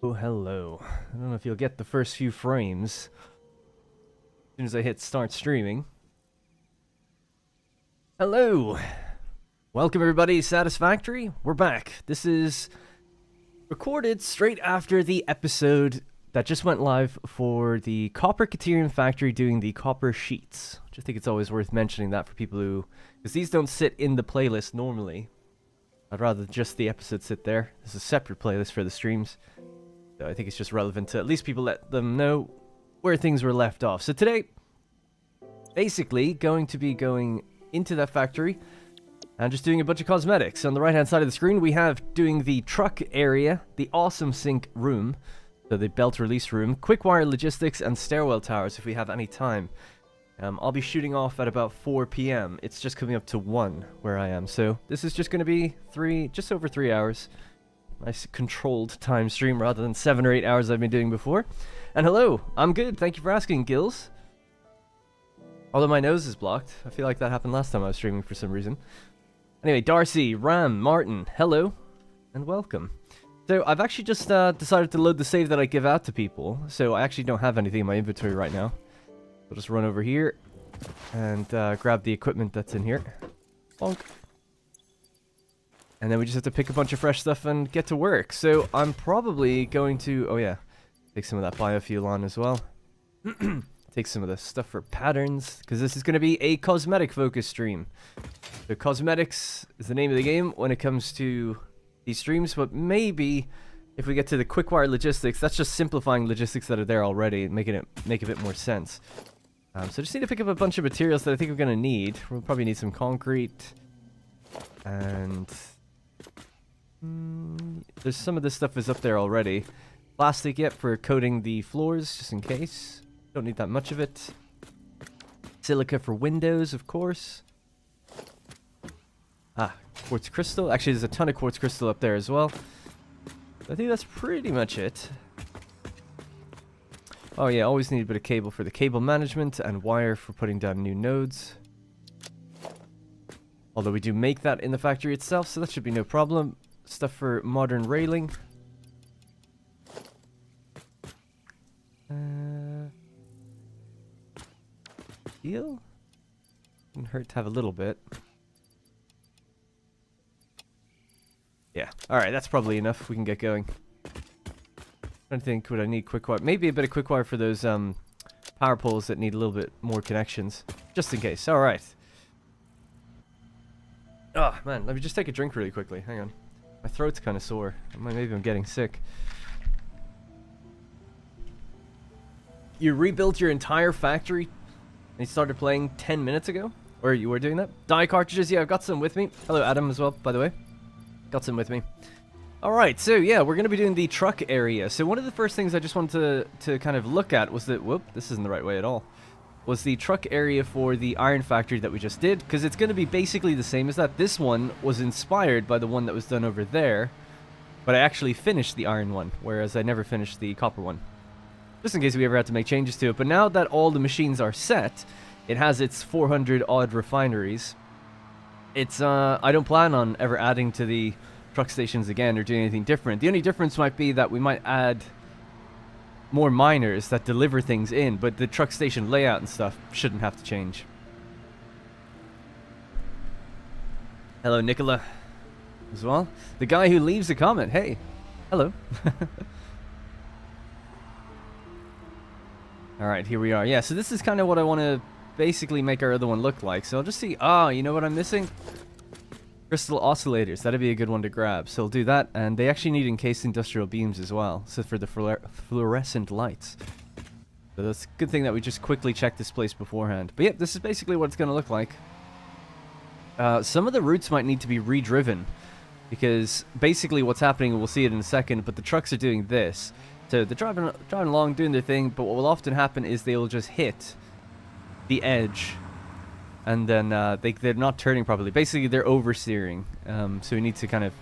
Oh, hello. I don't know if you'll get the first few frames as soon as I hit start streaming. Hello! Welcome everybody, Satisfactory. We're back. This is recorded straight after the episode that just went live for the Copper Caterium Factory doing the copper sheets. I just think it's always worth mentioning that for people who... because these don't sit in the playlist normally. I'd rather just the episode sit there. There's a separate playlist for the streams. So I think it's just relevant to at least people let them know where things were left off. So today, basically, going to be going into that factory and just doing a bunch of cosmetics. On the right-hand side of the screen, we have doing the truck area, the awesome sink room, so the belt release room, quick wire logistics, and stairwell towers if we have any time. I'll be shooting off at about 4 p.m. It's just coming up to 1 where I am. So this is just going to be just over 3 hours. Nice controlled time stream rather than 7 or 8 hours I've been doing before. And hello, I'm good. Thank you for asking, Gills. Although my nose is blocked. I feel like that happened last time I was streaming for some reason. Anyway, Darcy, Ram, Martin, hello, and welcome. So I've actually just decided to load the save that I give out to people. So I actually don't have anything in my inventory right now. I'll just run over here and grab the equipment that's in here. Bonk. And then we just have to pick a bunch of fresh stuff and get to work. So I'm probably going to... oh yeah, take some of that biofuel on as well. Take some of the stuff for patterns, because this is going to be a cosmetic focus stream. So cosmetics is the name of the game when it comes to these streams, but maybe if we get to the quick-wire logistics, that's just simplifying logistics that are there already and making it make a bit more sense. So just need to pick up a bunch of materials that I think we're going to need. We'll probably need some concrete and... there's some of this stuff is up there already. Plastic, yet, for coating the floors, just in case. Don't need that much of it. Silica for windows, of course. Ah, quartz crystal. Actually, there's a ton of quartz crystal up there as well. I think that's pretty much it. Oh yeah, always need a bit of cable for the cable management and wire for putting down new nodes. Although we do make that in the factory itself, so that should be no problem. Stuff for modern railing. Steel? Wouldn't hurt to have a little bit. Yeah, alright, that's probably enough. We can get going. I don't think would I need quick wire. Maybe a bit of quick wire for those power poles that need a little bit more connections. Just in case. Alright. Oh, man, let me just take a drink really quickly. Hang on. My throat's kind of sore. Maybe I'm getting sick. You rebuilt your entire factory and you started playing 10 minutes ago? Or you were doing that? Die cartridges, yeah, I've got some with me. Hello, Adam, as well, by the way. Got some with me. Alright, so yeah, we're going to be doing the truck area. So one of the first things I just wanted to kind of look at was that... whoop, this isn't the right way at all. Was the truck area for the iron factory that we just did, because it's going to be basically the same as that. This one was inspired by the one that was done over there, but I actually finished the iron one, whereas I never finished the copper one. Just in case we ever had to make changes to it. But now that all the machines are set, it has its 400 odd refineries. It's I don't plan on ever adding to the truck stations again or doing anything different. The only difference might be that we might add more miners that deliver things in, but the truck station layout and stuff shouldn't have to change. Hello, Nicola, as well. The guy who leaves a comment. Hey, hello. Alright, here we are. Yeah, so this is kind of what I want to basically make our other one look like. So I'll just see... ah, you know what I'm missing? Crystal oscillators. That'd be a good one to grab. So I'll do that. And they actually need encased industrial beams as well. So for the fluorescent lights. So that's a good thing that we just quickly checked this place beforehand. But yeah, this is basically what it's going to look like. Some of the routes might need to be redriven. Because basically what's happening, we'll see it in a second, but the trucks are doing this. So they're driving along, doing their thing, but what will often happen is they will just hit the edge. And then they're not turning properly. Basically, they're oversteering. So we need to kind of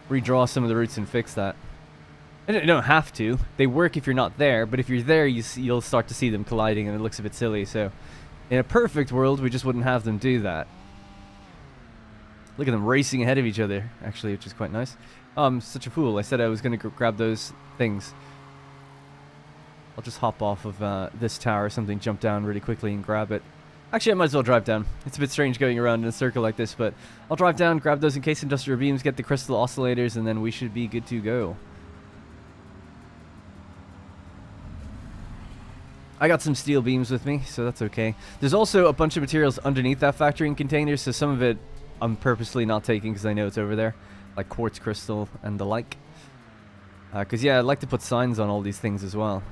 redraw some of the routes and fix that. And you don't have to. They work if you're not there, but if you're there, you'll start to see them colliding, and it looks a bit silly. So in a perfect world, we just wouldn't have them do that. Look at them racing ahead of each other, actually, which is quite nice. Oh, I'm such a fool. I said I was going to grab those things. I'll just hop off of this tower or something, jump down really quickly and grab it. Actually, I might as well drive down. It's a bit strange going around in a circle like this, but I'll drive down, grab those encased industrial beams, get the crystal oscillators, and then we should be good to go. I got some steel beams with me, so that's okay. There's also a bunch of materials underneath that factory in containers, so some of it I'm purposely not taking because I know it's over there, like quartz crystal and the like. Because, yeah, I'd like to put signs on all these things as well.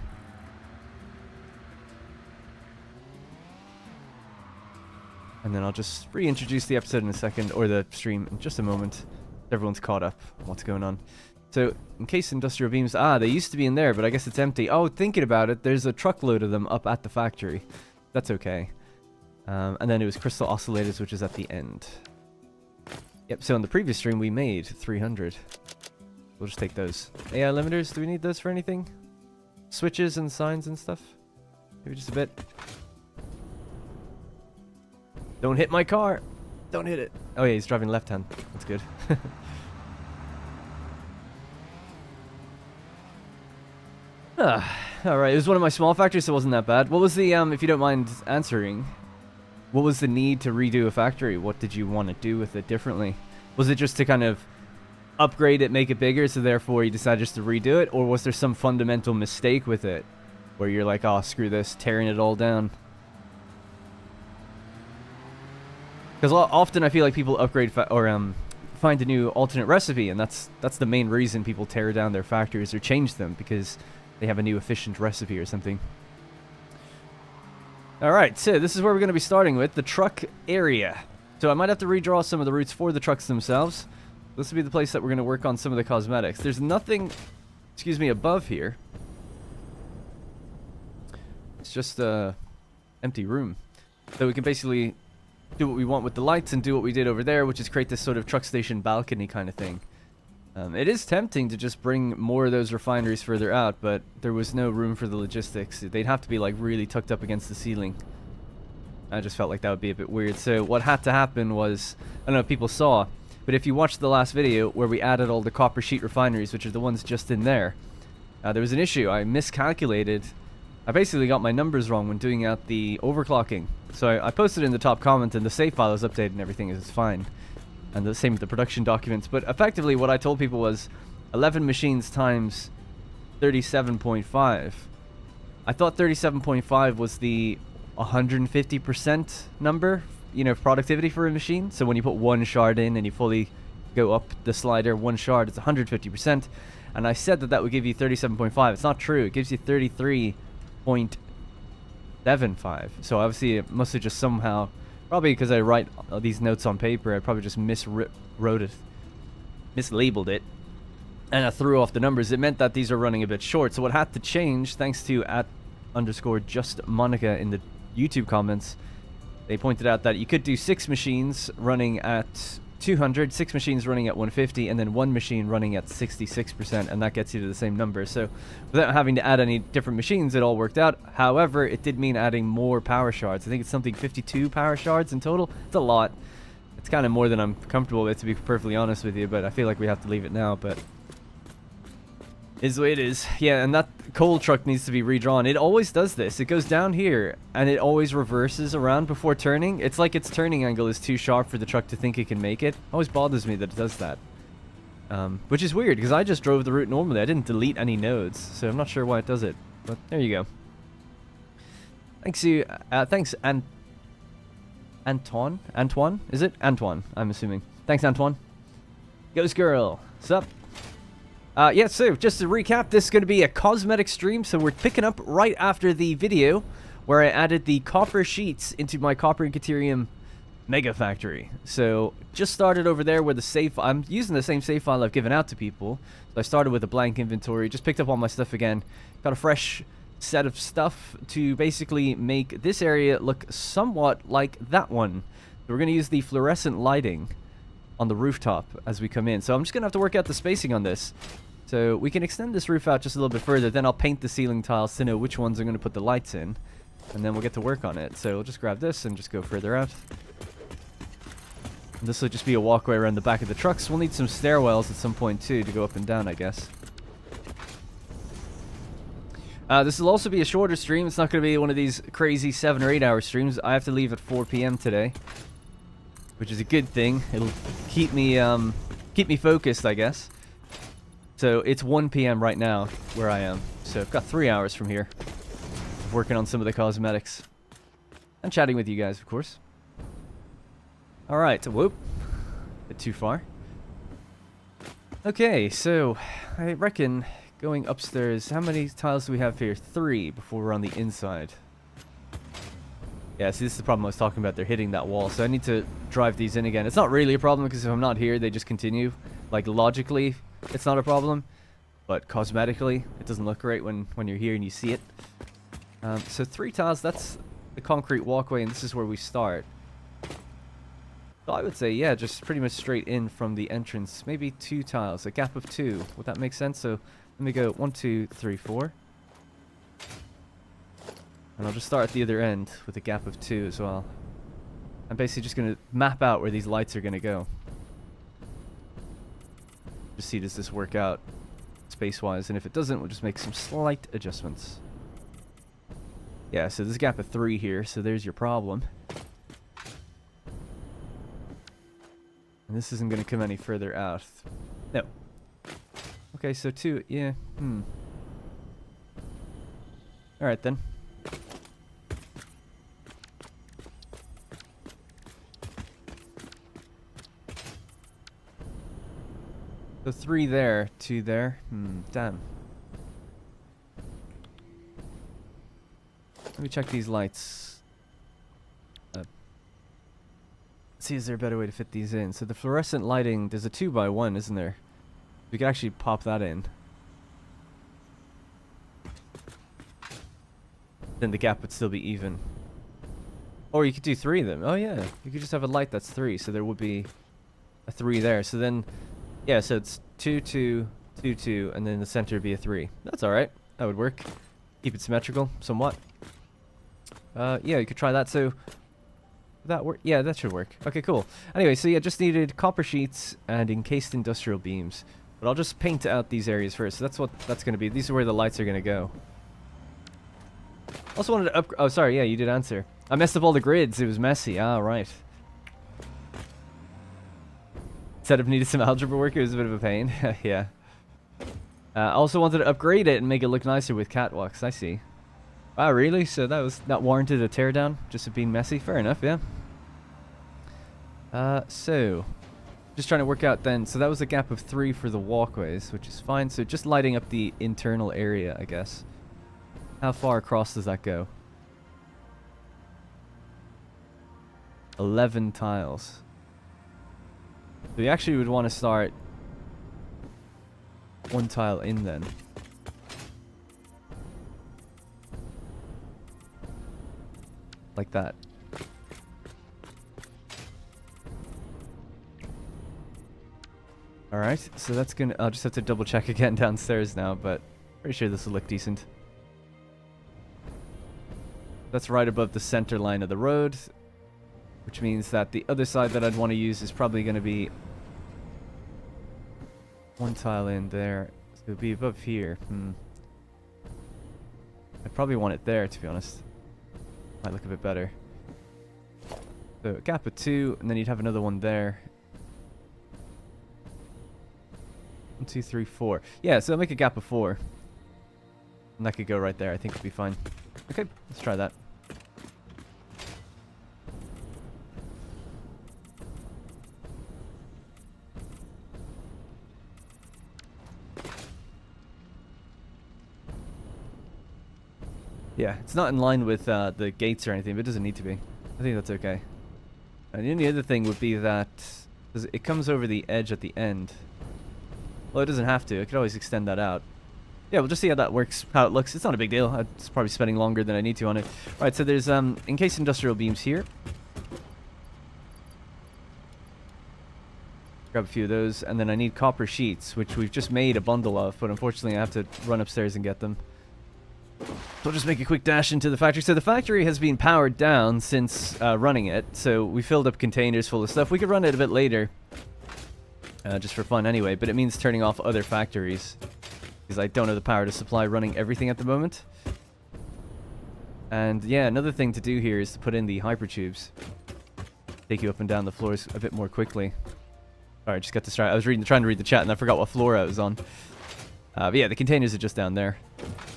And then I'll just reintroduce the episode in a second, or the stream in just a moment. Everyone's caught up on what's going on. So, in case industrial beams... Ah, they used to be in there, but I guess it's empty. Oh, thinking about it, there's a truckload of them up at the factory. That's okay. And then it was crystal oscillators, which is at the end. Yep, so on the previous stream, we made 300. We'll just take those. AI limiters, do we need those for anything? Switches and signs and stuff? Maybe just a bit. Don't hit my car! Don't hit it! Oh yeah, he's driving left hand. That's good. Alright, it was one of my small factories, so it wasn't that bad. What was the, if you don't mind answering, what was the need to redo a factory? What did you want to do with it differently? Was it just to kind of upgrade it, make it bigger, so therefore you decided just to redo it? Or was there some fundamental mistake with it, where you're like, oh, screw this, tearing it all down? Because often I feel like people upgrade or find a new alternate recipe, and that's the main reason people tear down their factories or change them, because they have a new efficient recipe or something. Alright, so this is where we're going to be starting with, the truck area. So I might have to redraw some of the routes for the trucks themselves. This will be the place that we're going to work on some of the cosmetics. There's nothing, excuse me, above here. It's just a empty room. So we can basically do what we want with the lights and do what we did over there, which is create this sort of truck station balcony kind of thing. It is tempting to just bring more of those refineries further out, but there was no room for the logistics. They'd have to be like really tucked up against the ceiling. I just felt like that would be a bit weird. So what had to happen was, I don't know if people saw, but if you watched the last video where we added all the copper sheet refineries, which are the ones just in there, there was an issue. I miscalculated. I basically got my numbers wrong when doing out the overclocking. So I posted in the top comment, and the save file is updated and everything is fine. And the same with the production documents. But effectively what I told people was 11 machines times 37.5. I thought 37.5 was the 150% number, you know, productivity for a machine. So when you put one shard in and you fully go up the slider, one shard, it's 150%. And I said that would give you 37.5. It's not true. It gives you 33.75. So obviously it must have just somehow... Probably because I write these notes on paper, I probably just mislabeled it, and I threw off the numbers. It meant that these are running a bit short. So what had to change, thanks to @_justmonica in the YouTube comments, they pointed out that you could do 6 machines running at 200, 6 machines running at 150, and then 1 machine running at 66%, and that gets you to the same number. So without having to add any different machines, it all worked out. However, it did mean adding more power shards. I think it's something 52 power shards in total. It's a lot. It's kind of more than I'm comfortable with, to be perfectly honest with you, but I feel like we have to leave it now, but is the way it is. Yeah, and that coal truck needs to be redrawn. It always does this. It goes down here, and it always reverses around before turning. It's like its turning angle is too sharp for the truck to think it can make it. Always bothers me that it does that. Which is weird, because I just drove the route normally. I didn't delete any nodes, so I'm not sure why it does it. But there you go. Thanks, Antoine? Antoine? Is it? Antoine, I'm assuming. Thanks, Antoine. Ghost Girl. Sup? Yeah, so just to recap, this is going to be a cosmetic stream, so we're picking up right after the video where I added the copper sheets into my copper and caterium mega factory. So just started over there where the save... I'm using the same save file I've given out to people. So I started with a blank inventory, just picked up all my stuff again, got a fresh set of stuff to basically make this area look somewhat like that one. So we're going to use the fluorescent lighting on the rooftop as we come in. So I'm just going to have to work out the spacing on this. So we can extend this roof out just a little bit further, then I'll paint the ceiling tiles to know which ones I'm going to put the lights in, and then we'll get to work on it. So we'll just grab this and just go further out. This will just be a walkway around the back of the trucks. We'll need some stairwells at some point too to go up and down, I guess. This will also be a shorter stream. It's not going to be one of these crazy 7 or 8 hour streams. I have to leave at 4 p.m. today, which is a good thing. It'll keep me focused, I guess. So it's 1 p.m. right now where I am. So I've got 3 hours from here, working on some of the cosmetics and chatting with you guys, of course. All right. Whoop. Bit too far. Okay, so I reckon going upstairs, how many tiles do we have here? 3 before we're on the inside. Yeah, see, this is the problem I was talking about. They're hitting that wall, so I need to drive these in again. It's not really a problem because if I'm not here, they just continue. Like, logically, it's not a problem, but cosmetically, it doesn't look great when you're here and you see it. So 3 tiles, that's the concrete walkway, and this is where we start. So I would say, yeah, just pretty much straight in from the entrance. Maybe 2 tiles, a gap of 2. Would that make sense? So let me go 1, 2, 3, 4. And I'll just start at the other end with a gap of 2 as well. I'm basically just going to map out where these lights are going to go. Just see, does this work out space-wise? And if it doesn't, we'll just make some slight adjustments. Yeah, so there's a gap of 3 here, so there's your problem. And this isn't going to come any further out. No. Okay, so 2, yeah, Alright then. So 3 there, 2 there. Damn. Let me check these lights. See, is there a better way to fit these in? So the fluorescent lighting, there's a 2x1, isn't there? We could actually pop that in. Then the gap would still be even. Or you could do 3 of them. Oh yeah, you could just have a light that's 3, so there would be a 3 there. So then, yeah, so it's 2, 2, 2, 2, and then the center would be a 3. That's alright. That would work. Keep it symmetrical, somewhat. Yeah, you could try that. So, would that work? Yeah, that should work. Okay, cool. Anyway, so yeah, just needed copper sheets and encased industrial beams. But I'll just paint out these areas first. So that's what that's going to be. These are where the lights are going to go. Also wanted to oh, sorry, yeah, you did answer. I messed up all the grids. It was messy. Ah, right. Setup needed some algebra work. It was a bit of a pain. Yeah. I also wanted to upgrade it and make it look nicer with catwalks. I see. Wow, really? So that warranted a teardown? Just of being messy? Fair enough, yeah. So, just trying to work out then. So that was a gap of 3 for the walkways, which is fine. So just lighting up the internal area, I guess. How far across does that go? 11 tiles. So you actually would want to start 1 tile in then. Like that. Alright, so that's gonna... I'll just have to double check again downstairs now, but pretty sure this will look decent. That's right above the center line of the road, which means that the other side that I'd want to use is probably going to be 1 tile in there. So it'll be above here. I'd probably want it there, to be honest. Might look a bit better. So a gap of 2, and then you'd have another one there. 1, 2, 3, 4. Yeah, so I'll make a gap of 4. And that could go right there. I think it'll be fine. Okay, let's try that. Yeah, it's not in line with the gates or anything, but it doesn't need to be. I think that's okay. And then the other thing would be that it comes over the edge at the end. Well, it doesn't have to. I could always extend that out. Yeah, we'll just see how that works, how it looks. It's not a big deal. I'm probably spending longer than I need to on it. All right, so there's encased industrial beams here. Grab a few of those, and then I need copper sheets, which we've just made a bundle of, but unfortunately I have to run upstairs and get them. So I'll just make a quick dash into the factory. So the factory has been powered down since running it. So we filled up containers full of stuff. We could run it a bit later. Just for fun anyway. But it means turning off other factories. Because I don't have the power to supply running everything at the moment. And yeah, another thing to do here is to put in the hypertubes. Take you up and down the floors a bit more quickly. Alright, just got distracted. I was trying to read the chat and I forgot what floor I was on. But yeah, the containers are just down there.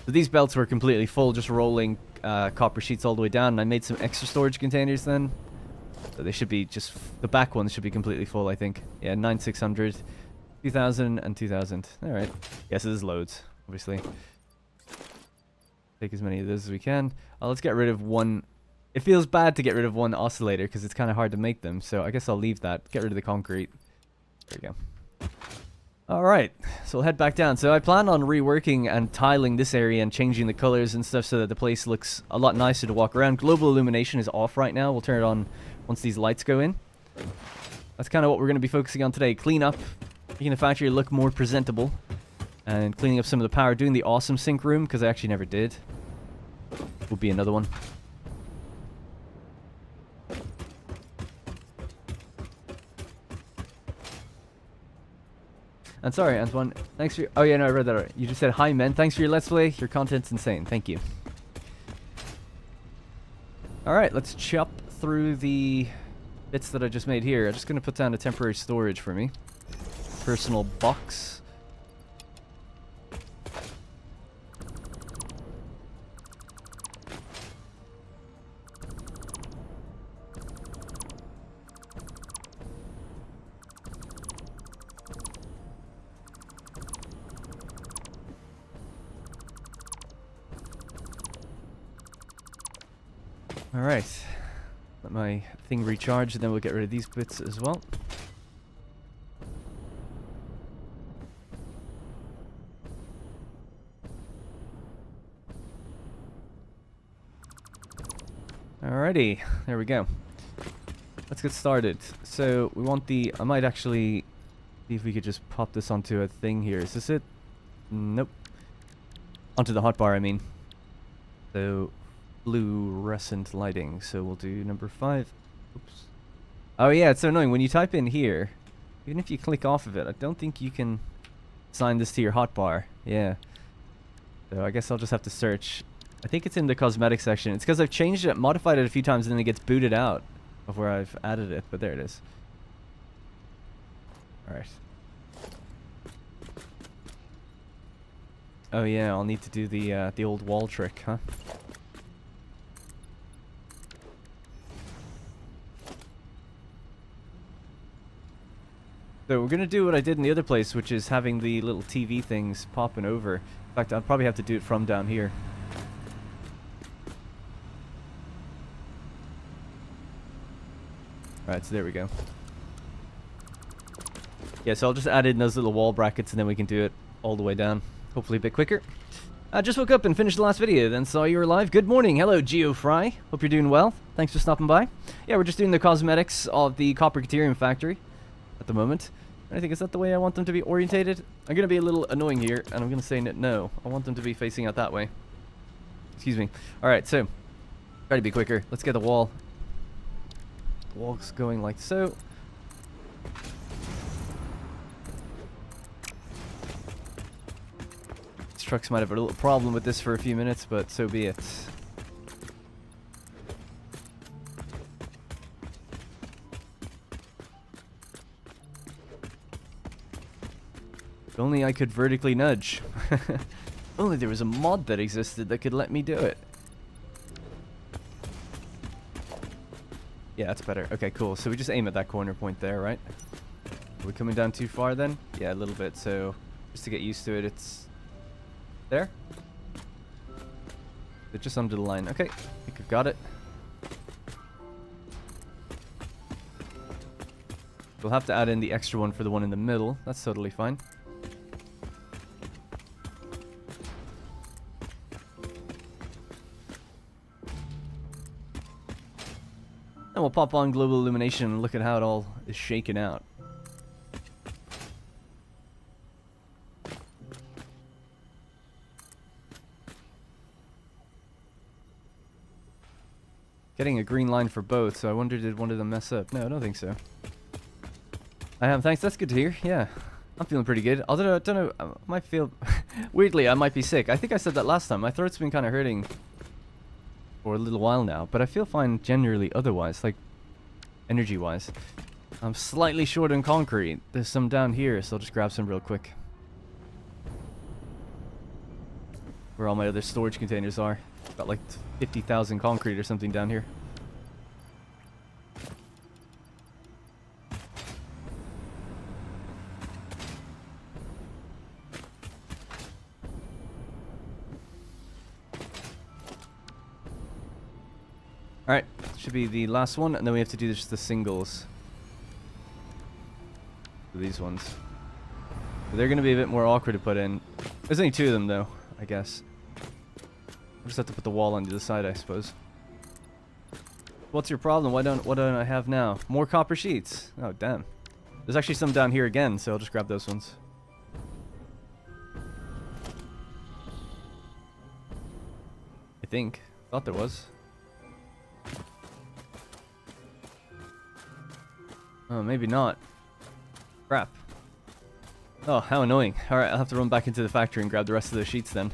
So these belts were completely full, just rolling copper sheets all the way down. And I made some extra storage containers then. So they should be just... The back ones should be completely full, I think. Yeah, 9600, 2000, and 2000. Alright. Yes, it is loads, obviously. Take as many of those as we can. Let's get rid of one... It feels bad to get rid of one oscillator because it's kind of hard to make them. So I guess I'll leave that. Get rid of the concrete. There we go. Alright, so we'll head back down. So I plan on reworking and tiling this area and changing the colors and stuff so that the place looks a lot nicer to walk around. Global illumination is off right now. We'll turn it on once these lights go in. That's kind of what we're going to be focusing on today. Clean up, making the factory look more presentable. And cleaning up some of the power. Doing the awesome sync room, because I actually never did. Will be another one. And sorry, Antoine. Thanks for... Oh, yeah, no, I read that already. You just said, hi, men. Thanks for your Let's Play. Your content's insane. Thank you. Alright, let's chop through the bits that I just made here. I'm just going to put down a temporary storage for me. Personal box. Alright, let my thing recharge and then we'll get rid of these bits as well. Alrighty, there we go. Let's get started. So we want the... I might actually see if we could just pop this onto a thing here. Is this it? Nope. Onto the hotbar, I mean. So... fluorescent lighting, so we'll do number 5. Oops. Oh yeah, it's so annoying when you type in here, even if you click off of it, I don't think you can assign this to your hotbar. Yeah, so I guess I'll just have to search. I think it's in the cosmetic section. It's because I've changed it, modified it a few times, and then it gets booted out of where I've added it, but there it is. Alright. Oh yeah, I'll need to do the old wall trick, huh? So we're going to do what I did in the other place, which is having the little TV things popping over. In fact, I'll probably have to do it from down here. Alright, so there we go. Yeah, so I'll just add in those little wall brackets and then we can do it all the way down. Hopefully a bit quicker. I just woke up and finished the last video, then saw you were live. Good morning. Hello, GeoFry. Hope you're doing well. Thanks for stopping by. Yeah, we're just doing the cosmetics of the copper Caterium factory at the moment. I think, is that the way I want them to be orientated? I'm going to be a little annoying here, and I'm going to say no. I want them to be facing out that way. Excuse me. Alright, so, try to be quicker. Let's get the wall. The wall's going like so. These trucks might have a little problem with this for a few minutes, but so be it. If only I could vertically nudge. Only there was a mod that existed that could let me do it. Yeah, that's better. Okay, cool. So we just aim at that corner point there, right? Are we coming down too far then? Yeah, a little bit. So just to get used to it, it's there. It's just under the line. Okay, I think I've got it. We'll have to add in the extra one for the one in the middle. That's totally fine. And we'll pop on global illumination and look at how it all is shaken out. getting a green line for both, so I wonder did one of them mess up. No, I don't think so. I am, thanks. That's good to hear. Yeah, I'm feeling pretty good. Although I don't know, I might feel weirdly I might be sick. I think I said that last time. My throat's been kind of hurting for a little while now, but I feel fine generally otherwise, like energy-wise. I'm slightly short on concrete. There's some down here, so I'll just grab some real quick. Where all my other storage containers are. Got like 50,000 concrete or something down here. Alright, should be the last one, and then we have to do just the singles. For these ones. They're going to be a bit more awkward to put in. There's only 2 of them, though, I guess. I'll just have to put the wall on the other side, I suppose. What's your problem? What don't I have now? More copper sheets. Oh, damn. There's actually some down here again, so I'll just grab those ones. I think. Thought there was. Oh, maybe not. Crap. Oh, how annoying. Alright, I'll have to run back into the factory and grab the rest of the sheets then.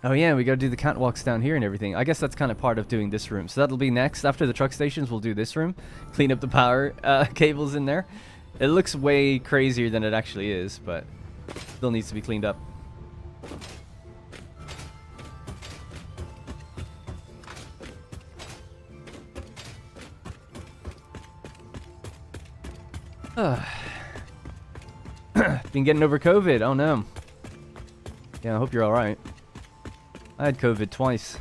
Oh yeah, we gotta do the catwalks down here and everything. I guess that's kind of part of doing this room. So that'll be next. After the truck stations, we'll do this room. Clean up the power cables in there. It looks way crazier than it actually is, but still needs to be cleaned up. Been getting over COVID. Oh no. Yeah, I hope you're alright. I had COVID twice.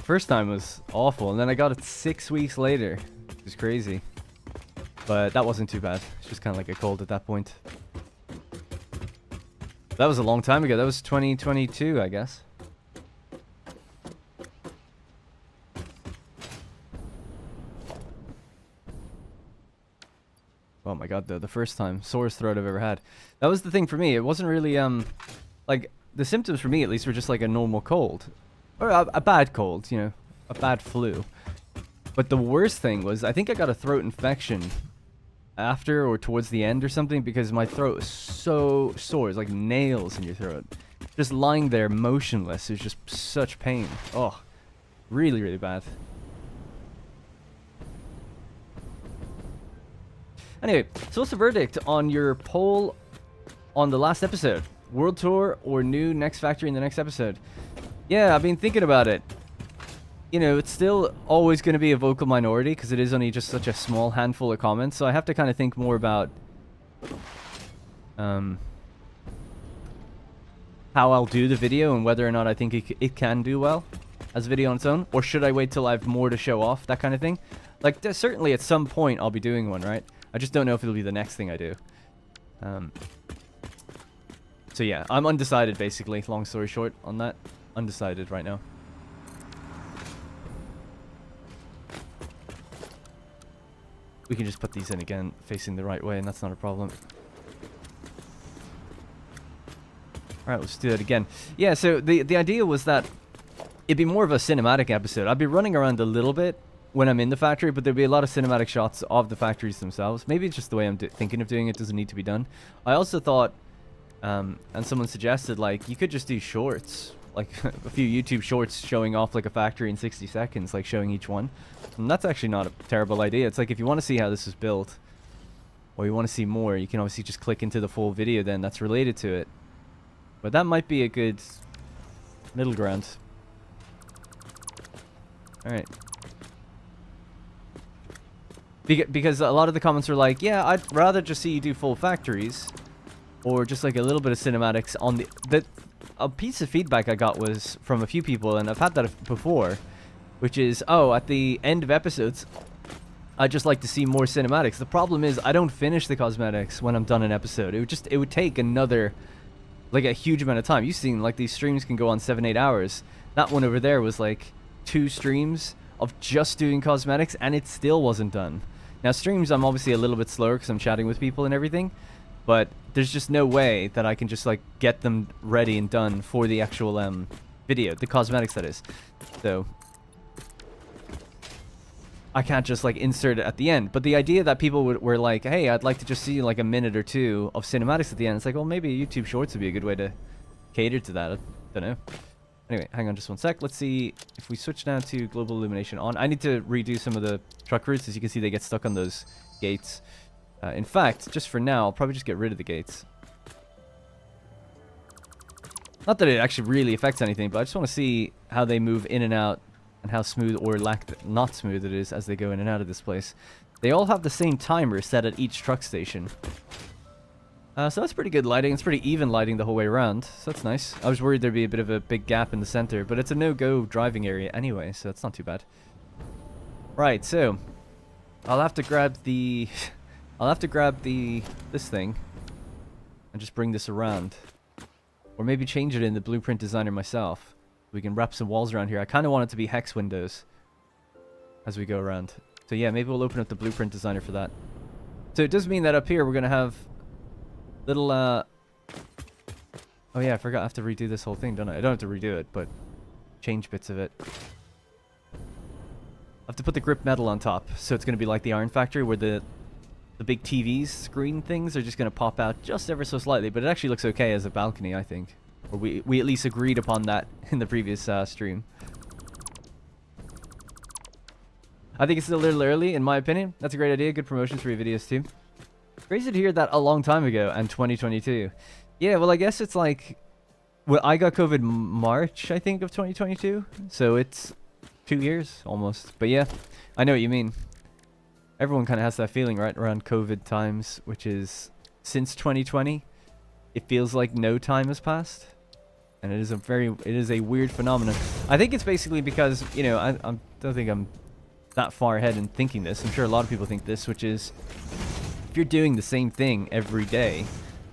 First time was awful, and then I got it 6 weeks later. It was crazy. But that wasn't too bad. It's just kind of like a cold at that point. That was a long time ago. That was 2022, I guess. Oh my god, though, the first time sorest throat I've ever had. That was the thing for me. It wasn't really like the symptoms for me at least were just like a normal cold, or a bad cold, you know, a bad flu. But the worst thing was I think I got a throat infection after or towards the end or something, because my throat was so sore. It's like nails in your throat, just lying there motionless. It was just such pain. Oh, really, really bad. Anyway, so what's the verdict on your poll on the last episode? World tour or new next factory in the next episode? Yeah, I've been thinking about it. You know, it's still always going to be a vocal minority because it is only just such a small handful of comments. So I have to kind of think more about how I'll do the video and whether or not I think it can do well as a video on its own. Or should I wait till I have more to show off? That kind of thing. Like, certainly at some point I'll be doing one, right? I just don't know if it'll be the next thing I do. So yeah, I'm undecided basically, long story short on that. Undecided right now. We can just put these in again, facing the right way, and that's not a problem. Alright, let's do that again. Yeah, so the idea was that it'd be more of a cinematic episode. I'd be running around a little bit when I'm in the factory, but there'd be a lot of cinematic shots of the factories themselves. Maybe it's just the way I'm thinking of doing it doesn't need to be done. I also thought, and someone suggested, like, you could just do shorts, like a few YouTube shorts showing off like a factory in 60 seconds, like showing each one. And that's actually not a terrible idea. It's like if you want to see how this is built, or you want to see more, you can obviously just click into the full video then that's related to it. But that might be a good middle ground. Alright. Because a lot of the comments are like, yeah, I'd rather just see you do full factories, or just like a little bit of cinematics on a piece of feedback I got was from a few people, and I've had that before, which is, oh, at the end of episodes, I'd just like to see more cinematics. The problem is I don't finish the cosmetics when I'm done an episode. It would take another, like, a huge amount of time. You've seen, like, these streams can go on 7-8 hours. That one over there was like 2 streams of just doing cosmetics, and it still wasn't done. Now, streams, I'm obviously a little bit slower because I'm chatting with people and everything, but there's just no way that I can just, like, get them ready and done for the actual video, the cosmetics that is. So I can't just like insert it at the end. But the idea that people were like, hey, I'd like to just see like a minute or two of cinematics at the end. It's like, well, maybe YouTube Shorts would be a good way to cater to that. I don't know. Anyway, hang on just one sec. Let's see if we switch now to global illumination on. I need to redo some of the truck routes. As you can see, they get stuck on those gates. In fact, just for now, I'll probably just get rid of the gates. Not that it actually really affects anything, but I just want to see how they move in and out and how smooth or not smooth it is as they go in and out of this place. They all have the same timer set at each truck station. So that's pretty good lighting. It's pretty even lighting the whole way around. So that's nice. I was worried there'd be a bit of a big gap in the center, but it's a no-go driving area anyway, so it's not too bad. Right, so I'll have to grab the this thing and just bring this around. Or maybe change it in the blueprint designer myself. We can wrap some walls around here. I kind of want it to be hex windows as we go around. So yeah, maybe we'll open up the blueprint designer for that. So it does mean that up here we're going to have little, oh yeah, I forgot I have to redo this whole thing, don't I? I don't have to redo it, but change bits of it. I have to put the grip metal on top, so it's going to be like the Iron Factory, where the big TVs screen things are just going to pop out just ever so slightly, but it actually looks okay as a balcony, I think. Or we at least agreed upon that in the previous stream. I think it's a little early, in my opinion. That's a great idea. Good promotions for your videos, too. Crazy to hear that a long time ago, and 2022. Yeah, well, I guess it's like... Well, I got COVID March, I think, of 2022. So it's 2 years, almost. But yeah, I know what you mean. Everyone kind of has that feeling, right, around COVID times, which is... Since 2020, it feels like no time has passed. And it is a weird phenomenon. I think it's basically because, you know, I don't think I'm that far ahead in thinking this. I'm sure a lot of people think this, which is... If you're doing the same thing every day,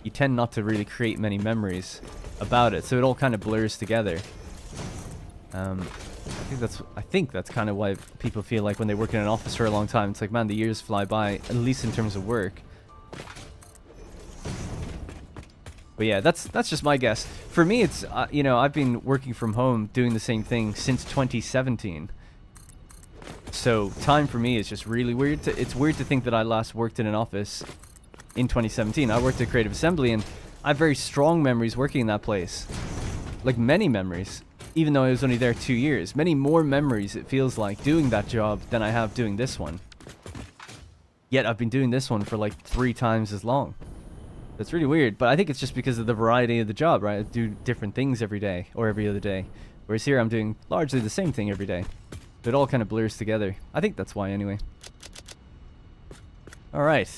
you tend not to really create many memories about it, so it all kind of blurs together. I think that's kind of why people feel like when they work in an office for a long time, it's like, man, the years fly by, at least in terms of work. But yeah, that's just my guess. For me, it's you know, I've been working from home doing the same thing since 2017. So time for me is just really weird. It's weird to think that I last worked in an office in 2017. I worked at Creative Assembly, and I have very strong memories working in that place. Like, many memories. Even though I was only there 2 years. Many more memories, it feels like, doing that job than I have doing this one. Yet I've been doing this one for like 3 times as long. That's really weird, but I think it's just because of the variety of the job, right? I do different things every day, or every other day. Whereas here I'm doing largely the same thing every day. It all kind of blurs together. I think that's why, anyway. Alright.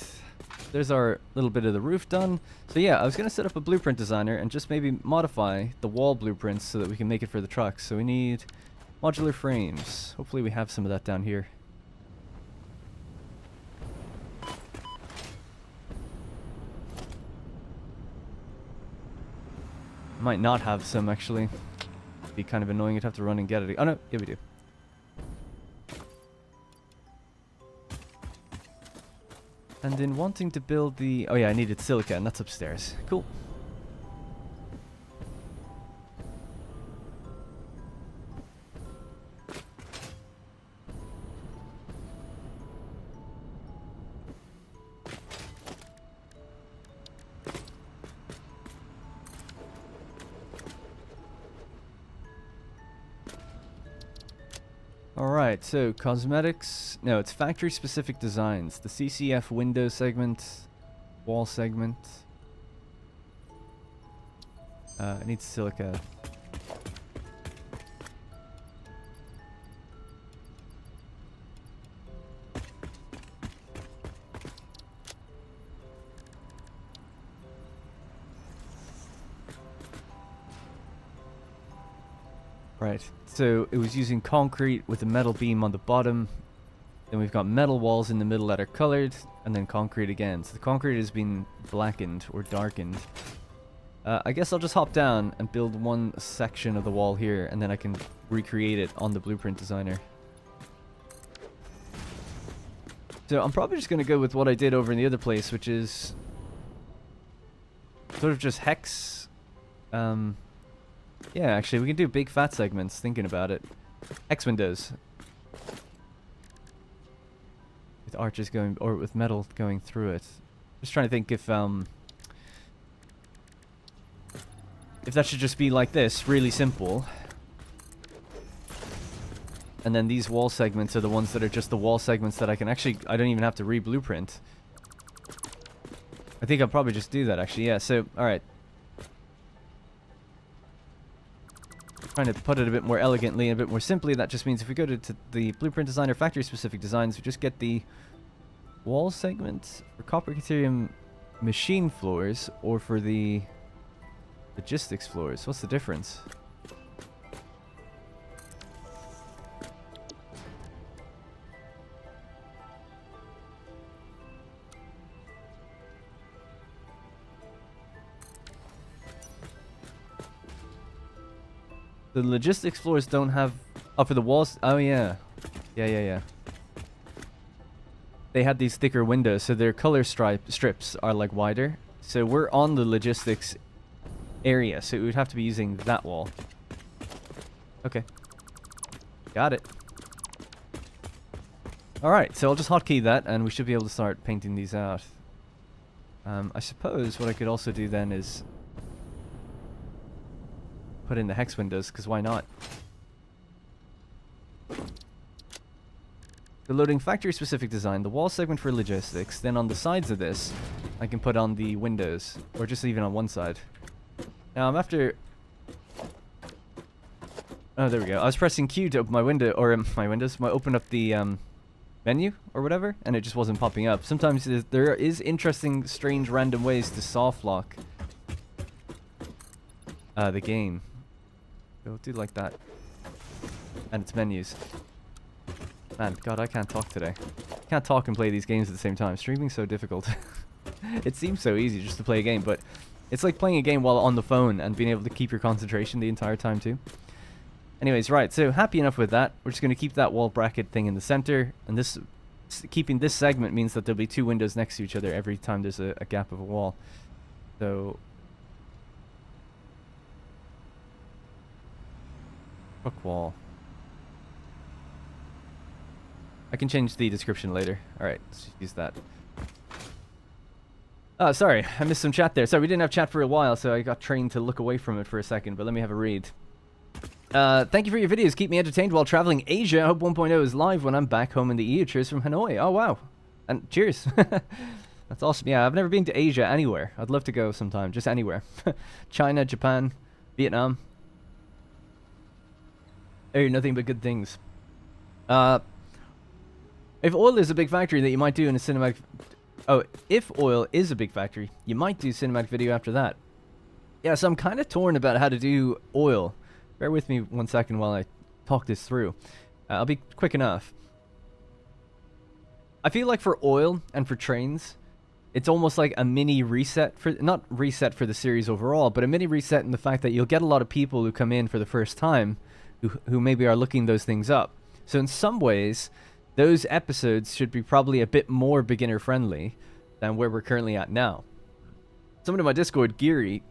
There's our little bit of the roof done. So yeah, I was going to set up a blueprint designer and just maybe modify the wall blueprints so that we can make it for the trucks. So we need modular frames. Hopefully we have some of that down here. Might not have some, actually. It'd be kind of annoying to have to run and get it. Oh no, yeah we do. And in wanting to build the... Oh yeah, I needed silica, and that's upstairs. Cool. Alright, so cosmetics, no, it's factory specific designs. The CCF window segment, wall segment. I need silica. Right, so it was using concrete with a metal beam on the bottom. Then we've got metal walls in the middle that are colored, and then concrete again. So the concrete has been blackened or darkened. I guess I'll just hop down and build one section of the wall here, and then I can recreate it on the blueprint designer. So I'm probably just going to go with what I did over in the other place, which is sort of just hex Yeah, actually, we can do big fat segments, thinking about it. Hex windows. With arches going, or with metal going through it. Just trying to think if that should just be like this, really simple. And then these wall segments are the ones that are just the wall segments that I can actually, I don't even have to re-blueprint. I think I'll probably just do that, actually, yeah. So, alright. Trying to put it a bit more elegantly and a bit more simply, that just means if we go to the blueprint designer factory specific designs, we just get the wall segments for copper caterium machine floors or for the logistics floors. What's the difference? The logistics floors don't have... Oh, for the walls? Oh, yeah. Yeah. They had these thicker windows, so their color strips are, like, wider. So we're on the logistics area, so it would have to be using that wall. Okay. Got it. Alright, so I'll just hotkey that, and we should be able to start painting these out. I suppose what I could also do then is put in the hex windows, because why not? The loading factory specific design, the wall segment for logistics, then on the sides of this, I can put on the windows, or just even on one side. Now I'm after... Oh, there we go. I was pressing Q to open my window, or my windows, open up the menu, or whatever, and it just wasn't popping up. Sometimes there is interesting, strange, random ways to soft lock the game. We'll do like that. And its menus. Man, God, I can't talk today. Can't talk and play these games at the same time. Streaming's so difficult. It seems so easy just to play a game, but it's like playing a game while on the phone and being able to keep your concentration the entire time too. Anyways, right, so happy enough with that. We're just going to keep that wall bracket thing in the center, and this keeping this segment means that there'll be two windows next to each other every time there's a gap of a wall. So... Hook wall. I can change the description later. Alright, let's use that. Oh, sorry, I missed some chat there. Sorry, we didn't have chat for a while, so I got trained to look away from it for a second, but let me have a read. Thank you for your videos. Keep me entertained while traveling Asia. I hope 1.0 is live when I'm back home in the EU. Cheers from Hanoi. Oh, wow. And cheers. That's awesome. Yeah, I've never been to Asia anywhere. I'd love to go sometime, just anywhere. China, Japan, Vietnam. I hear nothing but good things. If oil is a big factory that you might do in a cinematic... Oh, if oil is a big factory, you might do cinematic video after that. Yeah, so I'm kind of torn about how to do oil. Bear with me 1 second while I talk this through. I'll be quick enough. I feel like for oil and for trains, it's almost like a mini reset for... Not reset for the series overall, but a mini reset in the fact that you'll get a lot of people who come in for the first time who maybe are looking those things up. So in some ways, those episodes should be probably a bit more beginner friendly than where we're currently at now. Someone in my Discord, Geary,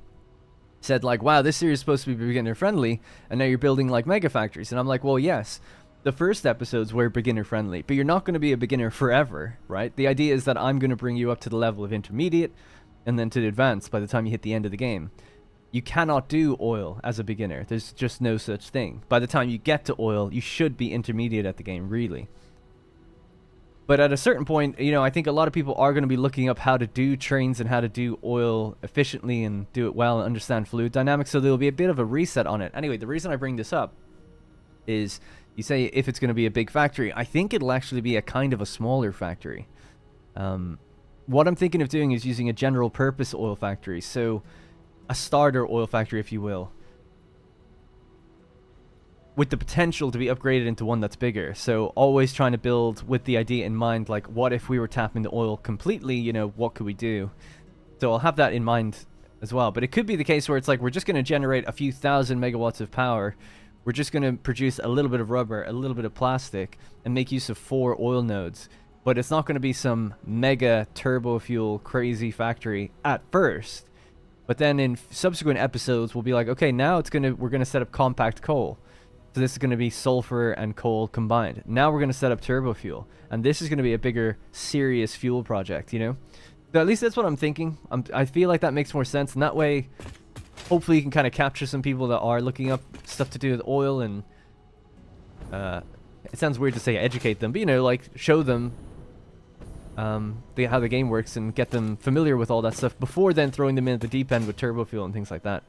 said like, wow, this series is supposed to be beginner friendly, and now you're building like mega factories. And I'm like, well, yes, the first episodes were beginner friendly, but you're not going to be a beginner forever, right? The idea is that I'm going to bring you up to the level of intermediate and then to the advanced by the time you hit the end of the game. You cannot do oil as a beginner. There's just no such thing. By the time you get to oil, you should be intermediate at the game, really. But at a certain point, you know, I think a lot of people are going to be looking up how to do trains and how to do oil efficiently and do it well and understand fluid dynamics, so there'll be a bit of a reset on it. Anyway, the reason I bring this up is, you say if it's going to be a big factory, I think it'll actually be a kind of a smaller factory. What I'm thinking of doing is using a general purpose oil factory, so a starter oil factory, if you will, with the potential to be upgraded into one that's bigger. So always trying to build with the idea in mind, like, what if we were tapping the oil completely, you know, what could we do? So I'll have that in mind as well. But it could be the case where it's like, we're just going to generate a few thousand megawatts of power. We're just going to produce a little bit of rubber, a little bit of plastic, and make use of 4 oil nodes. But it's not going to be some mega turbo fuel crazy factory at first. But then in subsequent episodes, we'll be like, okay, now we're gonna set up compact coal. So this is gonna be sulfur and coal combined. Now we're gonna set up turbo fuel, and this is gonna be a bigger, serious fuel project. You know, so at least that's what I'm thinking. I feel like that makes more sense, and that way, hopefully, you can kind of capture some people that are looking up stuff to do with oil and. It sounds weird to say educate them, but you know, like show them how the game works and get them familiar with all that stuff before then throwing them in at the deep end with turbo fuel and things like that.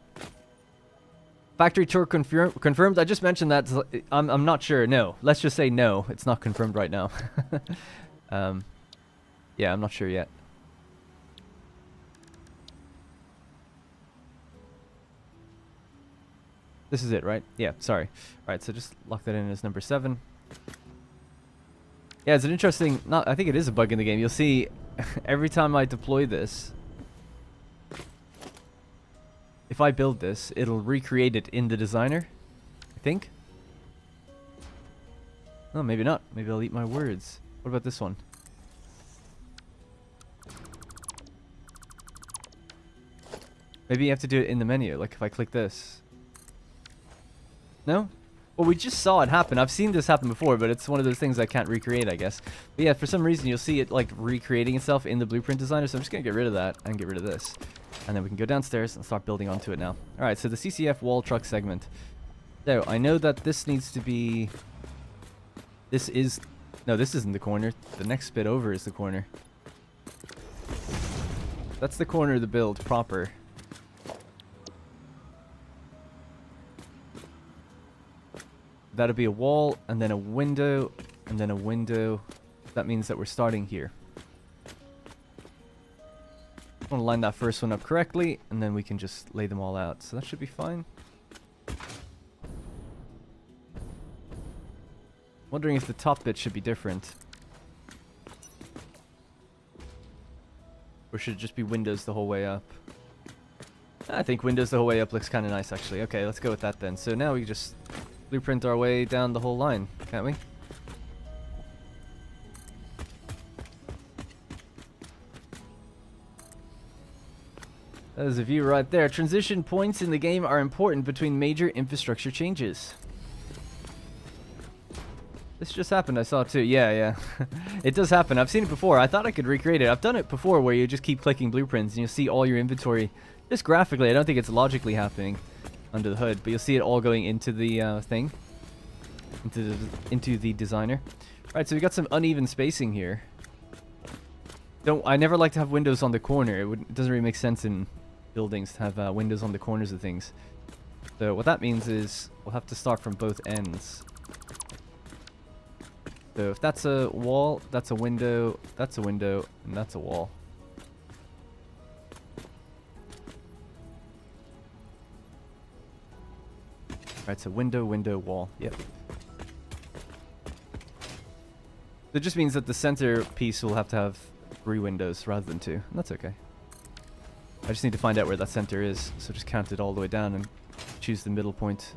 Factory tour confirmed. I just mentioned that. I'm not sure. No, let's just say no. It's not confirmed right now. Yeah, I'm not sure yet. This is it, right? Yeah, sorry. All right, so just lock that in as number 7. Yeah, it's an interesting... I think it is a bug in the game. You'll see every time I deploy this, if I build this, it'll recreate it in the designer, I think. Oh, maybe not. Maybe I'll eat my words. What about this one? Maybe you have to do it in the menu, like if I click this. No? Well, we just saw it happen. I've seen this happen before, but it's one of those things I can't recreate, I guess. But yeah, for some reason, you'll see it like recreating itself in the blueprint designer. So I'm just going to get rid of that and get rid of this. And then we can go downstairs and start building onto it now. All right, so the CCF wall truck segment. So I know that this needs to be... This is... No, this isn't the corner. The next bit over is the corner. That's the corner of the build proper. That'll be a wall, and then a window, and then a window. That means that we're starting here. I want to line that first one up correctly, and then we can just lay them all out. So that should be fine. Wondering if the top bit should be different. Or should it just be windows the whole way up? I think windows the whole way up looks kind of nice, actually. Okay, let's go with that then. So now we just... blueprint our way down the whole line, can't we? There's a view right there. Transition points in the game are important between major infrastructure changes. This just happened, I saw it too. Yeah. It does happen. I've seen it before. I thought I could recreate it. I've done it before where you just keep clicking blueprints and you'll see all your inventory just graphically. I don't think it's logically happening under the hood, but you'll see it all going into the thing, into the designer. All right, so we got some uneven spacing here. I never like to have windows on the corner. It doesn't really make sense in buildings to have windows on the corners of things. So what that means is we'll have to start from both ends. So if that's a wall, that's a window, and that's a wall. Right, so window, wall. Yep. It just means that the center piece will have to have 3 windows rather than 2. And that's okay. I just need to find out where that center is. So just count it all the way down and choose the middle point.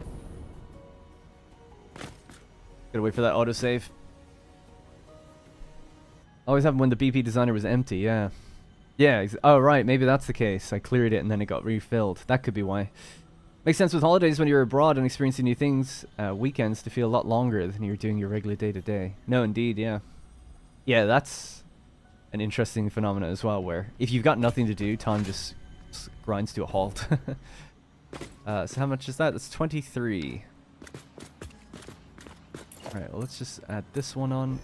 Gotta wait for that autosave. Always happened when the BP designer was empty, yeah. Yeah, oh right, maybe that's the case. I cleared it and then it got refilled. That could be why. Makes sense with holidays when you're abroad and experiencing new things, weekends to feel a lot longer than you're doing your regular day-to-day. No, indeed, yeah. Yeah, that's an interesting phenomenon as well, where if you've got nothing to do, time just grinds to a halt. So how much is that? That's 23. Alright, well let's just add this one on.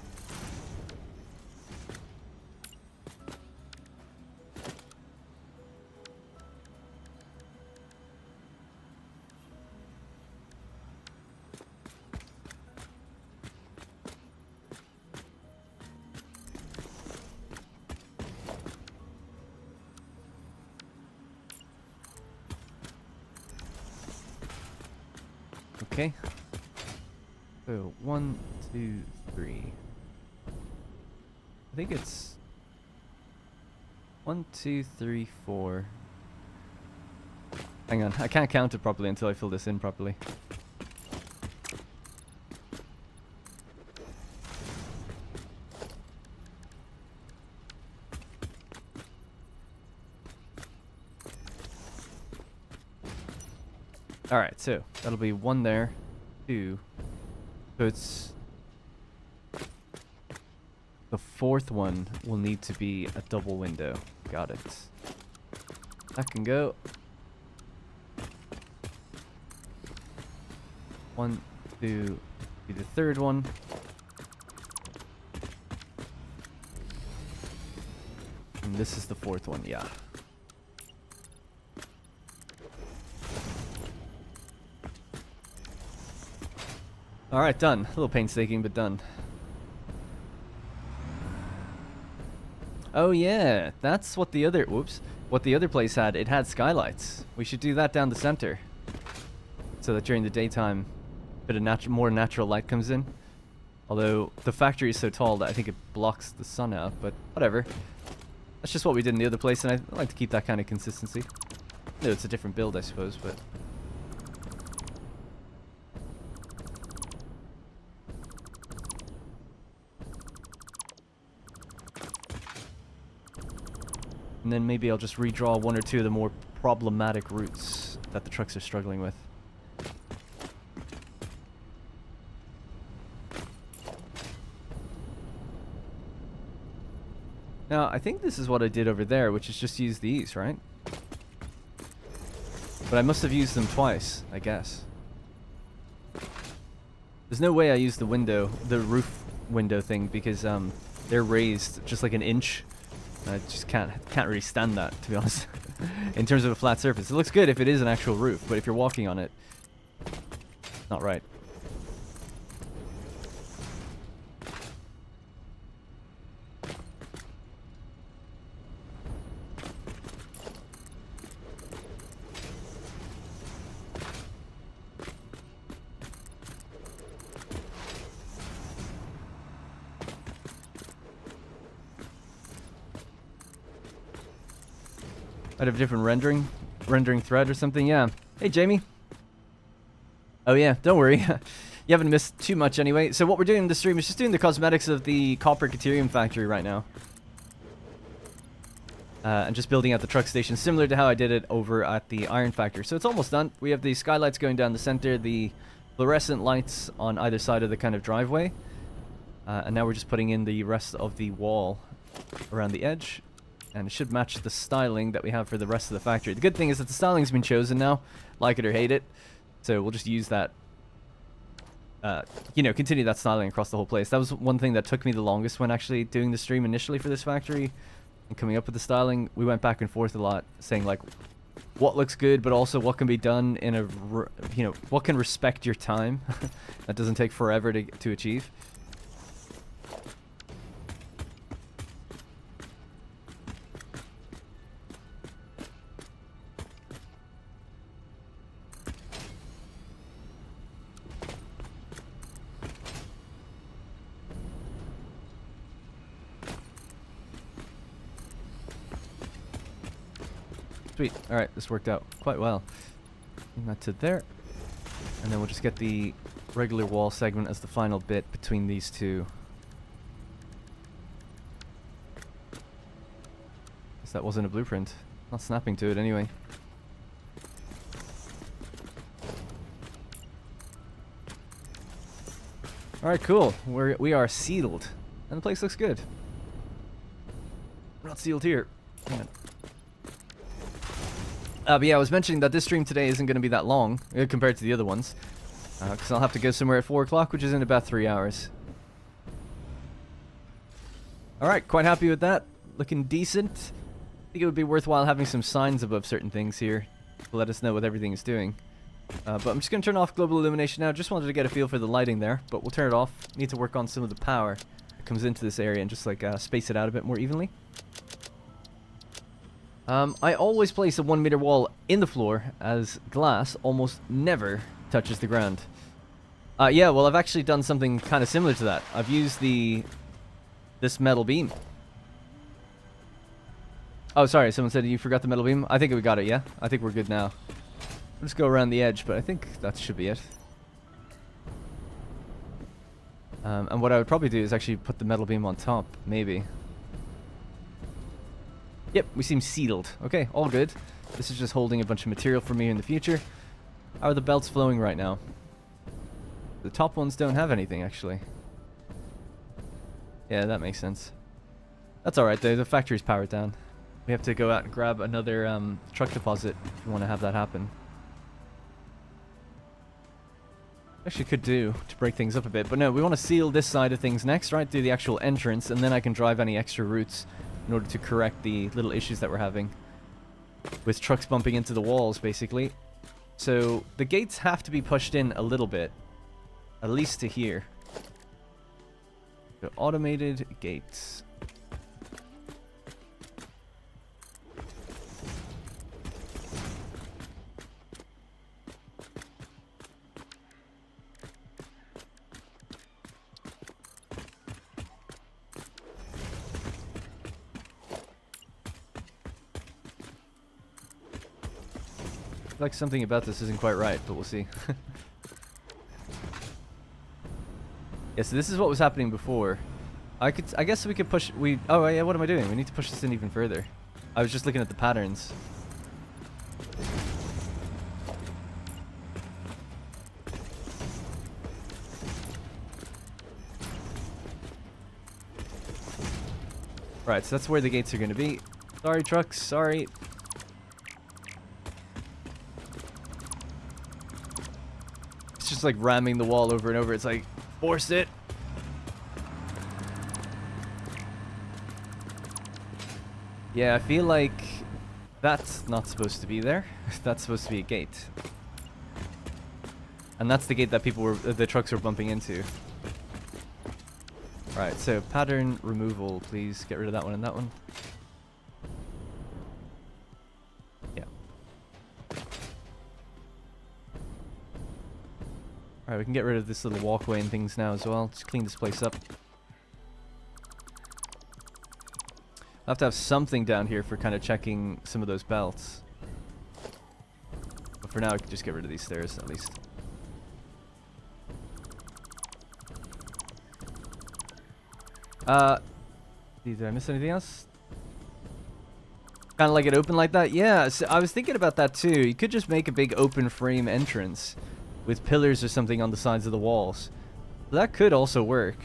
Okay. So 1, 2, 3. I think it's 1, 2, 3, 4. Hang on, I can't count it properly until I fill this in properly. Alright, so that'll be 1 there, 2. So it's... The 4th one will need to be a double window. Got it. That can go. 1, 2, be the 3rd one. And this is the 4th one, yeah. Alright, done. A little painstaking, but done. Oh yeah, that's what the other, what the other place had. It had skylights. We should do that down the center. So that during the daytime, a bit of more natural light comes in. Although, the factory is so tall that I think it blocks the sun out, but whatever. That's just what we did in the other place, and I like to keep that kind of consistency. No, it's a different build, I suppose, but... And then maybe I'll just redraw 1 or 2 of the more problematic routes that the trucks are struggling with. Now, I think this is what I did over there, which is just use these, right? But I must have used them twice, I guess. There's no way I used the roof window thing, because they're raised just like an inch. I just can't really stand that, to be honest. In terms of a flat surface, it looks good if it is an actual roof, but if you're walking on it, not right. I'd have a different rendering thread or something, yeah. Hey, Jamie. Oh yeah, don't worry. You haven't missed too much anyway. So what we're doing in the stream is just doing the cosmetics of the copper Caterium factory right now. And just building out the truck station, similar to how I did it over at the iron factory. So it's almost done. We have the skylights going down the center, the fluorescent lights on either side of the kind of driveway. And now we're just putting in the rest of the wall around the edge. And it should match the styling that we have for the rest of the factory. The good thing is that the styling's been chosen now, like it or hate it. So we'll just use that, you know, continue that styling across the whole place. That was one thing that took me the longest when actually doing the stream initially for this factory and coming up with the styling. We went back and forth a lot, saying like what looks good, but also what can be done in a, you know, what can respect your time that doesn't take forever to achieve. Sweet. Alright, this worked out quite well. Bring that to there. And then we'll just get the regular wall segment as the final bit between these two. Guess that wasn't a blueprint. Not snapping to it anyway. Alright, cool. We are sealed. And the place looks good. We're not sealed here. Hang on. But yeah, I was mentioning that this stream today isn't going to be that long compared to the other ones. Because I'll have to go somewhere at 4 o'clock, which is in about 3 hours. Alright, quite happy with that. Looking decent. I think it would be worthwhile having some signs above certain things here to let us know what everything is doing. But I'm just going to turn off global illumination now. Just wanted to get a feel for the lighting there, but we'll turn it off. Need to work on some of the power that comes into this area and just like space it out a bit more evenly. I always place a 1 meter wall in the floor, as glass almost never touches the ground. Yeah, well, I've actually done something kind of similar to that. I've used this metal beam. Oh, sorry, someone said you forgot the metal beam. I think we got it, yeah? I think we're good now. We'll just go around the edge, but I think that should be it. And what I would probably do is actually put the metal beam on top, maybe. Yep, we seem sealed. Okay, all good. This is just holding a bunch of material for me in the future. How are the belts flowing right now? The top ones don't have anything, actually. Yeah, that makes sense. That's alright though, the factory's powered down. We have to go out and grab another truck deposit if we want to have that happen. Actually could do to break things up a bit, but no, we want to seal this side of things next, right? Do the actual entrance, and then I can drive any extra routes in order to correct the little issues that we're having with trucks bumping into the walls, basically. So the gates have to be pushed in a little bit, at least to here. So automated gates. Like something about this isn't quite right, but we'll see. Yeah, so this is what was happening before. I guess we could push. Oh yeah, what am I doing? We need to push this in even further. I was just looking at the patterns. Right, so that's where the gates are going to be. Sorry, trucks. Sorry. It's just like ramming the wall over and over. It's like, force it. Yeah, I feel like that's not supposed to be there. That's supposed to be a gate. And that's the gate that the trucks were bumping into. Right, so pattern removal, please. Get rid of that one and that one. Yeah. Alright, we can get rid of this little walkway and things now as well. Just clean this place up. I'll have to have something down here for kind of checking some of those belts. But for now, I can just get rid of these stairs, at least. Did I miss anything else? Kind of like it open like that? Yeah, so I was thinking about that too. You could just make a big open frame entrance with pillars or something on the sides of the walls. That could also work.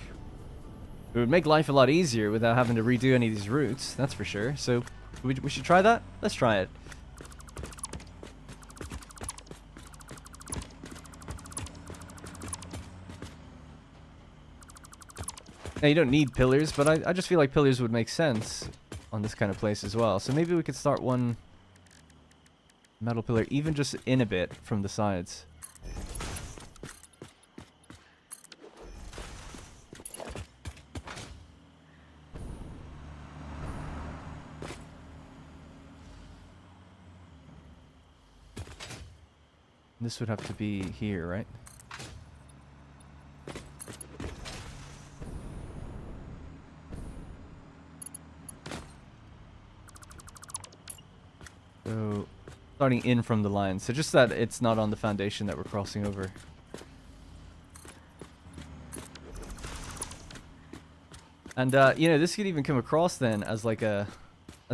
It would make life a lot easier without having to redo any of these routes, that's for sure. So, we should try that? Let's try it. Now, you don't need pillars, but I just feel like pillars would make sense on this kind of place as well. So maybe we could start one metal pillar, even just in a bit from the sides. This would have to be here, right? So, starting in from the line. So just that it's not on the foundation that we're crossing over. And, you know, this could even come across then as like as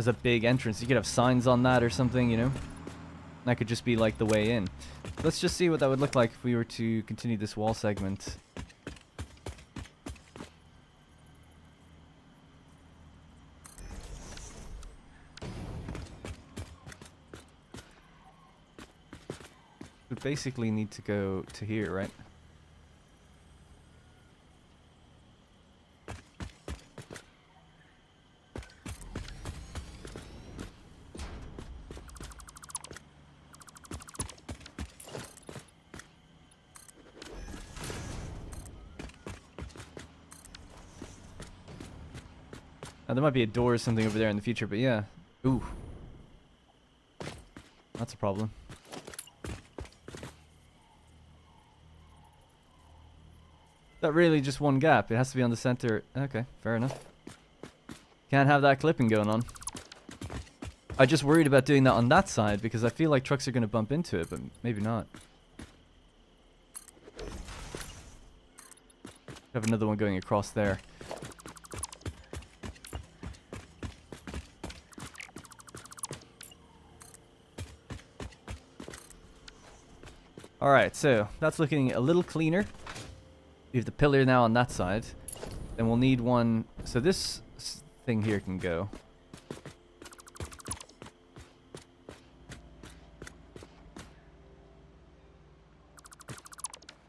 a big entrance. You could have signs on that or something, you know? That could just be like the way in. Let's just see what that would look like if we were to continue this wall segment. We basically need to go to here, right? Now, there might be a door or something over there in the future, but yeah. Ooh. That's a problem. That really just one gap. It has to be on the center. Okay, fair enough. Can't have that clipping going on. I just worried about doing that on that side because I feel like trucks are going to bump into it, but maybe not. Have another one going across there. Alright, so that's looking a little cleaner. We have the pillar now on that side. Then we'll need one. So this thing here can go.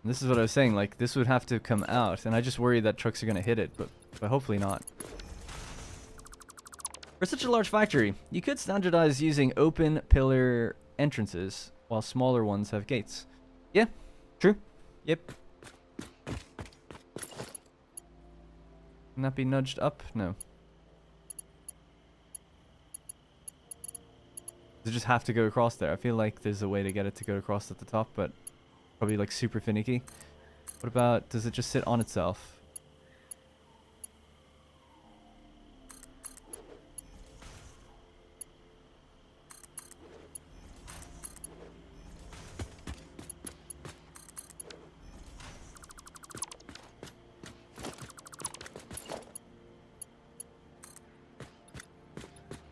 And this is what I was saying, like, this would have to come out. And I just worry that trucks are going to hit it, but hopefully not. For such a large factory, you could standardize using open pillar entrances, while smaller ones have gates. Yeah, true. Yep. Can that be nudged up? No. Does it just have to go across there? I feel like there's a way to get it to go across at the top, but probably like super finicky. What about, does it just sit on itself?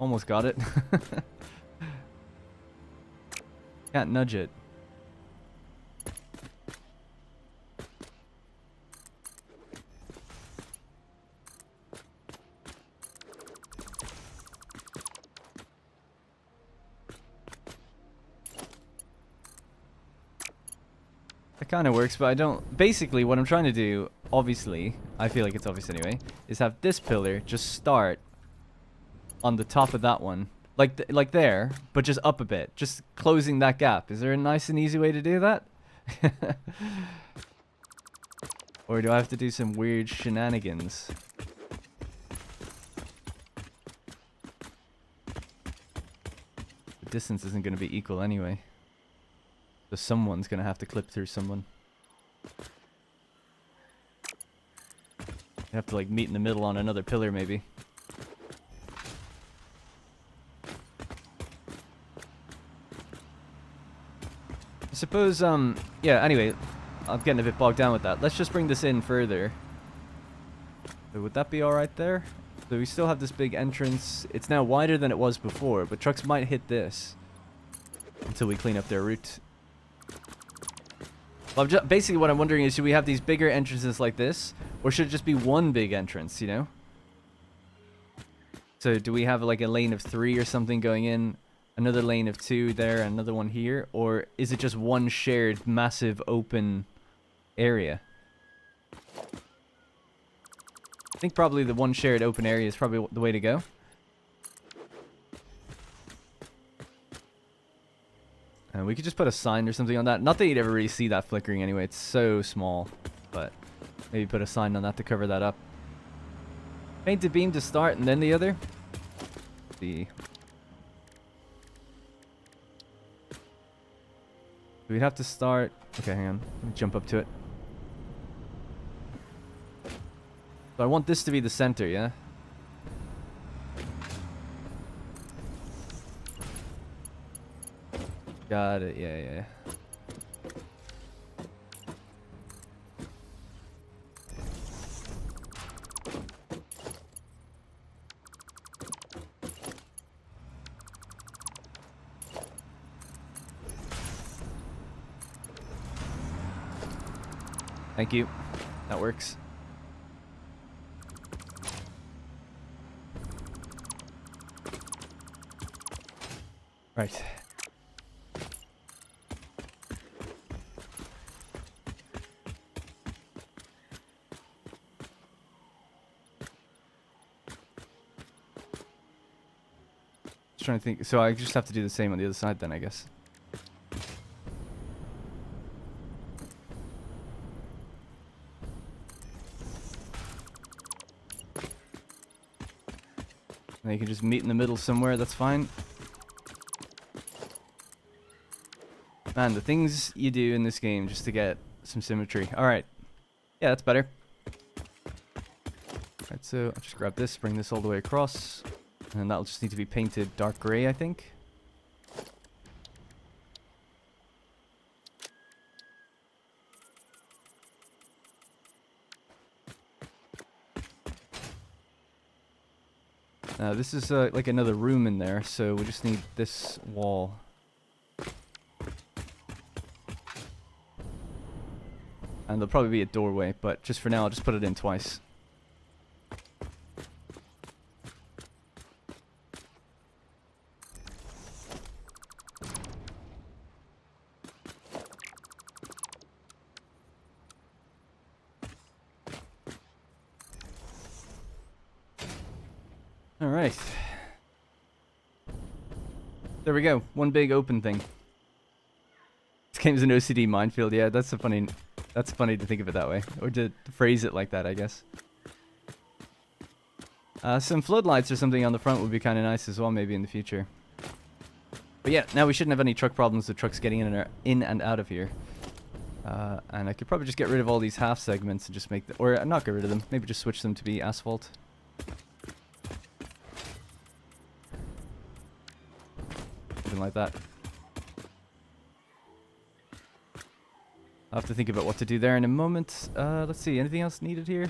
Almost got it. Can't nudge it. It kind of works, but I don't... Basically, what I'm trying to do, obviously, I feel like it's obvious anyway, is have this pillar just start on the top of that one. Like there, but just up a bit. Just closing that gap. Is there a nice and easy way to do that? Or do I have to do some weird shenanigans? The distance isn't going to be equal anyway. So someone's going to have to clip through someone. You have to like meet in the middle on another pillar maybe. I suppose, yeah, anyway, I'm getting a bit bogged down with that. Let's just bring this in further. So would that be alright there? So we still have this big entrance. It's now wider than it was before, but trucks might hit this until we clean up their route. Well, basically what I'm wondering is, should we have these bigger entrances like this, or should it just be one big entrance, you know? So do we have like a lane of 3 or something going in? Another lane of 2 there, another one here, or is it just one shared massive open area? I think probably the one shared open area is probably the way to go. And we could just put a sign or something on that. Not that you'd ever really see that flickering anyway, it's so small, but maybe put a sign on that to cover that up. Paint the beam to start and then the other. Let's see. We'd have to start... Okay, hang on. Let me jump up to it. So I want this to be the center, yeah? Got it, yeah. Thank you. That works. Right. Just trying to think. So I just have to do the same on the other side then, I guess. And you can just meet in the middle somewhere, that's fine. Man, the things you do in this game just to get some symmetry. Alright. Yeah, that's better. Alright, so I'll just grab this, bring this all the way across. And then that'll just need to be painted dark grey, I think. Now this is like another room in there, so we just need this wall. And there'll probably be a doorway, but just for now, I'll just put it in twice. Alright. There we go. One big open thing. This game's an OCD minefield. Yeah, that's funny to think of it that way. Or to phrase it like that, I guess. Some floodlights or something on the front would be kind of nice as well, maybe in the future. But yeah, now we shouldn't have any truck problems with trucks getting in and out of here. And I could probably just get rid of all these half segments and just make the... Or not get rid of them. Maybe just switch them to be asphalt. Something like that. I'll have to think about what to do there in a moment. Let's see, anything else needed here?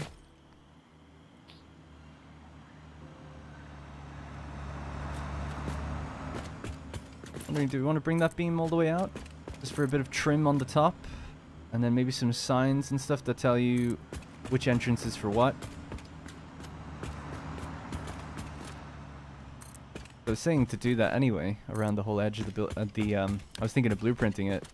Wondering, do we want to bring that beam all the way out? Just for a bit of trim on the top? And then maybe some signs and stuff that tell you which entrance is for what? I was saying to do that anyway, around the whole edge of the I was thinking of blueprinting it.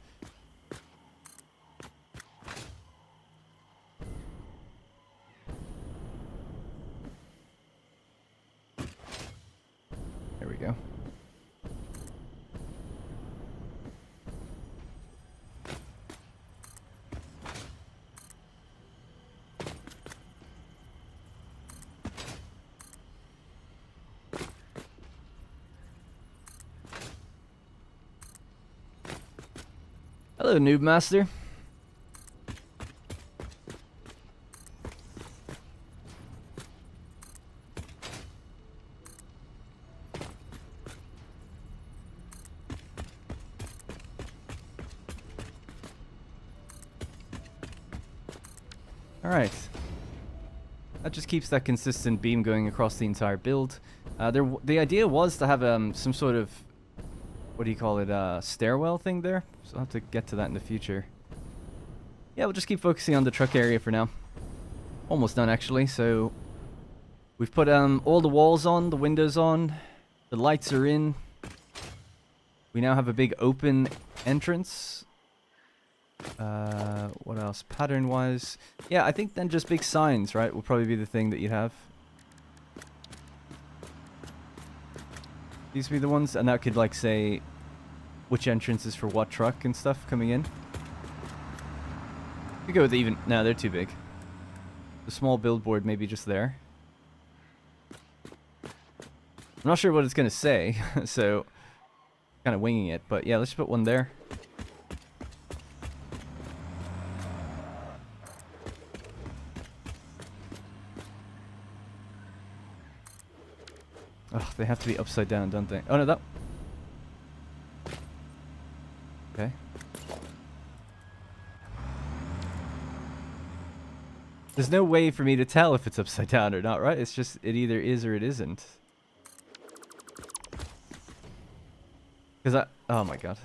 There we go. Hello, Noob Master. Alright. That just keeps that consistent beam going across the entire build. The idea was to have some sort of, what do you call it, stairwell thing there. So I'll have to get to that in the future. Yeah, we'll just keep focusing on the truck area for now. Almost done, actually. So we've put all the walls on, the windows on, the lights are in. We now have a big open entrance. What else? Pattern-wise, yeah, I think then just big signs, right, will probably be the thing that you'd have. These would be the ones, and that could, like, say which entrance is for what truck and stuff coming in. We go with even... No, they're too big. The small billboard maybe just there. I'm not sure what it's going to say, so kind of winging it. But yeah, let's just put one there. Oh, they have to be upside down, don't they? Oh, no, that... Okay. There's no way for me to tell if it's upside down or not, right? It's just, it either is or it isn't. Because I... Oh my god.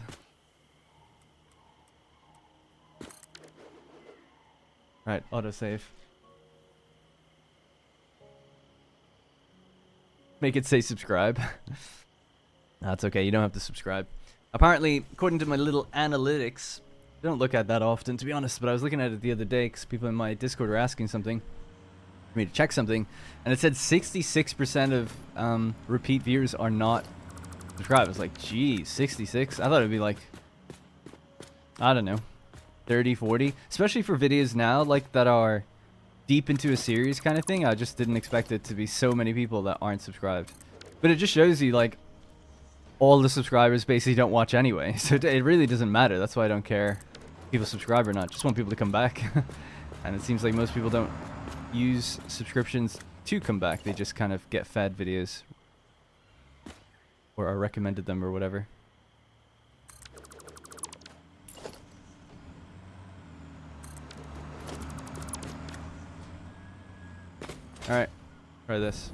Right, autosave. Make it say subscribe. That's okay, you don't have to subscribe. Apparently, according to my little analytics, I don't look at that often, to be honest, but I was looking at it the other day because people in my Discord were asking something for me to check something, and it said 66% of repeat viewers are not subscribed. I was like, geez, 66? I thought it would be like, I don't know, 30, 40, especially for videos now like that are deep into a series kind of thing. I just didn't expect it to be so many people that aren't subscribed. But it just shows you, like, all the subscribers basically don't watch anyway, so it really doesn't matter. That's why I don't care if people subscribe or not. Just want people to come back. And it seems like most people don't use subscriptions to come back. They just kind of get fed videos or are recommended them or whatever. Alright, try this.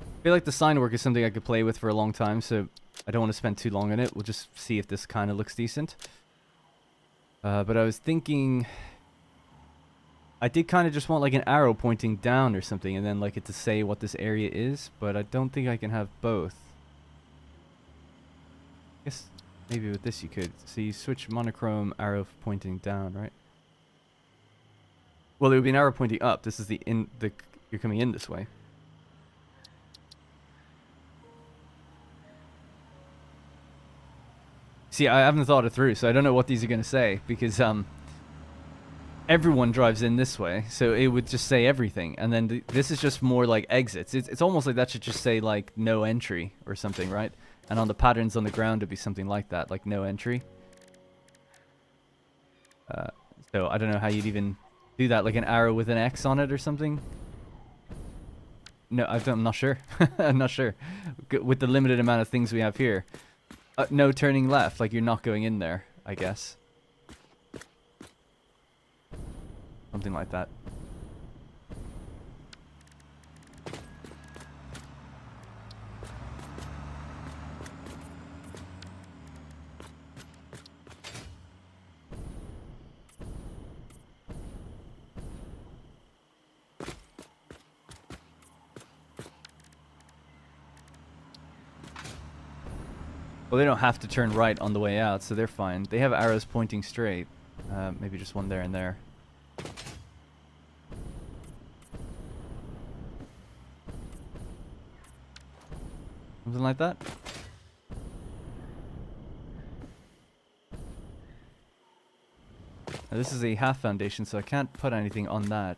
I feel like the sign work is something I could play with for a long time, so I don't want to spend too long on it. We'll just see if this kind of looks decent. But I was thinking, I did kind of just want like an arrow pointing down or something, and then like it to say what this area is, but I don't think I can have both. I guess maybe with this you could. So you switch monochrome arrow pointing down, right? Well, it would be an arrow pointing up. This is you're coming in this way. See, I haven't thought it through, so I don't know what these are going to say, because everyone drives in this way, so it would just say everything, and then this is just more like exits. It's almost like that should just say like no entry or something, right? And on the patterns on the ground it'd be something like that, like no entry. So I don't know how you'd even do that, like an arrow with an X on it or something. No, I'm not sure. I'm not sure. With the limited amount of things we have here. No turning left, like you're not going in there, I guess. Something like that. Well, they don't have to turn right on the way out, so they're fine. They have arrows pointing straight. Maybe just one there and there. Something like that. Now, this is a half foundation, so I can't put anything on that.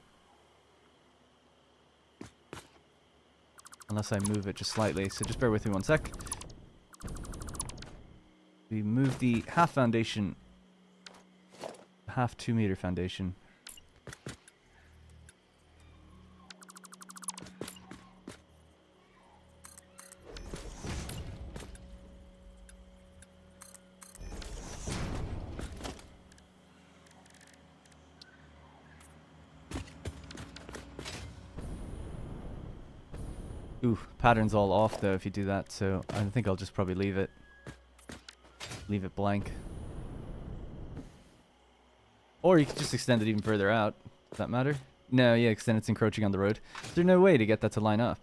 Unless I move it just slightly, so just bear with me one sec. We move the half foundation, half 2 meter foundation. Ooh, pattern's all off though if you do that, so I think I'll just probably leave it. Leave it blank. Or you could just extend it even further out. Does that matter? No, yeah, because then it's encroaching on the road. Is there no way to get that to line up?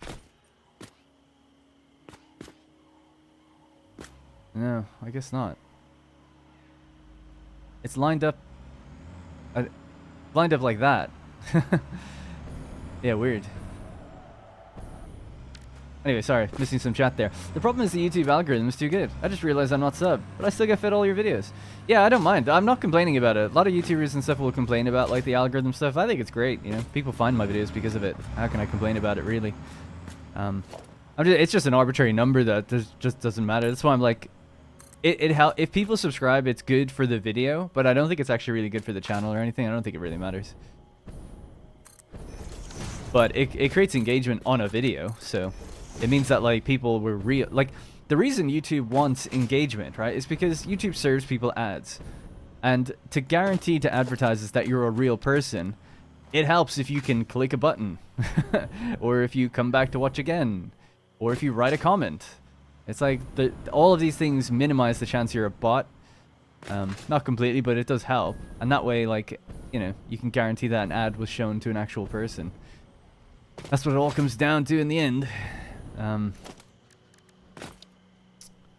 No, I guess not. It's lined up... lined up like that. Yeah, weird. Anyway, sorry, missing some chat there. The problem is the YouTube algorithm is too good. I just realized I'm not subbed, but I still get fed all your videos. Yeah, I don't mind. I'm not complaining about it. A lot of YouTubers and stuff will complain about like the algorithm stuff. I think it's great, you know. People find my videos because of it. How can I complain about it, really? It's just an arbitrary number that just doesn't matter. That's why I'm like, if people subscribe, it's good for the video, but I don't think it's actually really good for the channel or anything. I don't think it really matters. But it creates engagement on a video, so... It means that like people were real. Like the reason YouTube wants engagement, right, is because YouTube serves people ads, and to guarantee to advertisers that you're a real person, it helps if you can click a button, or if you come back to watch again, or if you write a comment. It's like all of these things minimize the chance you're a bot. Not completely, but it does help, and that way, like, you know, you can guarantee that an ad was shown to an actual person. That's what it all comes down to in the end.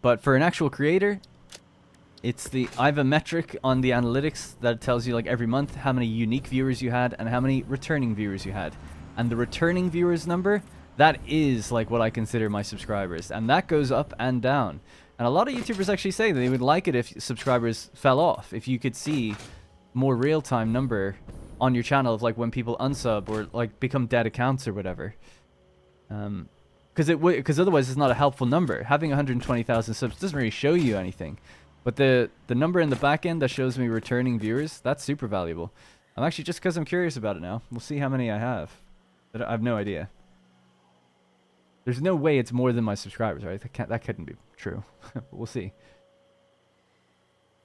But for an actual creator, I have a metric on the analytics that tells you like every month how many unique viewers you had and how many returning viewers you had. And the returning viewers number, that is like what I consider my subscribers. And that goes up and down. And a lot of YouTubers actually say that they would like it if subscribers fell off. If you could see more real-time number on your channel of like when people unsub or like become dead accounts or whatever. Because otherwise it's not a helpful number. Having 120,000 subs doesn't really show you anything. But the number in the back end that shows me returning viewers, that's super valuable. I'm actually, just because I'm curious about it now, we'll see how many I have. I have no idea. There's no way it's more than my subscribers, right? That couldn't be true. But we'll see.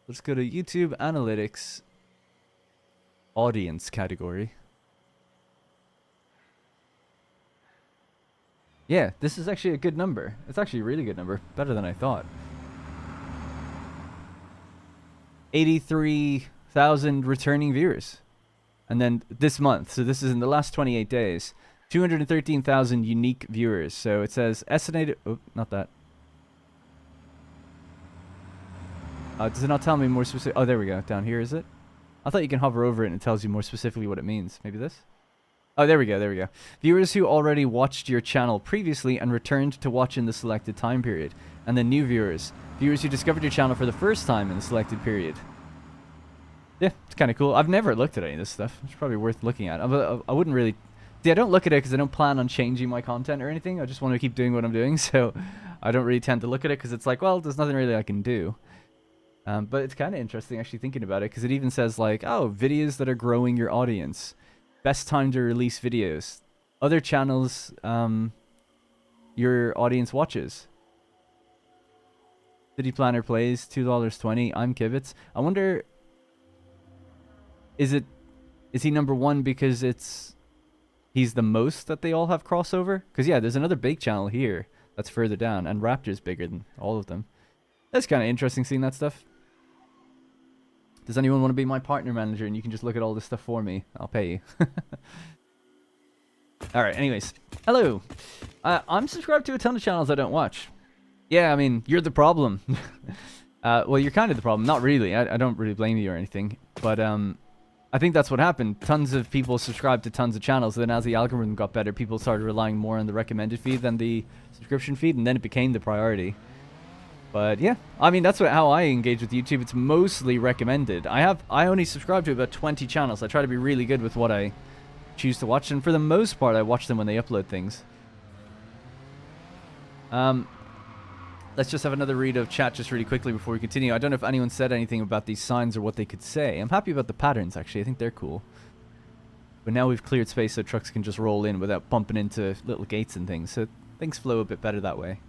Let's go to YouTube Analytics Audience category. Yeah, this is actually a good number. It's actually a really good number. Better than I thought. 83 1,000 returning viewers. And then this month, so this is in the last 28 days, 213,000 unique viewers. So it says estimated... Oh, not that. Does it not tell me more specific? Oh, there we go. Down here, is it? I thought you can hover over it and it tells you more specifically what it means. Maybe this? Oh, there we go. There we go. Viewers who already watched your channel previously and returned to watch in the selected time period. And then new viewers. Viewers who discovered your channel for the first time in the selected period. Yeah, it's kind of cool. I've never looked at any of this stuff. It's probably worth looking at. I wouldn't really... See, I don't look at it because I don't plan on changing my content or anything. I just want to keep doing what I'm doing. So I don't really tend to look at it because it's like, well, there's nothing really I can do. But it's kind of interesting actually thinking about it because it even says like, oh, videos that are growing your audience. Best time to release videos. Other channels your audience watches. City Planner plays, $2.20. I'm Kibitz. I wonder, is he number one because he's the most that they all have crossover? Because yeah, there's another big channel here that's further down, and Raptor's bigger than all of them. That's kind of interesting seeing that stuff. Does anyone want to be my partner manager and you can just look at all this stuff for me? I'll pay you. Alright, anyways. Hello. I'm subscribed to a ton of channels I don't watch. Yeah, I mean, you're the problem. Well, you're kind of the problem. Not really. I don't really blame you or anything. But I think that's what happened. Tons of people subscribed to tons of channels. Then as the algorithm got better, people started relying more on the recommended feed than the subscription feed. And then it became the priority. But yeah, I mean, that's how I engage with YouTube. It's mostly recommended. I only subscribe to about 20 channels. I try to be really good with what I choose to watch. And for the most part, I watch them when they upload things. Let's just have another read of chat just really quickly before we continue. I don't know if anyone said anything about these signs or what they could say. I'm happy about the patterns, actually. I think they're cool. But now we've cleared space so trucks can just roll in without bumping into little gates and things. So things flow a bit better that way.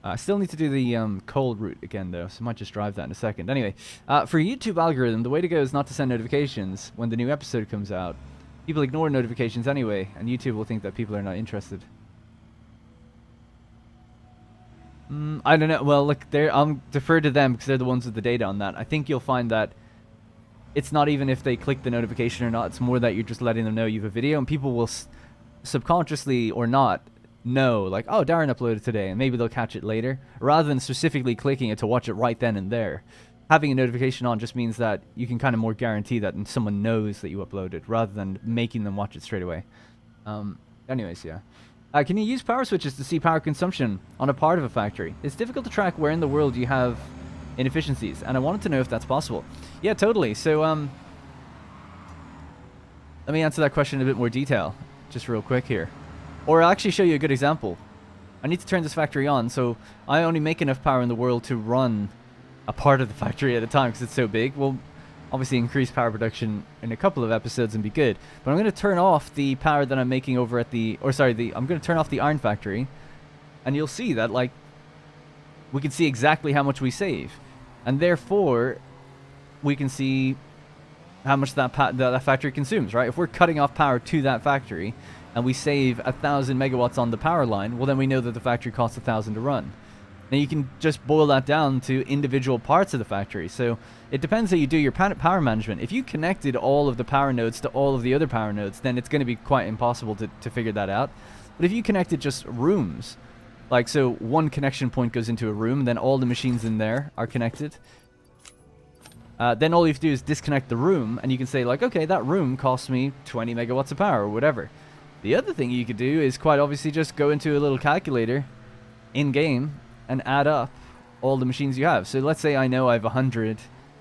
I still need to do the cold route again, though, so I might just drive that in a second. Anyway, for YouTube algorithm, the way to go is not to send notifications when the new episode comes out. People ignore notifications anyway, and YouTube will think that people are not interested. I don't know. Well, look, I'll defer to them because they're the ones with the data on that. I think you'll find that it's not even if they click the notification or not. It's more that you're just letting them know you have a video, and people will subconsciously or not know, like, oh, Darren uploaded today, and maybe they'll catch it later, rather than specifically clicking it to watch it right then and there. Having a notification on just means that you can kind of more guarantee that someone knows that you uploaded, rather than making them watch it straight away. Anyways, yeah. Can you use power switches to see power consumption on a part of a factory? It's difficult to track where in the world you have inefficiencies, and I wanted to know if that's possible. Yeah, totally. So, let me answer that question in a bit more detail, just real quick here. Or I'll actually show you a good example. I need to turn this factory on, so I only make enough power in the world to run a part of the factory at a time because it's so big. We'll obviously increase power production in a couple of episodes and be good. But I'm going to turn off the power that I'm making over at the... Or sorry, I'm going to turn off the iron factory. And you'll see that, like, we can see exactly how much we save. And therefore, we can see how much that factory consumes, right? If we're cutting off power to that factory and we save 1,000 megawatts on the power line, well, then we know that the factory costs 1,000 to run. Now, you can just boil that down to individual parts of the factory. So it depends how you do your power management. If you connected all of the power nodes to all of the other power nodes, then it's going to be quite impossible to figure that out. But if you connected just rooms, like, so one connection point goes into a room, then all the machines in there are connected. Then all you have to do is disconnect the room, and you can say, like, okay, that room costs me 20 megawatts of power, or whatever. The other thing you could do is quite obviously just go into a little calculator in-game and add up all the machines you have. So let's say I know I have 100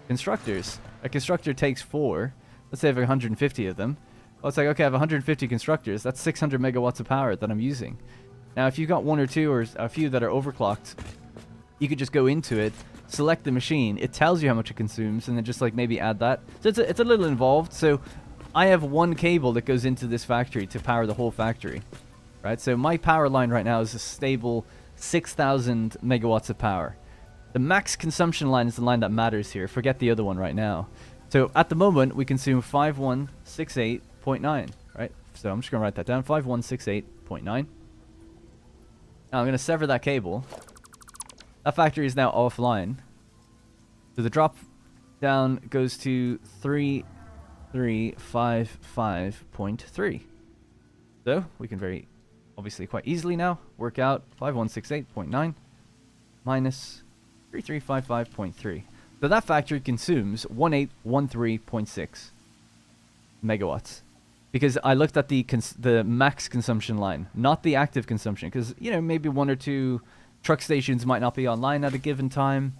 constructors. A constructor takes 4. Let's say I have 150 of them. Well, it's like, okay, I have 150 constructors. That's 600 megawatts of power that I'm using. Now, if you've got one or two or a few that are overclocked, you could just go into it, select the machine. It tells you how much it consumes, and then just like maybe add that. So it's a little involved. So I have one cable that goes into this factory to power the whole factory, right? So my power line right now is a stable 6,000 megawatts of power. The max consumption line is the line that matters here. Forget the other one right now. So at the moment, we consume 5168.9, right? So I'm just going to write that down, 5168.9. Now I'm going to sever that cable. That factory is now offline. So the drop down goes to 3355.3. So we can very obviously quite easily now work out 5168.9 minus 3355.3. So that factory consumes 1813.6 megawatts. Because I looked at the max consumption line, not the active consumption. Because, you know, maybe one or two truck stations might not be online at a given time.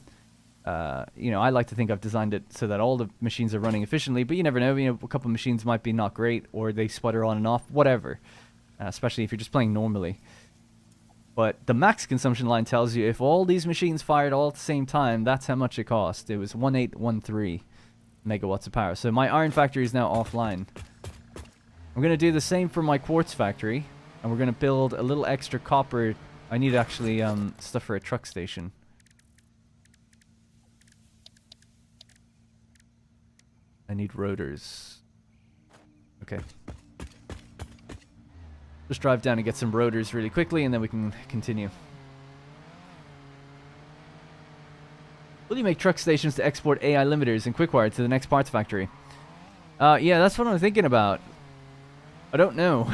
You know, I like to think I've designed it so that all the machines are running efficiently. But you never know. You know, a couple of machines might be not great, or they sputter on and off, whatever. Especially if you're just playing normally. But the max consumption line tells you if all these machines fired all at the same time, that's how much it cost. It was 1813 megawatts of power. So my iron factory is now offline. I'm going to do the same for my quartz factory. And we're going to build a little extra copper. I need actually stuff for a truck station. I need rotors. Okay. Just drive down and get some rotors really quickly, and then we can continue. Will you make truck stations to export AI limiters and quickwire to the next parts factory? Yeah, that's what I'm thinking about. I don't know.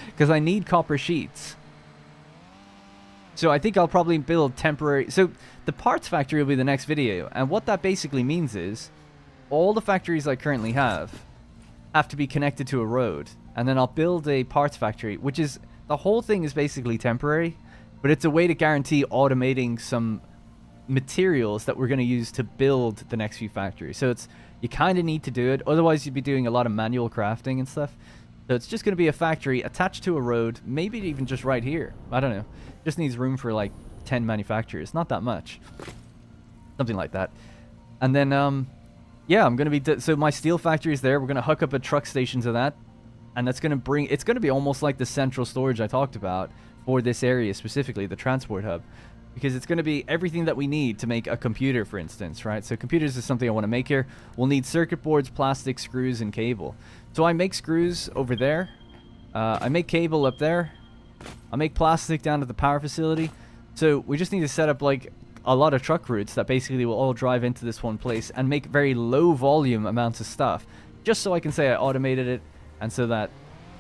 Because I need copper sheets. So I think I'll probably build temporary... So the parts factory will be the next video. And what that basically means is all the factories I currently have to be connected to a road. And then I'll build a parts factory, which is... The whole thing is basically temporary. But it's a way to guarantee automating some materials that we're going to use to build the next few factories. So it's... You kind of need to do it. Otherwise, you'd be doing a lot of manual crafting and stuff. So it's just going to be a factory attached to a road, maybe even just right here. I don't know. Just needs room for like 10 manufacturers. Not that much. Something like that. And then, yeah, I'm going to be... So my steel factory is there. We're going to hook up a truck station to that. And that's going to bring... It's going to be almost like the central storage I talked about for this area specifically, the transport hub. Because it's going to be everything that we need to make a computer, for instance, right? So computers is something I want to make here. We'll need circuit boards, plastic, screws, and cable. So I make screws over there. I make cable up there. I make plastic down at the power facility. So we just need to set up like a lot of truck routes that basically will all drive into this one place and make very low volume amounts of stuff. Just so I can say I automated it, and so that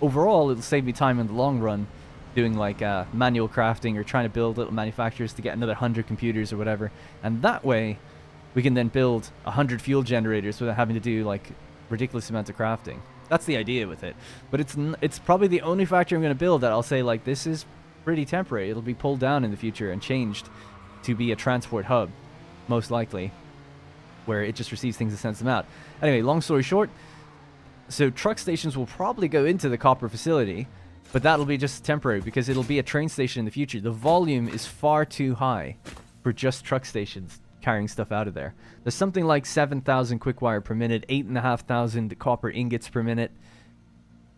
overall it'll save me time in the long run doing like manual crafting or trying to build little manufacturers to get another 100 computers or whatever. And that way we can then build 100 fuel generators without having to do like ridiculous amounts of crafting. That's the idea with it. But it's probably the only factory I'm going to build that I'll say like this is pretty temporary. It'll be pulled down in the future and changed to be a transport hub, most likely, where it just receives things and sends them out. Anyway, long story short, so truck stations will probably go into the copper facility, but that'll be just temporary because it'll be a train station in the future. The volume is far too high for just truck stations carrying stuff out of there. There's something like 7,000 quickwire per minute, 8,500 copper ingots per minute.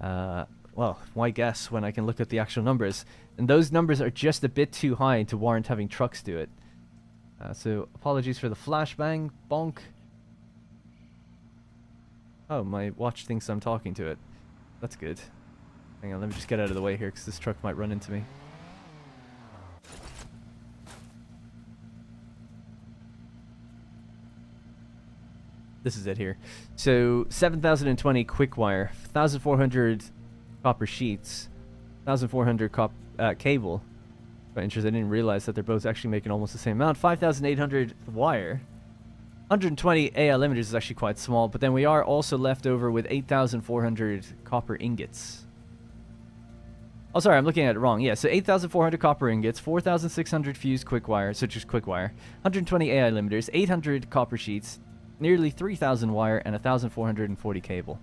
Well, why guess when I can look at the actual numbers? And those numbers are just a bit too high to warrant having trucks do it. So apologies for the flashbang. Bonk. Oh, my watch thinks I'm talking to it. That's good. Hang on, let me just get out of the way here because this truck might run into me. This is it here. So 7,020 quickwire, 1,400 copper sheets, 1,400 cable. Quite interesting. I didn't realize that they're both actually making almost the same amount. 5,800 wire. 120 AI limiters is actually quite small, but then we are also left over with 8,400 copper ingots. Oh, sorry, I'm looking at it wrong. Yeah, so 8,400 copper ingots, 4,600 fused quickwire, so just quickwire, 120 AI limiters, 800 copper sheets, nearly 3,000 wire, and 1,440 cable.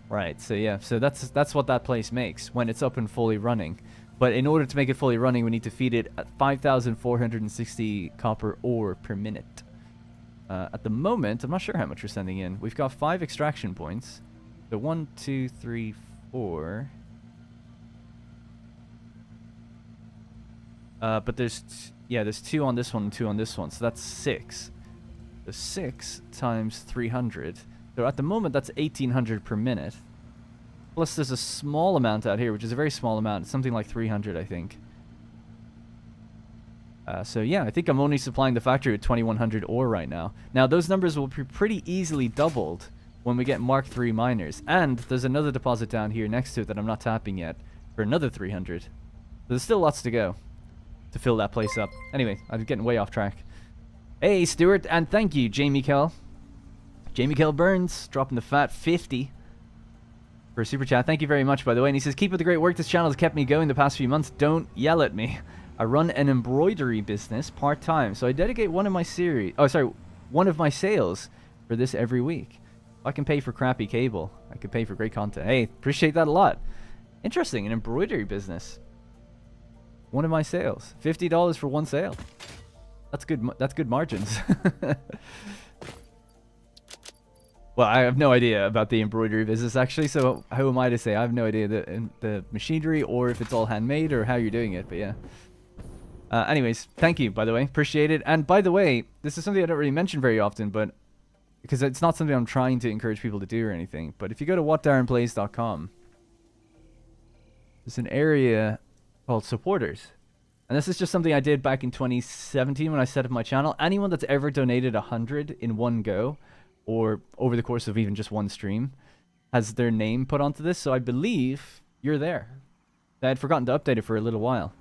Right, so yeah, so that's what that place makes when it's up and fully running. But in order to make it fully running, we need to feed it at 5,460 copper ore per minute. At the moment, I'm not sure how much we're sending in. We've got 5 extraction points. So 1, 2, 3, 4. But there's 2 on this one and 2 on this one, so that's 6. So 6 times 300. So at the moment, that's 1,800 per minute. Plus there's a small amount out here, which is a very small amount. It's something like 300, I think. So yeah, I think I'm only supplying the factory with 2100 ore right now. Now those numbers will be pretty easily doubled when we get Mark III miners. And there's another deposit down here next to it that I'm not tapping yet for another 300. So there's still lots to go to fill that place up. Anyway, I'm getting way off track. Hey, Stuart, and thank you, Jamie Kell. Jamie Kell Burns, dropping the fat 50 for a super chat. Thank you very much, by the way. And he says, keep up the great work. This channel has kept me going the past few months. Don't yell at me. I run an embroidery business part-time, so I dedicate one of my sales for this every week. I can pay for crappy cable. I can pay for great content. Hey, appreciate that a lot. Interesting, an embroidery business. One of my sales. $50 for one sale. That's good. That's good margins. Well, I have no idea about the embroidery business, actually, so who am I to say? I have no idea the machinery or if it's all handmade or how you're doing it, but yeah. Anyways, thank you, by the way. Appreciate it. And by the way, this is something I don't really mention very often, but because it's not something I'm trying to encourage people to do or anything. But if you go to whatdarrenplays.com, there's an area called supporters. And this is just something I did back in 2017 when I set up my channel. Anyone that's ever donated 100 in one go, or over the course of even just one stream, has their name put onto this. So I believe you're there. I had forgotten to update it for a little while.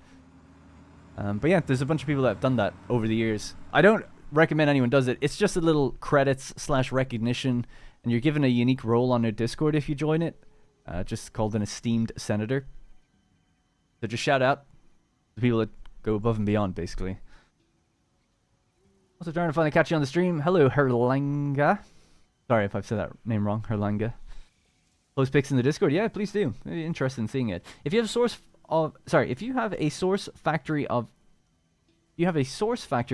But yeah, there's a bunch of people that have done that over the years. I don't recommend anyone does it. It's just a little credits / recognition, and you're given a unique role on their Discord if you join it, just called an esteemed senator. So just shout out to people that go above and beyond, basically. Also trying to finally catch you on the stream. Hello, Herlanga. Sorry if I've said that name wrong, Herlanga. Post pics in the Discord? Yeah, please do. Maybe interested in seeing it. If you have a source factory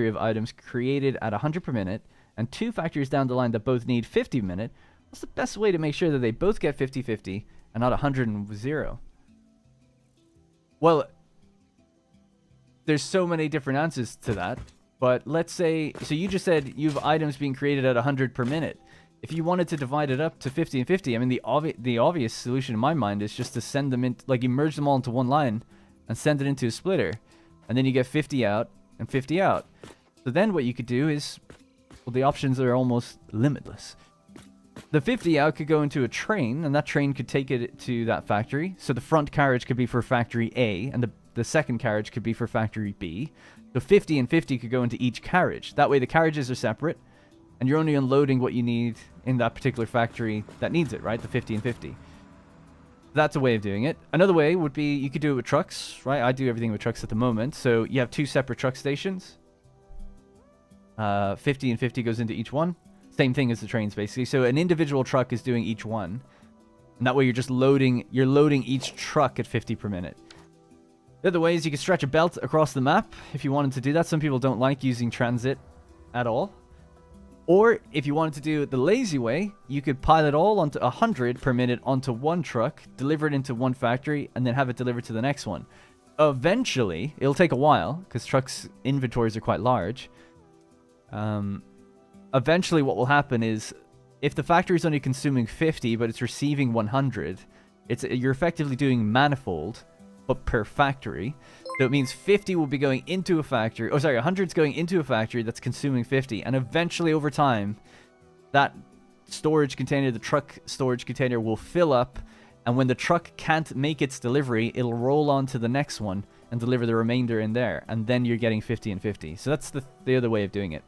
of items created at 100 per minute and two factories down the line that both need 50 per minute, what's the best way to make sure that they both get 50-50 and not 100 and 0? Well, there's so many different answers to that, but let's say, so you just said you have items being created at 100 per minute. If you wanted to divide it up to 50 and 50, I mean, the obvious solution in my mind is just to send them in, like, you merge them all into one line and send it into a splitter. And then you get 50 out and 50 out. So then what you could do is, well, the options are almost limitless. The 50 out could go into a train, and that train could take it to that factory. So the front carriage could be for factory A, and the second carriage could be for factory B. So 50 and 50 could go into each carriage. That way the carriages are separate, and you're only unloading what you need in that particular factory that needs it, right? The 50 and 50. That's a way of doing it. Another way would be you could do it with trucks, right? I do everything with trucks at the moment. So you have two separate truck stations. 50 and 50 goes into each one. Same thing as the trains, basically. So an individual truck is doing each one. And that way you're just loading each truck at 50 per minute. The other way is you can stretch a belt across the map if you wanted to do that. Some people don't like using transit at all. Or if you wanted to do it the lazy way, you could pile it all onto 100 per minute onto one truck, deliver it into one factory, and then have it delivered to the next one. Eventually, it'll take a while, because trucks' inventories are quite large. Eventually, what will happen is, if the factory is only consuming 50, but it's receiving 100, you're effectively doing manifold, but per factory. So it means 50 will be going into a factory. Oh, sorry, 100 is going into a factory that's consuming 50. And eventually, over time, that storage container, the truck storage container, will fill up. And when the truck can't make its delivery, it'll roll on to the next one and deliver the remainder in there. And then you're getting 50 and 50. So that's the other way of doing it.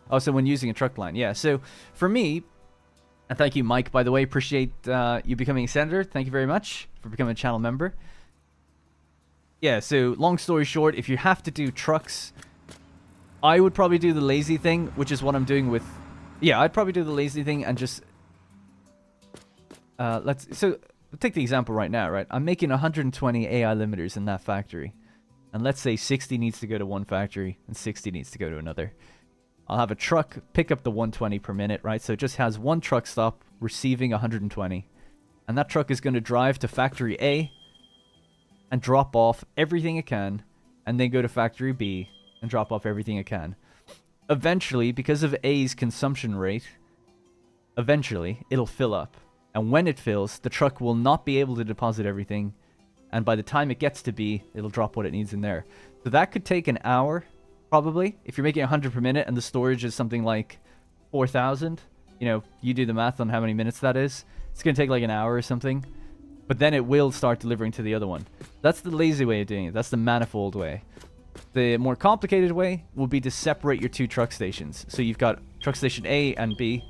Also, when using a truck line. Yeah, so for me, and thank you, Mike, by the way. Appreciate you becoming a senator. Thank you very much for becoming a channel member. Yeah, so long story short, if you have to do trucks, I would probably do the lazy thing, which is what I'm doing with... Yeah, I'd probably do the lazy thing and just... So, take the example right now, right? I'm making 120 AI limiters in that factory. And let's say 60 needs to go to one factory and 60 needs to go to another. I'll have a truck pick up the 120 per minute, right? So it just has one truck stop receiving 120. And that truck is going to drive to factory A and drop off everything it can, and then go to factory B and drop off everything it can. Eventually, because of A's consumption rate, eventually it'll fill up. And when it fills, the truck will not be able to deposit everything, and by the time it gets to B, it'll drop what it needs in there. So that could take an hour Probably. If you're making 100 per minute and the storage is something like 4,000, you know, you do the math on how many minutes that is. It's going to take like an hour or something. But then it will start delivering to the other one. That's the lazy way of doing it. That's the manifold way. The more complicated way will be to separate your two truck stations. So you've got truck station A and B.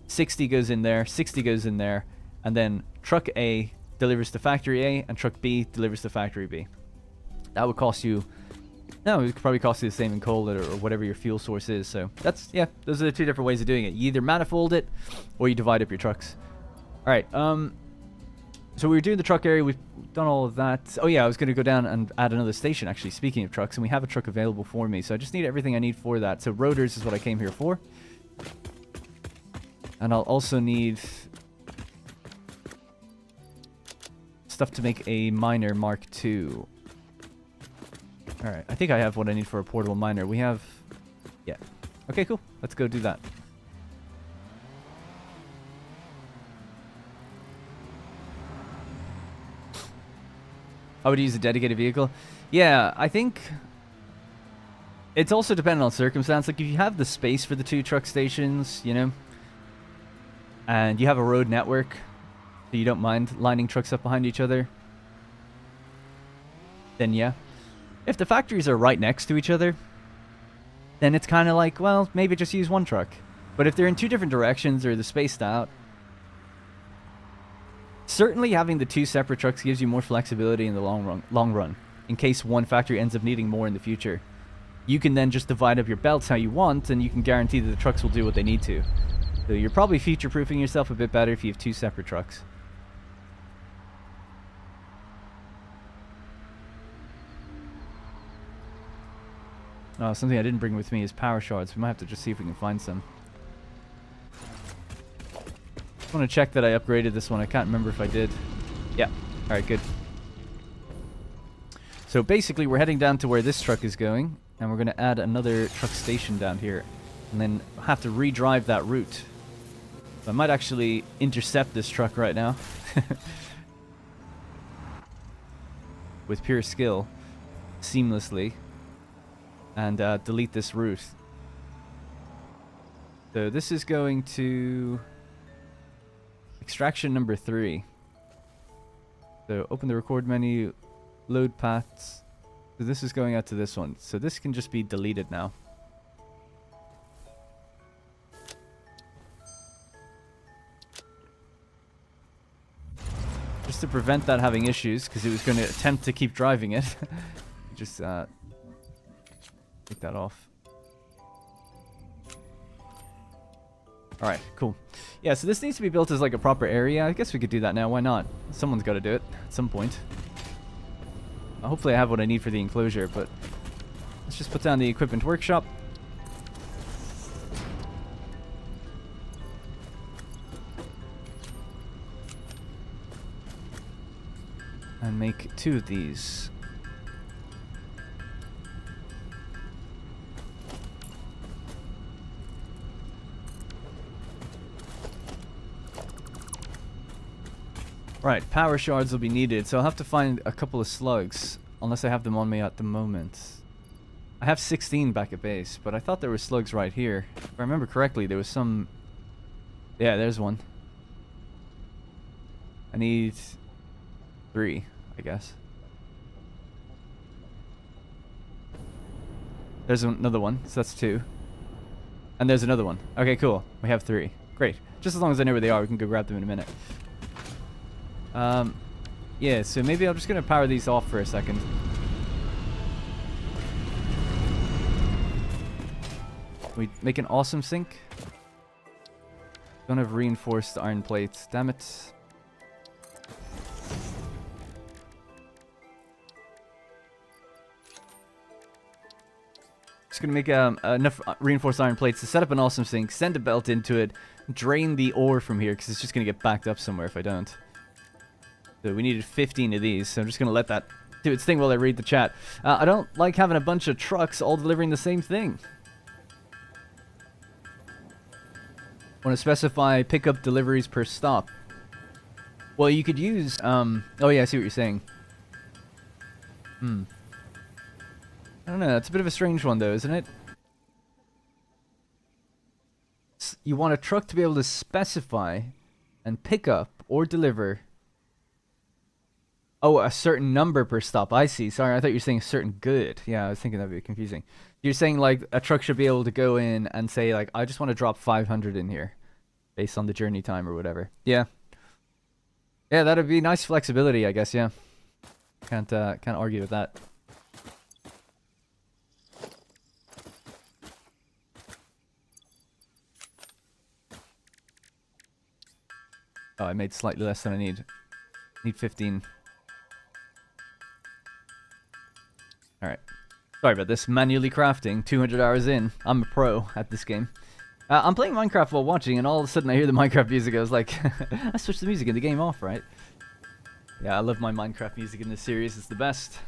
60 goes in there, 60 goes in there, and then truck A delivers to factory A, and truck B delivers to factory B. That would cost you... No, it could probably cost you the same in coal or whatever your fuel source is. So that's, yeah, those are the two different ways of doing it. You either manifold it, or you divide up your trucks. Alright, so we were doing the truck area, we've done all of that. Oh yeah, I was going to go down and add another station, actually, speaking of trucks, and we have a truck available for me, so I just need everything I need for that. So rotors is what I came here for. And I'll also need stuff to make a miner Mark II. Alright, I think I have what I need for a portable miner. We have... Yeah. Okay, cool. Let's go do that. I would use a dedicated vehicle. Yeah, I think... It's also dependent on circumstance. Like, if you have the space for the two truck stations, you know, and you have a road network, so you don't mind lining trucks up behind each other, then yeah. If the factories are right next to each other, then it's kind of like, well, maybe just use one truck. But if they're in two different directions or they're spaced out, certainly having the two separate trucks gives you more flexibility in the long run, in case one factory ends up needing more in the future. You can then just divide up your belts how you want, and you can guarantee that the trucks will do what they need to. So you're probably future-proofing yourself a bit better if you have two separate trucks. Oh, something I didn't bring with me is power shards. We might have to just see if we can find some. I want to check that I upgraded this one. I can't remember if I did. Yeah. Alright, good. So basically we're heading down to where this truck is going, and we're going to add another truck station down here, and then have to redrive that route. So I might actually intercept this truck right now with pure skill seamlessly, and delete this route. So this is going to extraction number 3. So open the record menu, load paths. So this is going out to this one. So this can just be deleted now. Just to prevent that having issues, because it was going to attempt to keep driving it. Just take that off. Alright, cool. Yeah, so this needs to be built as like a proper area. I guess we could do that now. Why not? Someone's got to do it at some point. Hopefully I have what I need for the enclosure, but let's just put down the equipment workshop. And make 2 of these. Right, power shards will be needed, so I'll have to find a couple of slugs, unless I have them on me at the moment. I have 16 back at base, but I thought there were slugs right here. If I remember correctly, there was some... Yeah, there's one. I need 3, I guess. There's another one, so that's 2. And there's another one. Okay, cool. We have 3. Great. Just as long as I know where they are, we can go grab them in a minute. Yeah, so maybe I'm just going to power these off for a second. We make an awesome sink. Don't have reinforced iron plates. Damn it. Just going to make enough reinforced iron plates to set up an awesome sink, send a belt into it, drain the ore from here, because it's just going to get backed up somewhere if I don't. So we needed 15 of these, so I'm just going to let that do its thing while I read the chat. I don't like having a bunch of trucks all delivering the same thing. Want to specify pickup deliveries per stop. Well, you could use... oh yeah, I see what you're saying. I don't know, it's a bit of a strange one though, isn't it? You want a truck to be able to specify and pick up or deliver. Oh, a certain number per stop. I see. Sorry, I thought you were saying a certain good. Yeah, I was thinking that'd be confusing. You're saying like a truck should be able to go in and say like, I just want to drop 500 in here based on the journey time or whatever. Yeah. Yeah, that'd be nice flexibility, I guess, yeah. Can't argue with that. Oh, I made slightly less than I need. Need 15. Alright. Sorry about this. Manually crafting. 200 hours in. I'm a pro at this game. I'm playing Minecraft while watching, and all of a sudden I hear the Minecraft music. I was like, I switched the music in the game off, right? Yeah, I love my Minecraft music in this series. It's the best.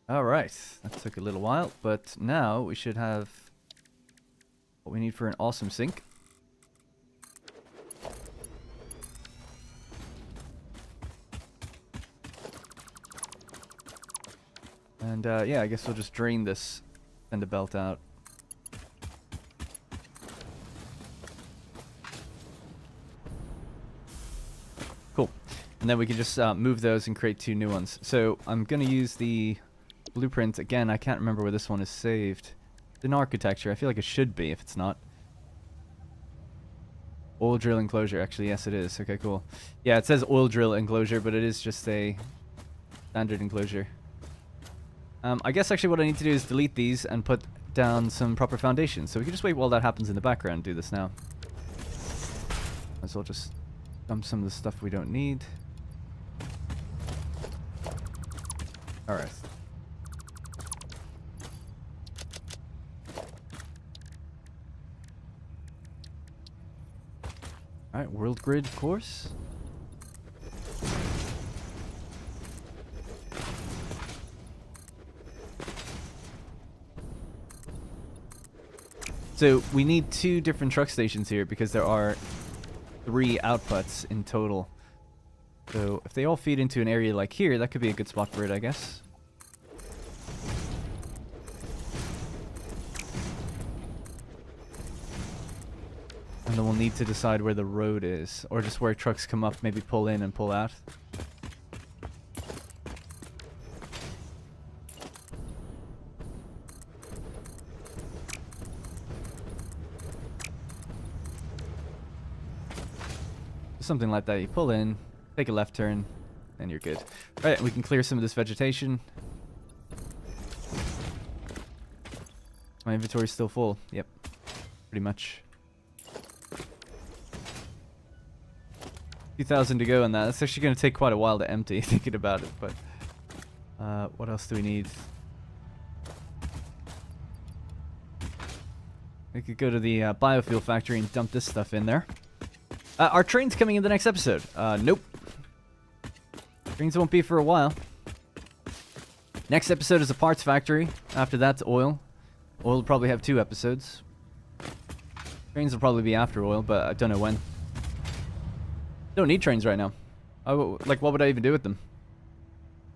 Alright. That took a little while, but now we should have what we need for an awesome sink. And yeah, I guess we'll just drain this, send the belt out. Cool. And then we can just move those and create 2 new ones. So I'm going to use the blueprint. Again, I can't remember where this one is saved. It's in architecture. I feel like it should be if it's not. Oil drill enclosure. Actually, yes, it is. Okay, cool. Yeah, it says oil drill enclosure, but it is just a standard enclosure. I guess actually what I need to do is delete these and put down some proper foundations. So we can just wait while that happens in the background. Do this now. Might as well just dump some of the stuff we don't need. Alright. Alright, world grid, of course. So we need 2 different truck stations here because there are 3 outputs in total. So if they all feed into an area like here, that could be a good spot for it, I guess. And then we'll need to decide where the road is, or just where trucks come up, maybe pull in and pull out. Something like that. You pull in, take a left turn, and you're good. Right, we can clear some of this vegetation. My inventory's still full. Yep, pretty much. 2,000 to go on that. That's actually going to take quite a while to empty, thinking about it. But what else do we need? We could go to the biofuel factory and dump this stuff in there. Are trains coming in the next episode? Nope. Trains won't be for a while. Next episode is a parts factory. After that's oil. Oil will probably have 2 episodes. Trains will probably be after oil, but I don't know when. Don't need trains right now. Like, what would I even do with them?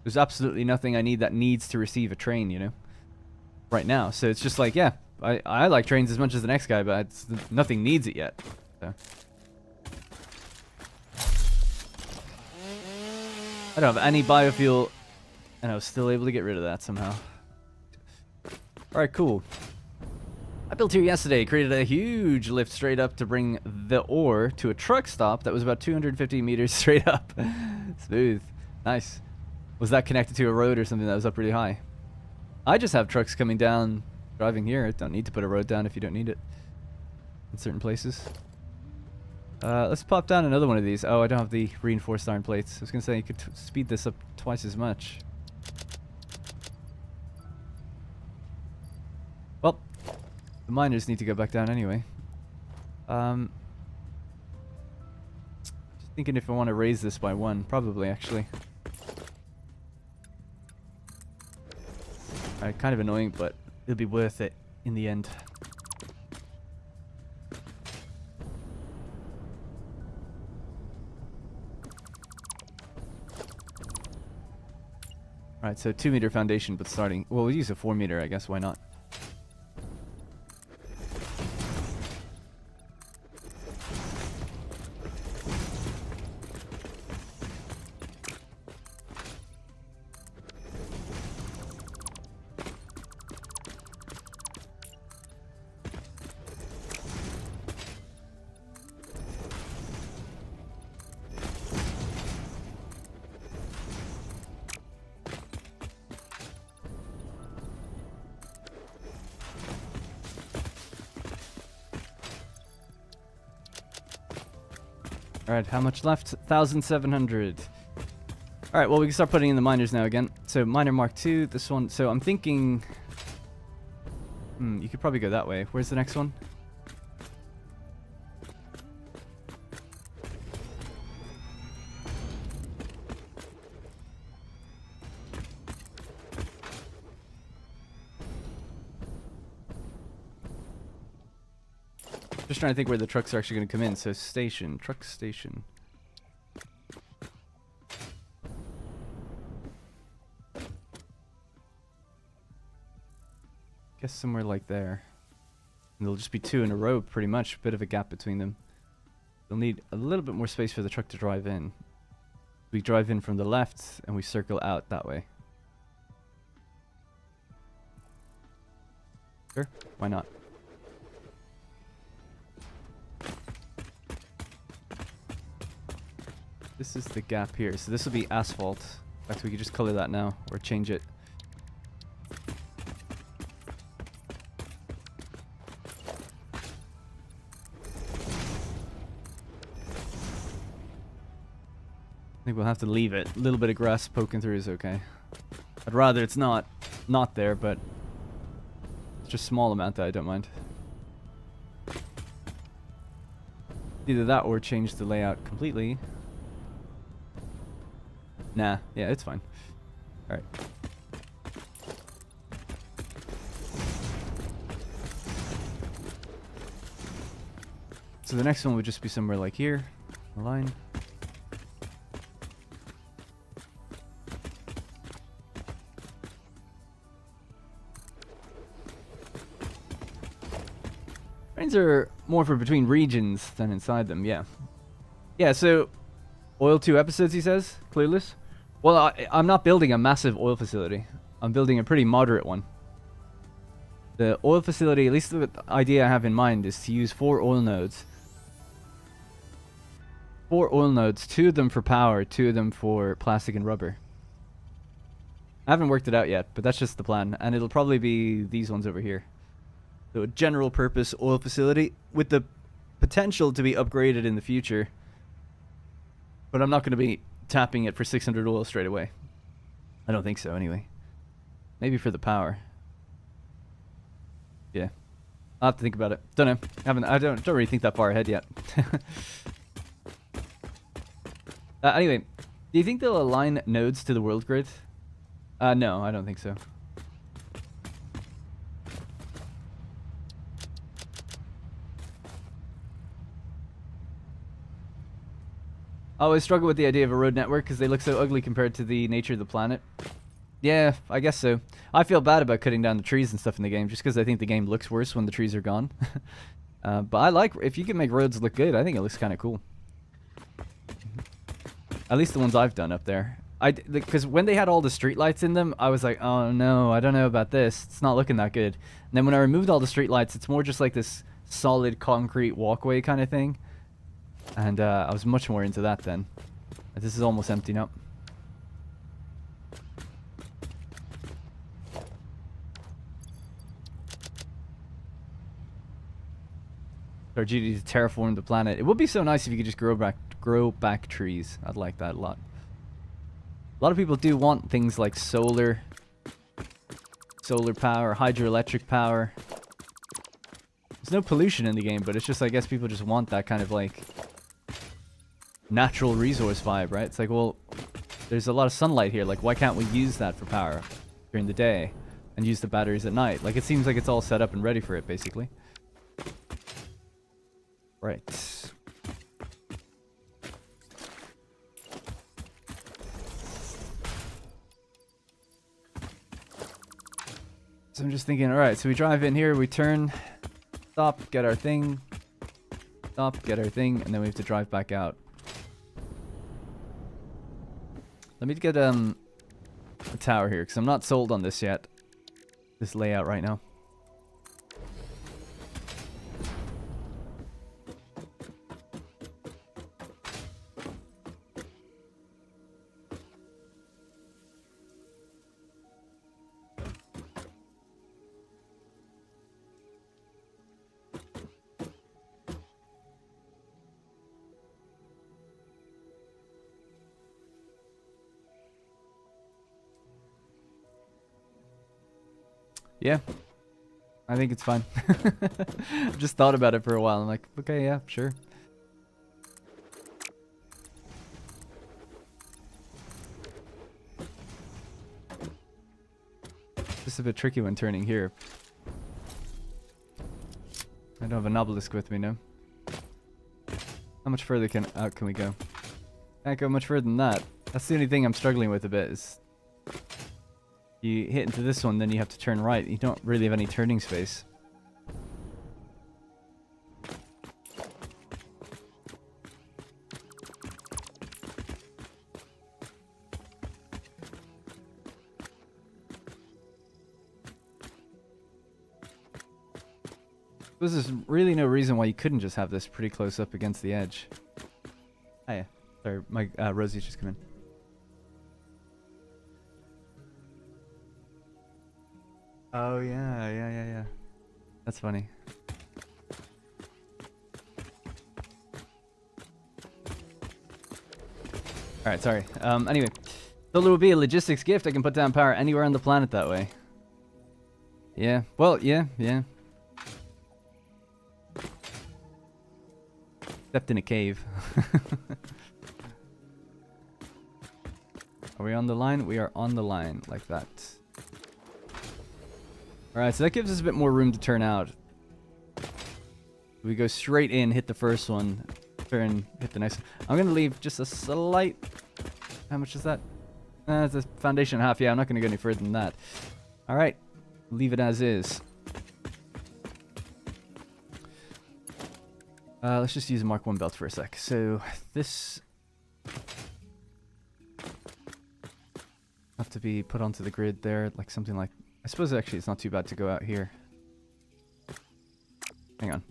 There's absolutely nothing I need that needs to receive a train, you know? Right now. So it's just like, yeah, I like trains as much as the next guy, but nothing needs it yet. So. I don't have any biofuel, and I was still able to get rid of that somehow. Alright, cool. I built here yesterday, created a huge lift straight up to bring the ore to a truck stop that was about 250 meters straight up. Smooth. Nice. Was that connected to a road or something that was up really high? I just have trucks coming down, driving here. I don't need to put a road down if you don't need it in certain places. Let's pop down another one of these. Oh, I don't have the reinforced iron plates. I was going to say you could speed this up twice as much. Well, the miners need to go back down anyway. Just thinking if I want to raise this by 1. Probably, actually. Alright, kind of annoying, but it'll be worth it in the end. Alright, so 2-meter foundation, but starting... Well, we'll use a 4-meter, I guess. Why not? Alright, how much left? 1,700. Alright, well, we can start putting in the miners now again. So, miner mark 2, this one. So, I'm thinking... you could probably go that way. Where's the next one? Just trying to think where the trucks are actually going to come in. So station, truck station. Guess somewhere like there. And there'll just be 2 in a row pretty much. Bit of a gap between them. They'll need a little bit more space for the truck to drive in. We drive in from the left and we circle out that way. Sure, why not? This is the gap here, so this will be asphalt. In fact, we could just color that now, or change it. I think we'll have to leave it. A little bit of grass poking through is okay. I'd rather it's not there, but it's just a small amount that I don't mind. Either that or change the layout completely. Nah, yeah, it's fine. Alright. So the next one would just be somewhere like here. A line. Trains are more for between regions than inside them, yeah. Yeah, so... Oil 2 episodes, he says? Clueless? Well, I'm not building a massive oil facility. I'm building a pretty moderate one. The oil facility, at least the idea I have in mind, is to use 4 oil nodes. 4 oil nodes, 2 of them for power, 2 of them for plastic and rubber. I haven't worked it out yet, but that's just the plan. And it'll probably be these ones over here. So a general purpose oil facility with the potential to be upgraded in the future. But I'm not going to be tapping it for 600 oil straight away. I don't think so, anyway. Maybe for the power. Yeah. I'll have to think about it. Don't know. I don't really think that far ahead yet. Anyway, do you think they'll align nodes to the world grid? No, I don't think so. I always struggle with the idea of a road network because they look so ugly compared to the nature of the planet. Yeah, I guess so. I feel bad about cutting down the trees and stuff in the game just because I think the game looks worse when the trees are gone. But I like, if you can make roads look good, I think it looks kind of cool. At least the ones I've done up there. Because when they had all the streetlights in them, I was like, oh no, I don't know about this. It's not looking that good. And then when I removed all the streetlights, it's more just like this solid concrete walkway kind of thing. And I was much more into that then. This is almost empty now. Our duty to terraform the planet. It would be so nice if you could just grow back trees. I'd like that a lot. A lot of people do want things like solar power, hydroelectric power. There's no pollution in the game, but it's just, I guess people just want that kind of like natural resource vibe, right? It's like, well, there's a lot of sunlight here. Like, why can't we use that for power during the day and use the batteries at night? Like, it seems like it's all set up and ready for it, basically. Right. So I'm just thinking, alright, so we drive in here, we turn, stop, get our thing, stop, get our thing, and then we have to drive back out. Let me get a tower here, because I'm not sold on this yet. This layout right now. Yeah, I think it's fine. I've just thought about it for a while. I'm like, okay, yeah, sure. Just a bit tricky when turning here. I don't have an obelisk with me now. How much further out can we go? Can't go much further than that. That's the only thing I'm struggling with a bit is... You hit into this one, then you have to turn right. You don't really have any turning space. There's really no reason why you couldn't just have this pretty close up against the edge. Hiya. Sorry, my Rosie's just come in. Oh yeah. That's funny. Alright, sorry. Anyway. Solar will be a logistics gift. I can put down power anywhere on the planet that way. Yeah. Well, yeah. Except in a cave. Are we on the line? We are on the line, like that. Alright, so that gives us a bit more room to turn out. We go straight in, hit the first one, turn, hit the next one. I'm going to leave just a slight... How much is that? It's a foundation and a half. Yeah, I'm not going to go any further than that. Alright, leave it as is. Let's just use a Mark 1 belt for a sec. So, this... have to be put onto the grid there, like something like... I suppose actually it's not too bad to go out here. Hang on.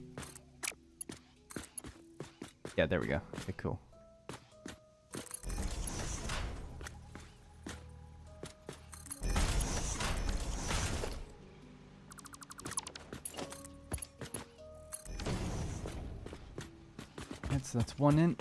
Yeah, there we go. Okay, cool. That's one in.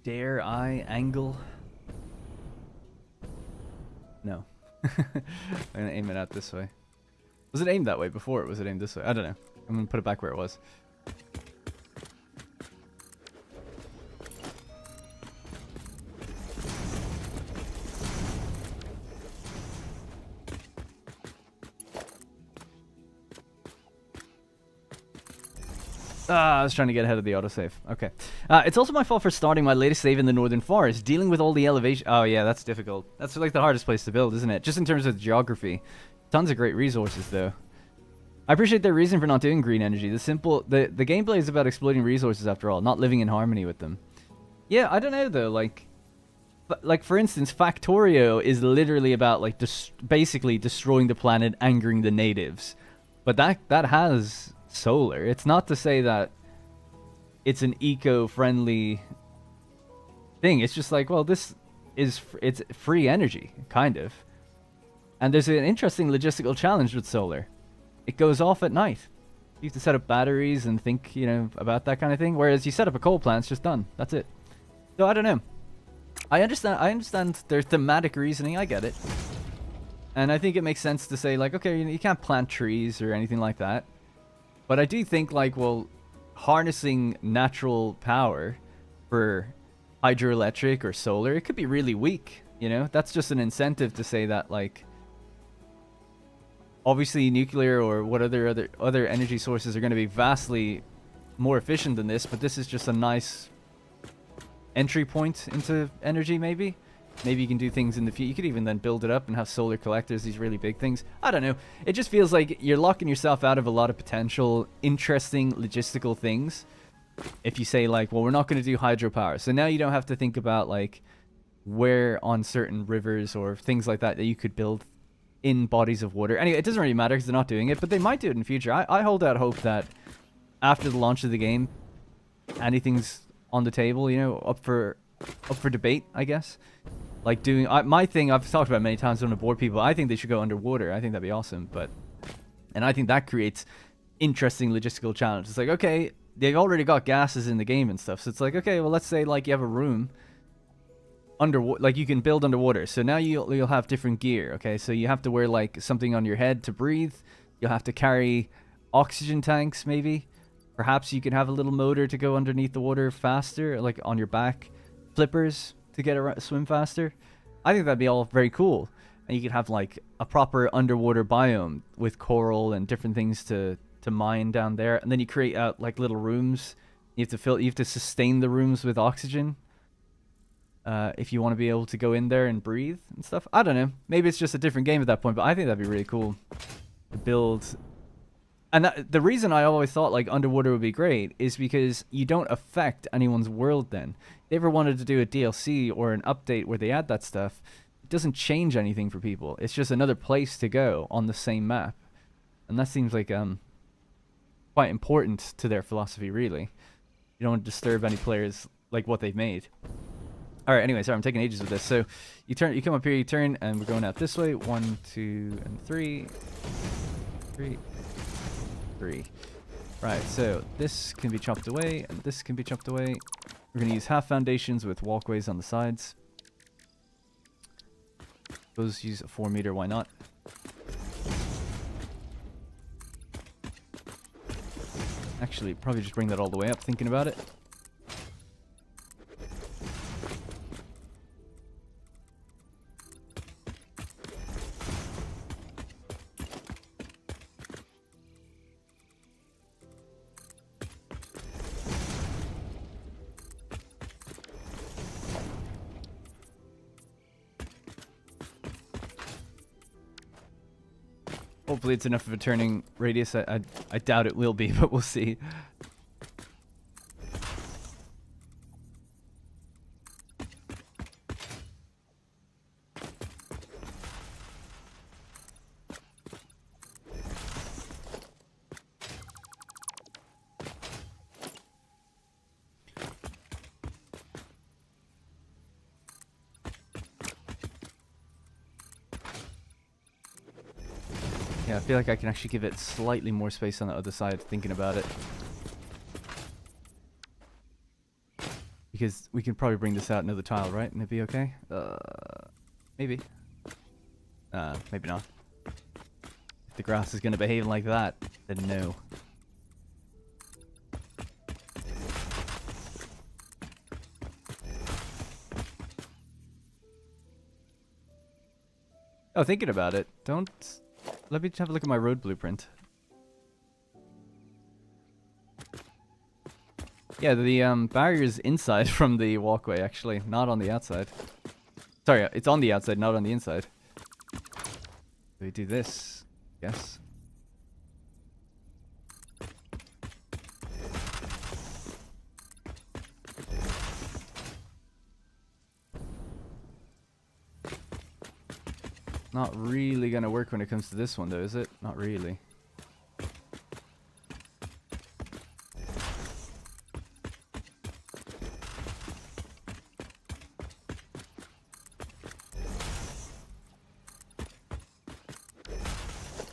Dare I angle? No. I'm gonna aim it out this way. Was it aimed that way before? Or was it aimed this way? I don't know. I'm gonna put it back where it was. I was trying to get ahead of the autosave. Okay. It's also my fault for starting my latest save in the Northern Forest, dealing with all the elevation. Oh, yeah, that's difficult. That's like the hardest place to build, isn't it? Just in terms of geography. Tons of great resources, though. I appreciate their reason for not doing green energy. The gameplay is about exploiting resources after all, not living in harmony with them. Yeah, I don't know, though. Like for instance, Factorio is literally about, like, basically destroying the planet, angering the natives. But that has... solar. It's not to say that it's an eco-friendly thing. It's just like, well, it's free energy, kind of. And there's an interesting logistical challenge with solar. It goes off at night. You have to set up batteries and think, about that kind of thing. Whereas you set up a coal plant, it's just done. That's it. So I don't know. I understand their thematic reasoning. I get it. And I think it makes sense to say, like, okay, you can't plant trees or anything like that. But I do think, like, well, harnessing natural power for hydroelectric or solar, it could be really weak, you know? That's just an incentive to say that, like, obviously nuclear or what other energy sources are going to be vastly more efficient than this, but this is just a nice entry point into energy, maybe. Maybe you can do things in the future. You could even then build it up and have solar collectors, these really big things. I don't know. It just feels like you're locking yourself out of a lot of potential interesting logistical things if you say, like, well, we're not going to do hydropower. So now you don't have to think about, like, where on certain rivers or things like that you could build in bodies of water. Anyway, it doesn't really matter because they're not doing it, but they might do it in the future. I hold out hope that after the launch of the game, anything's on the table, you know, up for debate, I guess. Like doing my thing, I've talked about many times, don't want to bore people. I think they should go underwater. I think that'd be awesome. And I think that creates interesting logistical challenges. It's like, okay, they've already got gases in the game and stuff. So it's like, okay, well, let's say like you have a room underwater, like you can build underwater. So now you'll have different gear. Okay, so you have to wear like something on your head to breathe. You'll have to carry oxygen tanks, maybe. Perhaps you can have a little motor to go underneath the water faster, like on your back. Flippers to get around, swim faster. I think that'd be all very cool. And you could have like a proper underwater biome with coral and different things to mine down there. And then you create out like little rooms. You have to sustain the rooms with oxygen. If you want to be able to go in there and breathe and stuff. I don't know. Maybe it's just a different game at that point, but I think that'd be really cool to build. And the reason I always thought like underwater would be great is because you don't affect anyone's world then. If they ever wanted to do a DLC or an update where they add that stuff, it doesn't change anything for people. It's just another place to go on the same map. And that seems like quite important to their philosophy, really. You don't want to disturb any players like what they've made. Alright, anyway, sorry, I'm taking ages with this. So you come up here, you turn, and we're going out this way. 1, 2, and 3. 3. Right, so this can be chopped away, and this can be chopped away. We're going to use half foundations with walkways on the sides. Suppose use a 4 meter, why not? Actually, probably just bring that all the way up, thinking about it. Hopefully it's enough of a turning radius. I doubt it will be, but we'll see. Yeah, I feel like I can actually give it slightly more space on the other side, thinking about it. Because we can probably bring this out another tile, right? And it'd be okay? Maybe. Maybe not. If the grass is going to behave like that, then no. Oh, thinking about it, don't... Let me have a look at my road blueprint. Yeah, the barrier's inside from the walkway, actually, not on the outside. Sorry, it's on the outside, not on the inside. We do this, yes. Not really gonna work when it comes to this one, though, is it? Not really.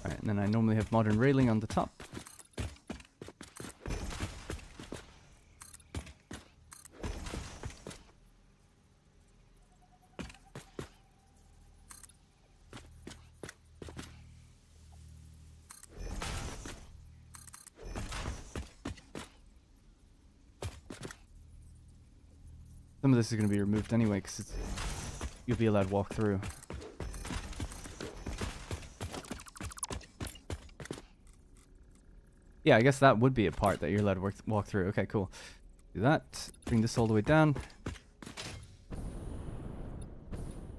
Alright, and then I normally have modern railing on the top. Some of this is going to be removed anyway, because you'll be allowed to walk through. Yeah, I guess that would be a part that you're allowed to walk through. Okay, cool. Do that. Bring this all the way down.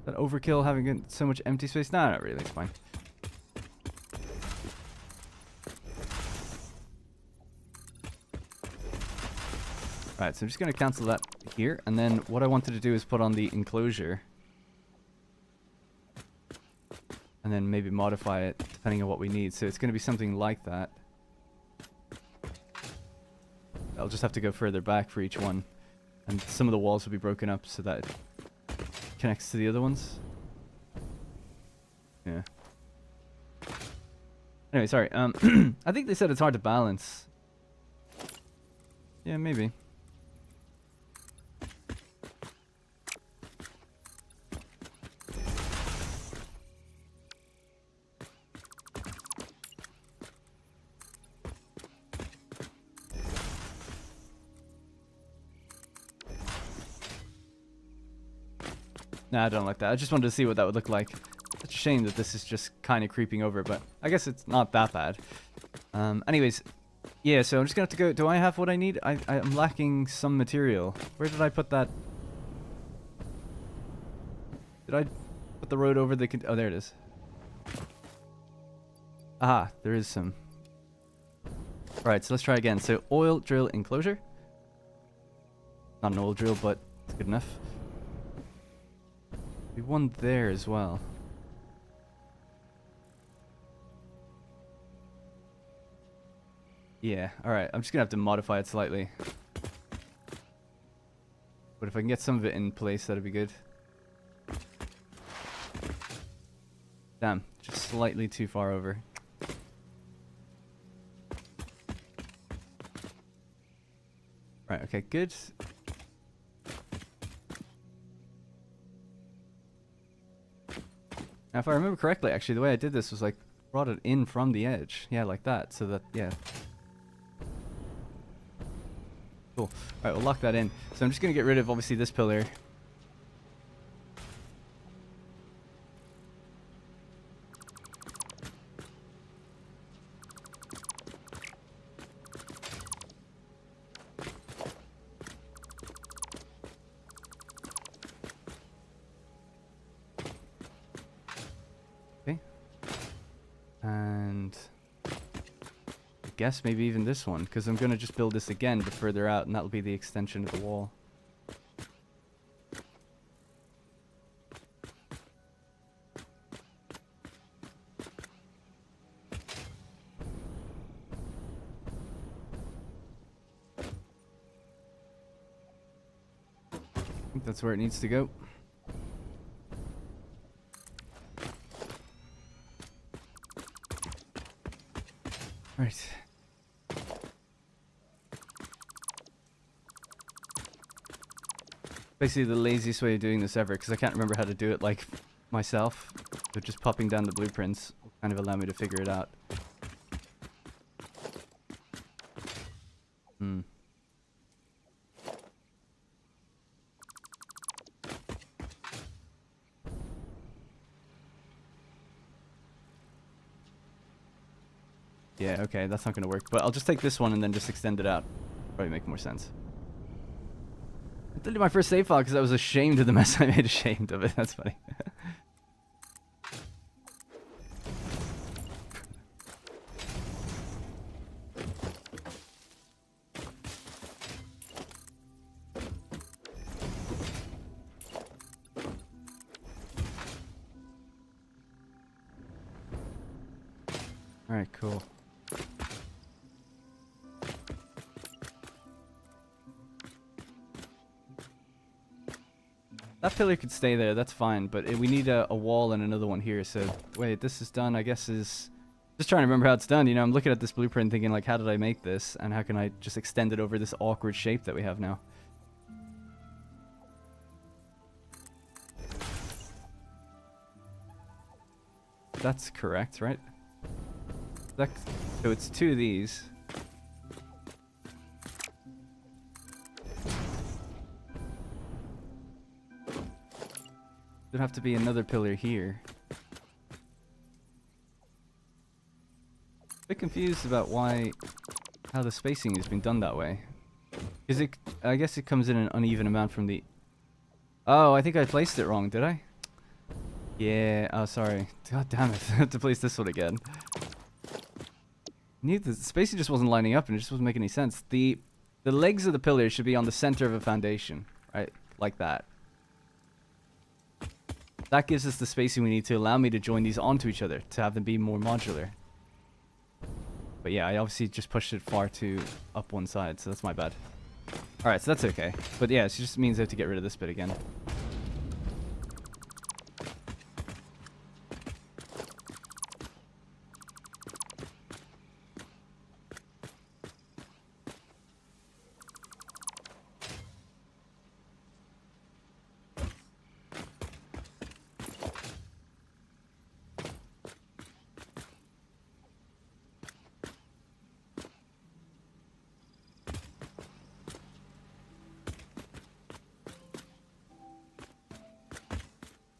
That overkill having so much empty space? No, not really. It's fine. Alright, so I'm just going to cancel that here. And then what I wanted to do is put on the enclosure. And then maybe modify it depending on what we need. So it's going to be something like that. I'll just have to go further back for each one. And some of the walls will be broken up so that it connects to the other ones. Yeah. Anyway, sorry. I think they said it's hard to balance. Yeah, maybe. Nah, I don't like that. I just wanted to see what that would look like. It's a shame that this is just kind of creeping over, but I guess it's not that bad. Anyways, yeah, so I'm just going to have to go... Do I have what I need? I'm lacking some material. Where did I put that? Did I put the road over the... Oh, there it is. Aha, there is some. Alright, so let's try again. So, oil drill enclosure. Not an oil drill, but it's good enough. We one there as well. Yeah, alright. I'm just gonna have to modify it slightly. But if I can get some of it in place, that'd be good. Damn, just slightly too far over. Right, okay, good. Now, if I remember correctly, actually, the way I did this was like brought it in from the edge. Yeah, like that. So that, yeah. Cool. Alright, we'll lock that in. So I'm just going to get rid of, obviously, this pillar. Okay. And... guess maybe even this one, because I'm going to just build this again but further out, and that'll be the extension of the wall. I think that's where it needs to go. Right. Basically the laziest way of doing this ever, because I can't remember how to do it like myself. So just popping down the blueprints will kind of allow me to figure it out. Yeah, okay, that's not going to work. But I'll just take this one and then just extend it out. Probably make more sense. I deleted my first save file because I was ashamed of the mess I made. Ashamed of it. That's funny. Alright, cool. That pillar could stay there, that's fine, but we need a wall and another one here, so... Wait, this is done, I guess is... Just trying to remember how it's done, you know, I'm looking at this blueprint thinking, like, how did I make this? And how can I just extend it over this awkward shape that we have now? That's correct, right? So it's two of these. There'd have to be another pillar here. A bit confused about how the spacing has been done that way. Because I guess it comes in an uneven amount from the... Oh, I think I placed it wrong, did I? Yeah, oh sorry. God damn it, I have to place this one again. The spacing just wasn't lining up and it just wasn't making any sense. The legs of the pillars should be on the center of a foundation, right? Like that. That gives us the spacing we need to allow me to join these onto each other, to have them be more modular. But yeah, I obviously just pushed it far too up one side, so that's my bad. Alright, so that's okay. But yeah, it just means I have to get rid of this bit again.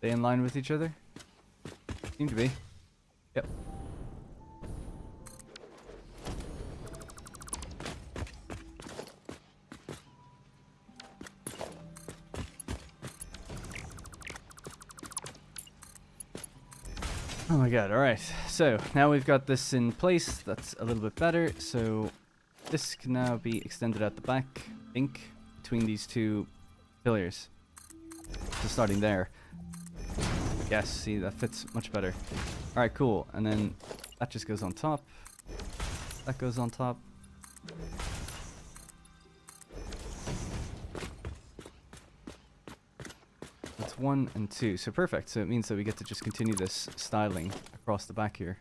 They in line with each other? Seem to be. Yep. Oh my god, alright. So, now we've got this in place. That's a little bit better. So, this can now be extended out the back, between these two pillars. So starting there. Yes, see, that fits much better. Alright, cool. And then that just goes on top. That goes on top. That's 1 and 2. So perfect. So it means that we get to just continue this styling across the back here.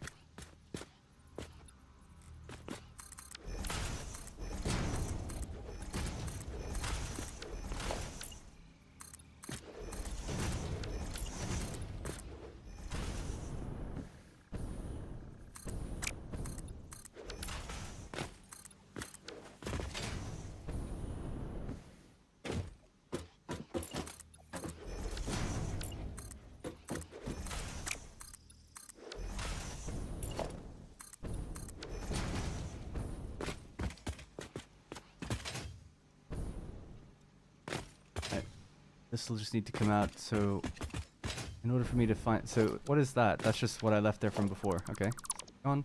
This will just need to come out, so in order for me to find... So, what is that? That's just what I left there from before. Okay. Go on.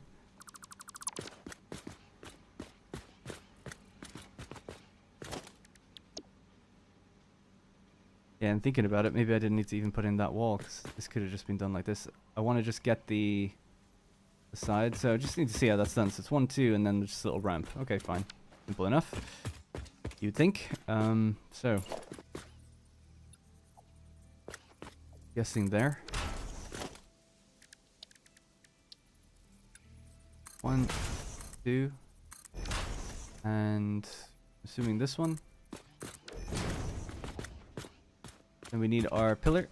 Yeah, and thinking about it, maybe I didn't need to even put in that wall, because this could have just been done like this. I want to just get the side, so I just need to see how that's done. So it's 1, 2, and then just a little ramp. Okay, fine. Simple enough. You'd think. So... Guessing there. 1, 2, and assuming this one. Then we need our pillar.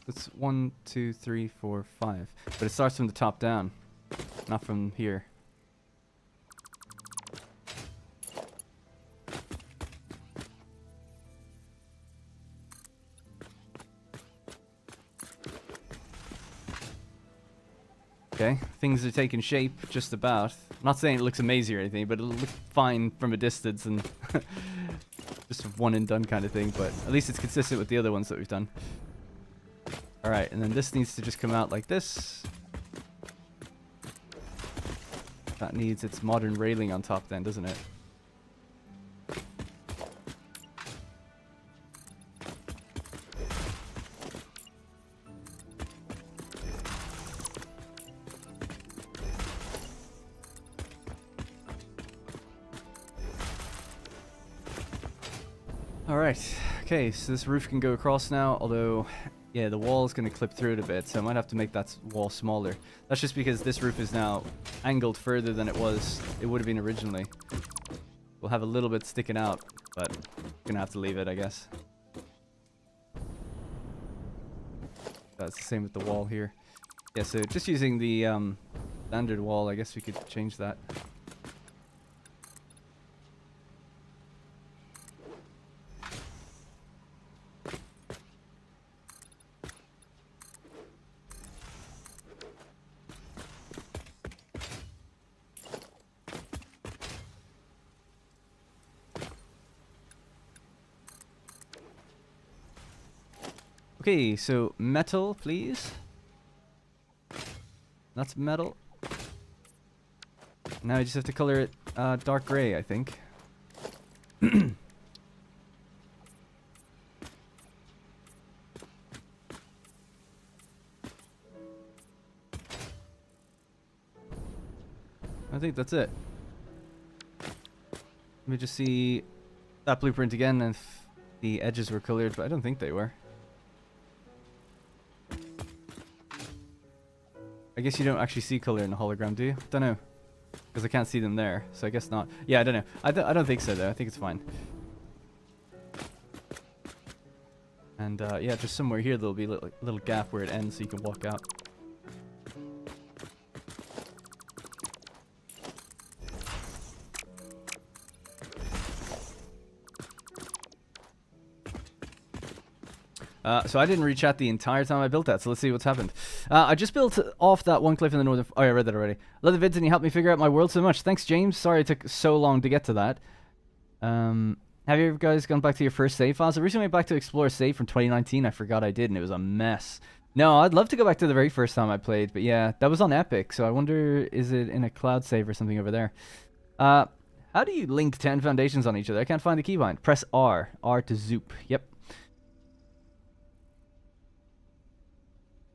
It's 1, 2, 3, 4, 5. But it starts from the top down. Not from here. Okay, things are taking shape just about. I'm not saying it looks amazing or anything, but it'll look fine from a distance and just a one and done kind of thing, but at least it's consistent with the other ones that we've done. Alright, and then this needs to just come out like this. That needs its modern railing on top then, doesn't it? Alright, okay, so this roof can go across now, although... Yeah, the wall is going to clip through it a bit, so I might have to make that wall smaller. That's just because this roof is now angled further than it would have been originally. We'll have a little bit sticking out, but going to have to leave it, I guess. That's the same with the wall here. Yeah, so just using the standard wall. I guess we could change that. Okay, so metal, please. That's metal. Now I just have to color it dark gray, I think. I think that's it. Let me just see that blueprint again and if the edges were colored, but I don't think they were. I guess you don't actually see color in the hologram, do you? Don't know. Because I can't see them there, so I guess not. Yeah, I don't know. I don't think so, though. I think it's fine. And, yeah, just somewhere here there'll be a little gap where it ends so you can walk out. So I didn't re-chat the entire time I built that, so let's see what's happened. I just built off that one cliff in the northern... Oh, yeah, I read that already. Love the vids and you helped me figure out my world so much. Thanks, James. Sorry it took so long to get to that. Have you guys gone back to your first save files? I recently went back to explore a save from 2019. I forgot I did, and it was a mess. No, I'd love to go back to the very first time I played, but yeah, that was on Epic, so I wonder, is it in a cloud save or something over there? How do you link 10 foundations on each other? I can't find the keybind. Press R. R to zoop. Yep.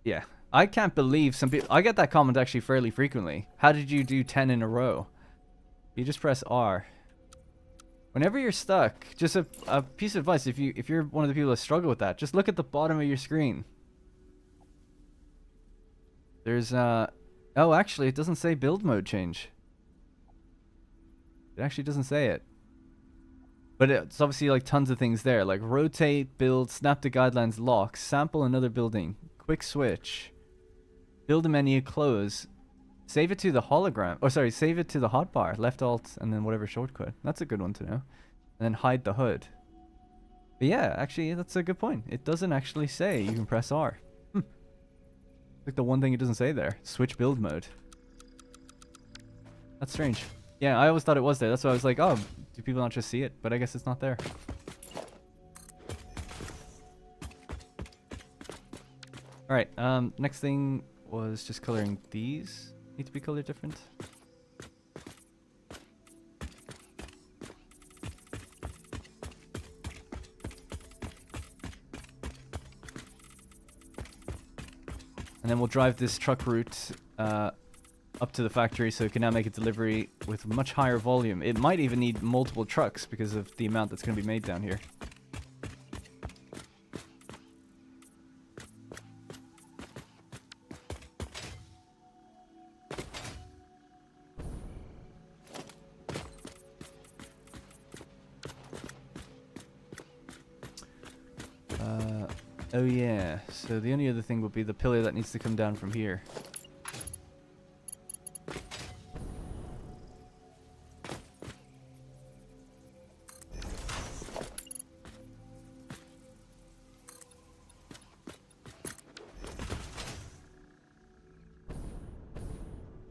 Yeah, I can't believe some people... I get that comment actually fairly frequently. How did you do 10 in a row? You just press R. Whenever you're stuck, just a piece of advice, if you're one of the people that struggle with that, just look at the bottom of your screen. There's, oh, actually, it doesn't say build mode change. It actually doesn't say it. But it's obviously like tons of things there, like rotate, build, snap to guidelines, lock, sample another building. Quick switch. Build a menu, close. Save it to the hologram. Oh, sorry, save it to the hotbar. Left alt and then whatever shortcut. That's a good one to know. And then hide the hood. But yeah, actually, that's a good point. It doesn't actually say you can press R. Like the one thing it doesn't say there. Switch build mode. That's strange. Yeah, I always thought it was there. That's why I was like, oh, do people not just see it? But I guess it's not there. Alright, next thing was just coloring these. Need to be colored different. And then we'll drive this truck route up to the factory so it can now make a delivery with much higher volume. It might even need multiple trucks because of the amount that's going to be made down here. Oh yeah, so the only other thing would be the pillar that needs to come down from here.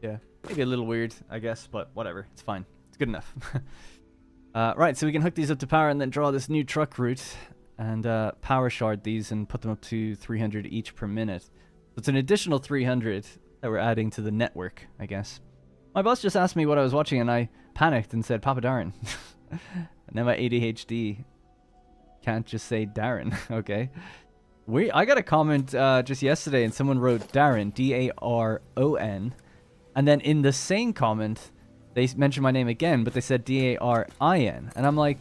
Yeah, maybe a little weird, I guess, but whatever, it's fine. It's good enough. Right, so we can hook these up to power and then draw this new truck route. And power shard these and put them up to 300 each per minute. So it's an additional 300 that we're adding to the network, I guess. My boss just asked me what I was watching and I panicked and said, Papa Darren. And now my ADHD can't just say Darren. Okay. I got a comment just yesterday and someone wrote Darren, D-A-R-O-N. And then in the same comment, they mentioned my name again, but they said D-A-R-I-N. And I'm like...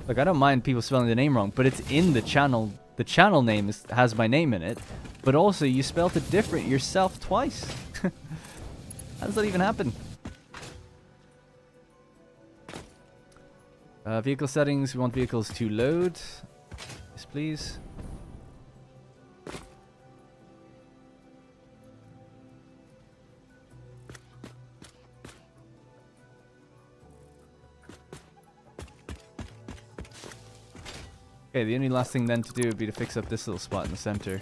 Look, I don't mind people spelling the name wrong, but it's in the channel. The channel name has my name in it, but also you spelled it different yourself twice. How does that even happen? Vehicle settings, we want vehicles to load. Yes, please. Okay, the only last thing then to do would be to fix up this little spot in the center.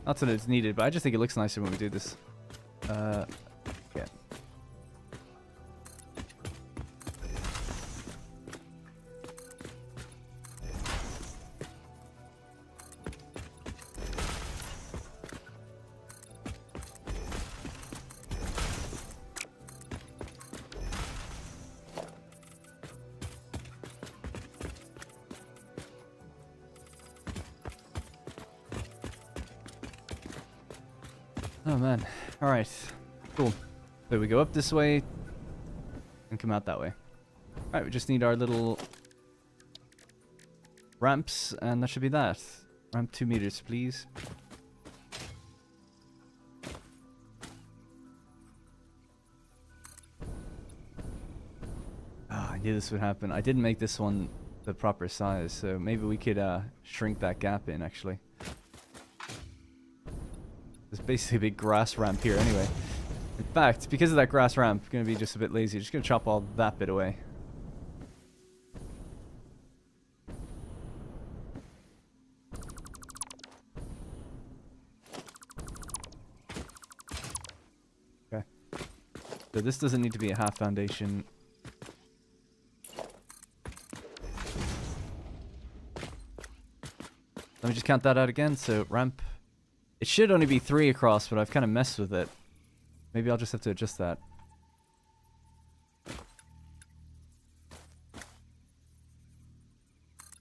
Not that it's needed, but I just think it looks nicer when we do this. Yeah. Oh man. Alright. Cool. So we go up this way and come out that way. Alright, we just need our little ramps and that should be that. Ramp 2 meters, please. Ah, I knew this would happen. I didn't make this one the proper size, so maybe we could shrink that gap in actually. There's basically a big grass ramp here anyway. In fact, because of that grass ramp, I'm going to be just a bit lazy. Just going to chop all that bit away. Okay. So this doesn't need to be a half foundation. Let me just count that out again. So ramp. It should only be 3 across, but I've kind of messed with it. Maybe I'll just have to adjust that.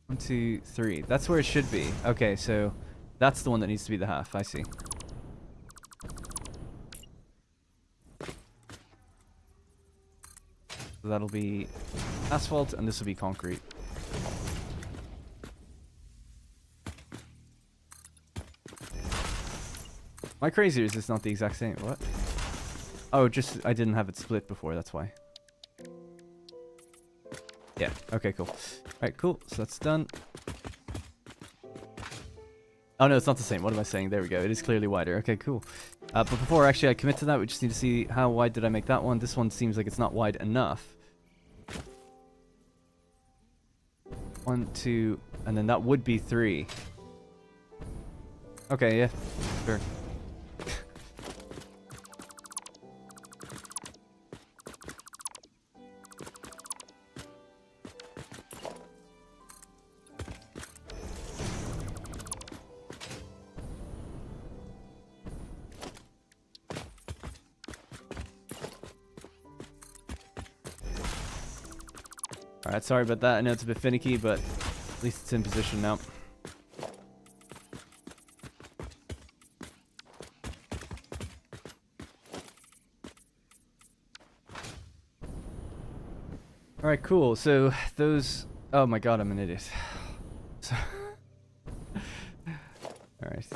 One, two, three. That's where it should be. Okay, so that's the one that needs to be the half. I see. So that'll be asphalt, and this will be concrete. Am I crazy or is this not the exact same? What? Oh, just I didn't have it split before, that's why. Yeah, okay, cool. Alright, cool. So that's done. Oh no, it's not the same. What am I saying? There we go. It is clearly wider. Okay, cool. But before actually I commit to that, we just need to see how wide did I make that one. This one seems like it's not wide enough. 1, 2, and then that would be 3. Okay, yeah, sure. Alright, sorry about that. I know it's a bit finicky, but at least it's in position now. Alright, cool. So those... Oh my god, I'm an idiot. Alright.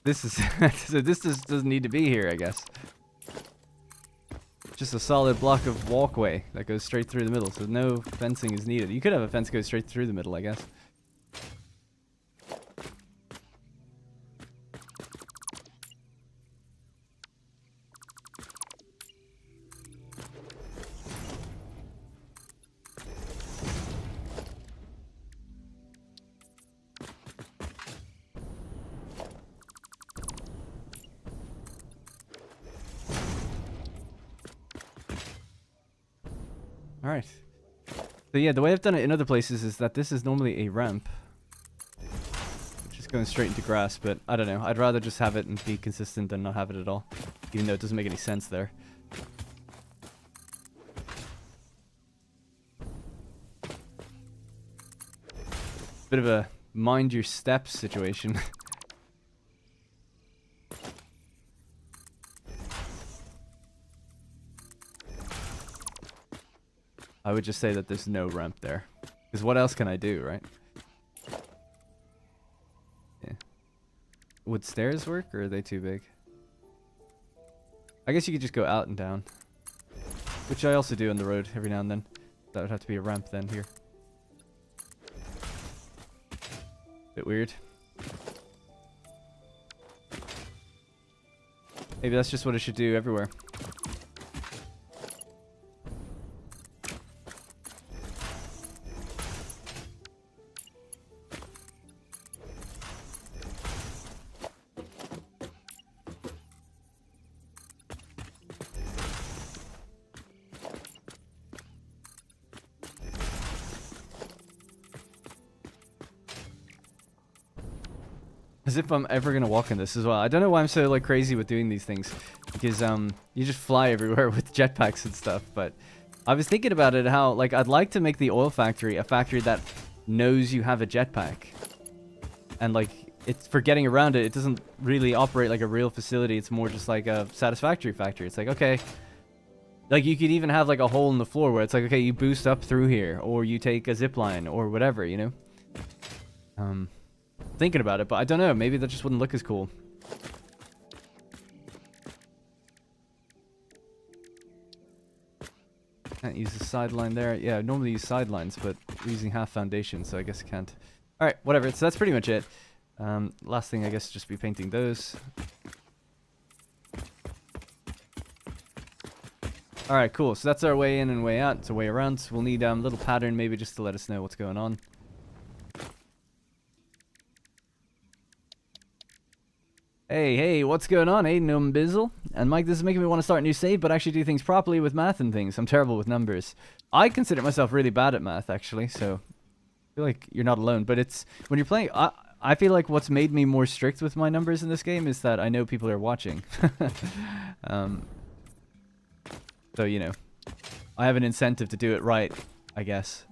This is... So this just doesn't need to be here, I guess. Just a solid block of walkway that goes straight through the middle, so no fencing is needed. You could have a fence go straight through the middle, I guess. Alright. So yeah, the way I've done it in other places is that this is normally a ramp. Just going straight into grass, but I don't know. I'd rather just have it and be consistent than not have it at all. Even though it doesn't make any sense there. Bit of a mind your steps situation. I would just say that there's no ramp there. Because what else can I do, right? Yeah. Would stairs work, or are they too big? I guess you could just go out and down. Which I also do on the road every now and then. That would have to be a ramp then here. Bit weird. Maybe that's just what it should do everywhere. As if I'm ever gonna walk in this as well. I don't know why I'm so like crazy with doing these things, because you just fly everywhere with jetpacks and stuff. But I was thinking about it, how like I'd like to make the oil factory a factory that knows you have a jetpack, and like it's for getting around it. It doesn't really operate like a real facility. It's more just like a Satisfactory factory. It's like, okay, like you could even have like a hole in the floor where it's like, okay, you boost up through here, or you take a zip line or whatever, you know. Thinking about it, but I don't know, maybe that just wouldn't look as cool. Can't use the sideline there. Yeah, I normally use sidelines, but we're using half foundation, so I guess I can't. Alright, whatever, so that's pretty much it. Last thing, I guess, just be painting those. Alright, cool, so that's our way in and way out. It's a way around. So we'll need a little pattern maybe just to let us know what's going on. Hey, what's going on? Hey, Numbizzle. And Mike, this is making me want to start a new save, but actually do things properly with math and things. I'm terrible with numbers. I consider myself really bad at math, actually, so I feel like you're not alone. But it's, when you're playing, I feel like what's made me more strict with my numbers in this game is that I know people are watching. So, you know, I have an incentive to do it right, I guess.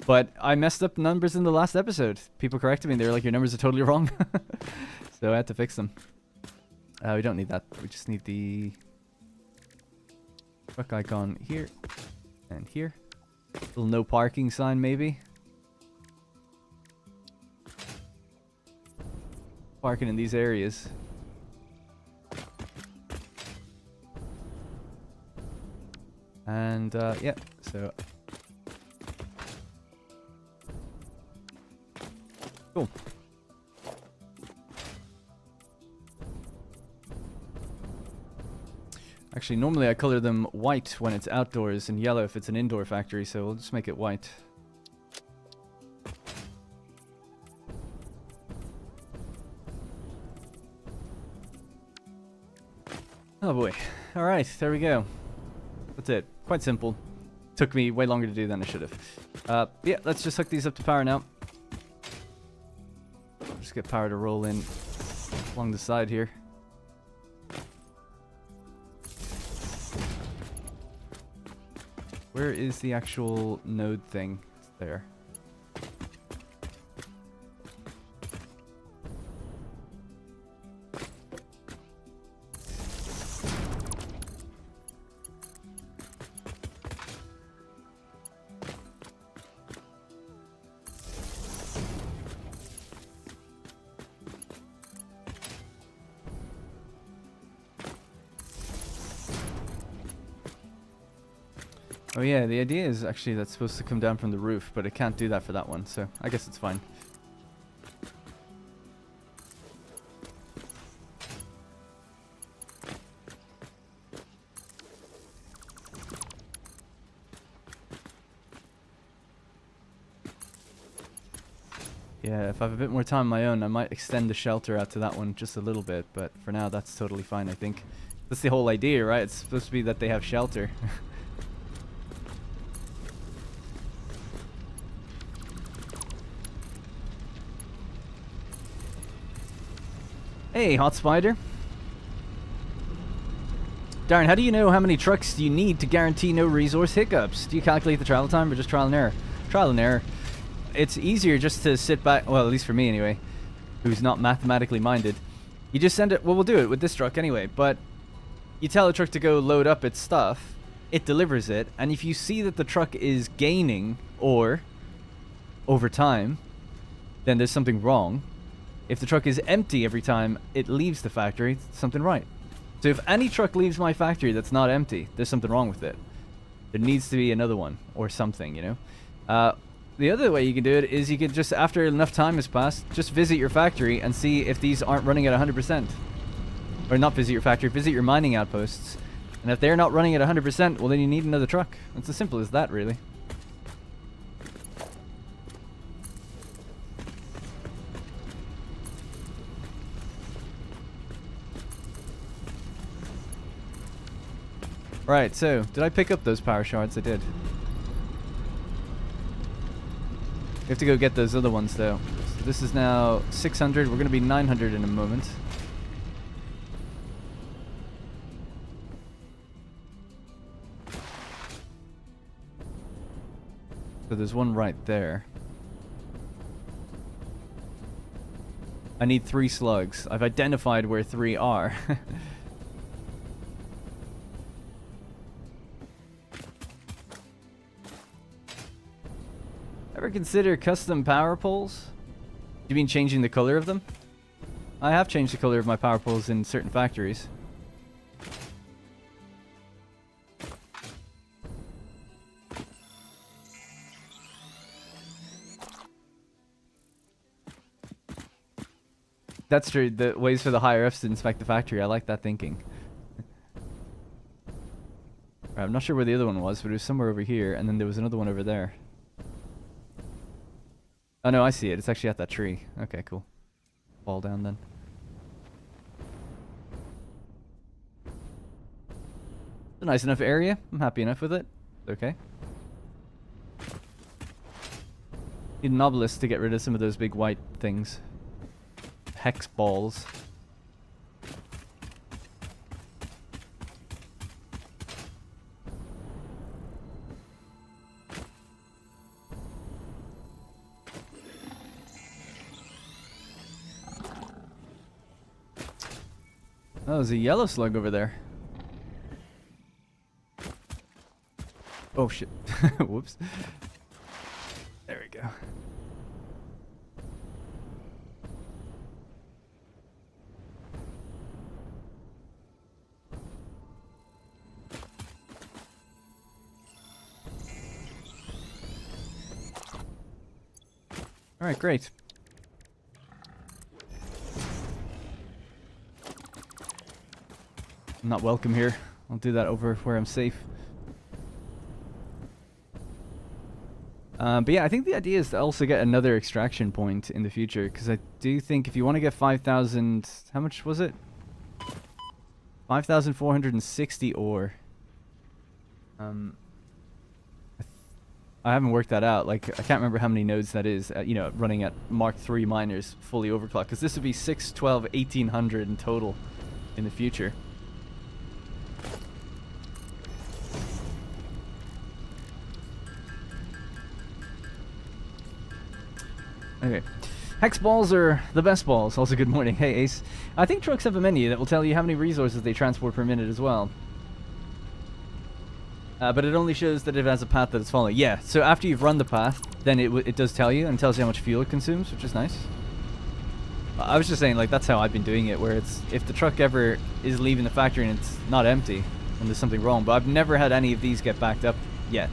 But I messed up numbers in the last episode. People corrected me. They were like, your numbers are totally wrong. So I had to fix them. We don't need that. We just need the truck icon here and here. Little no parking sign, maybe. Parking in these areas. And yeah, so cool. Actually, normally I color them white when it's outdoors and yellow if it's an indoor factory, so we'll just make it white. Oh boy. Alright, there we go. That's it. Quite simple. Took me way longer to do than I should have. Yeah, let's just hook these up to power now. Just get power to roll in along the side here. Where is the actual node thing? It's there. Oh yeah, the idea is actually that's supposed to come down from the roof, but it can't do that for that one, so I guess it's fine. Yeah, if I have a bit more time on my own, I might extend the shelter out to that one just a little bit, but for now that's totally fine, I think. That's the whole idea, right? It's supposed to be that they have shelter. Hey, Hot Spider. Darren, how do you know how many trucks do you need to guarantee no resource hiccups? Do you calculate the travel time or just trial and error? Trial and error. It's easier just to sit back, well, at least for me anyway, who's not mathematically minded. You just send it, well, we'll do it with this truck anyway, but you tell the truck to go load up its stuff, it delivers it, and if you see that the truck is gaining ore over time, then there's something wrong. If the truck is empty every time it leaves the factory, something right. So if any truck leaves my factory that's not empty, there's something wrong with it. There needs to be another one or something, you know. The other way you can do it is you can just, after enough time has passed, just visit your factory and see if these aren't running at 100%. Or not visit your factory, visit your mining outposts. And if they're not running at 100%, well then you need another truck. It's as simple as that, really. Right, so, did I pick up those power shards? I did. We have to go get those other ones, though. So this is now 600. We're going to be 900 in a moment. So there's one right there. I need 3 slugs. I've identified where 3 are. Ever consider custom power poles? You mean changing the color of them? I have changed the color of my power poles in certain factories. That's true. The ways for the higher ups to inspect the factory. I like that thinking. I'm not sure where the other one was, but it was somewhere over here, and then there was another one over there. Oh no, I see it. It's actually at that tree. Okay, cool. Fall down then. It's a nice enough area. I'm happy enough with it. Okay. Need an obelisk to get rid of some of those big white things. Hex balls. Oh, there's a yellow slug over there. Oh shit. Whoops. There we go. Alright, great. I'm not welcome here. I'll do that over where I'm safe. But yeah, I think the idea is to also get another extraction point in the future, because I do think if you want to get 5,000... How much was it? 5,460 ore. I haven't worked that out. Like, I can't remember how many nodes that is, you know, running at Mark III miners fully overclocked, because this would be 6, 12, 1,800 in total in the future. Okay. Hex balls are the best balls. Also, good morning. Hey, Ace. I think trucks have a menu that will tell you how many resources they transport per minute as well. But it only shows that it has a path that it's following. Yeah, so after you've run the path, then it does tell you, and tells you how much fuel it consumes, which is nice. I was just saying, like, that's how I've been doing it, where it's, if the truck ever is leaving the factory and it's not empty, then there's something wrong. But I've never had any of these get backed up yet.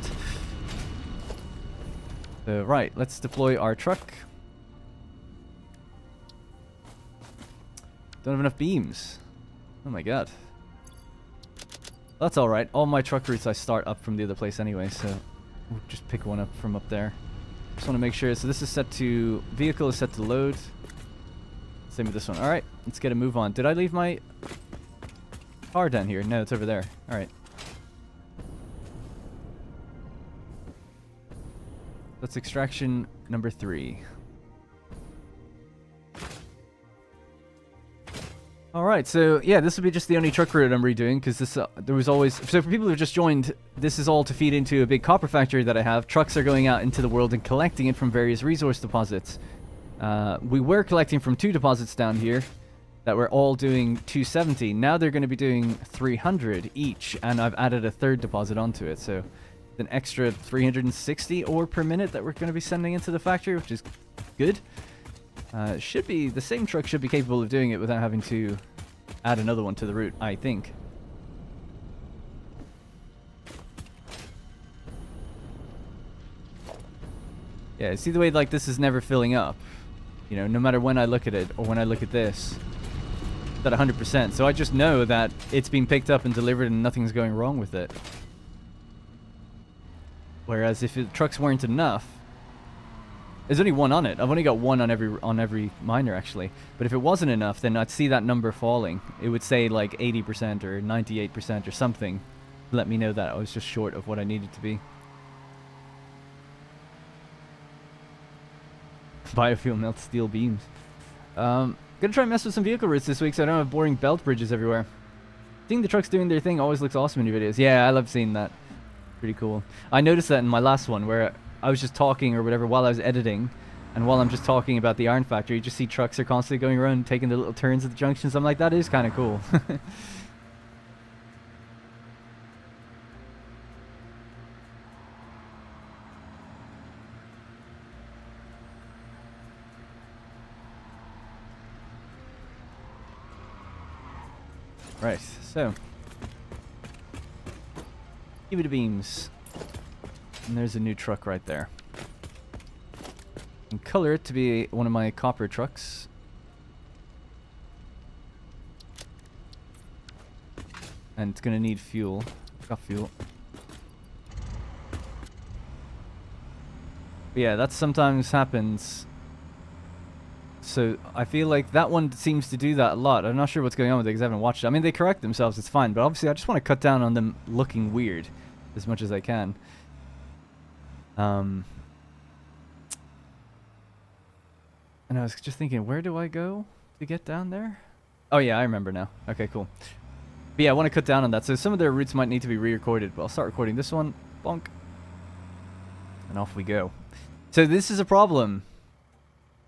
So, right, let's deploy our truck. Don't have enough beams. Oh my god. That's alright. All my truck routes I start up from the other place anyway, so we'll just pick one up from up there. Just want to make sure. So this is set to... Vehicle is set to load. Same with this one. Alright, let's get a move on. Did I leave my car down here? No, it's over there. Alright. That's extraction number 3. Alright, so yeah, this will be just the only truck route I'm redoing, because this there was always... So for people who've just joined, this is all to feed into a big copper factory that I have. Trucks are going out into the world and collecting it from various resource deposits. We were collecting from 2 deposits down here that were all doing 270. Now they're going to be doing 300 each, and I've added a 3rd deposit onto it, so an extra 360 ore per minute that we're going to be sending into the factory, which is good. Should be, the same truck should be capable of doing it without having to add another one to the route, I think. Yeah, see the way like this is never filling up? You know, no matter when I look at it or when I look at this, it's at 100%. So I just know that it's been picked up and delivered and nothing's going wrong with it. Whereas if the trucks weren't enough, there's only one on it. I've only got one on every miner actually. But if it wasn't enough, then I'd see that number falling. It would say like 80% or 98% or something. Let me know that I was just short of what I needed to be. Biofuel melts steel beams. Gonna try and mess with some vehicle routes this week so I don't have boring belt bridges everywhere. Seeing the trucks doing their thing always looks awesome in your videos. Yeah, I love seeing that. Pretty cool. I noticed that in my last one where I was just talking or whatever while I was editing, and while I'm just talking about the iron factory, you just see trucks are constantly going around taking the little turns at the junctions. I'm like, that is kind of cool. Right, so give it a beams. And there's a new truck right there. And color it to be one of my copper trucks. And it's gonna need fuel. Got fuel. But yeah, that sometimes happens. So I feel like that one seems to do that a lot. I'm not sure what's going on with it because I haven't watched it. I mean, they correct themselves, it's fine. But obviously I just want to cut down on them looking weird as much as I can. And I was just thinking, where do I go to get down there? Oh yeah, I remember now. Okay, cool. But yeah, I want to cut down on that. So some of their routes might need to be re-recorded. But I'll start recording this one. Bonk. And off we go. So this is a problem.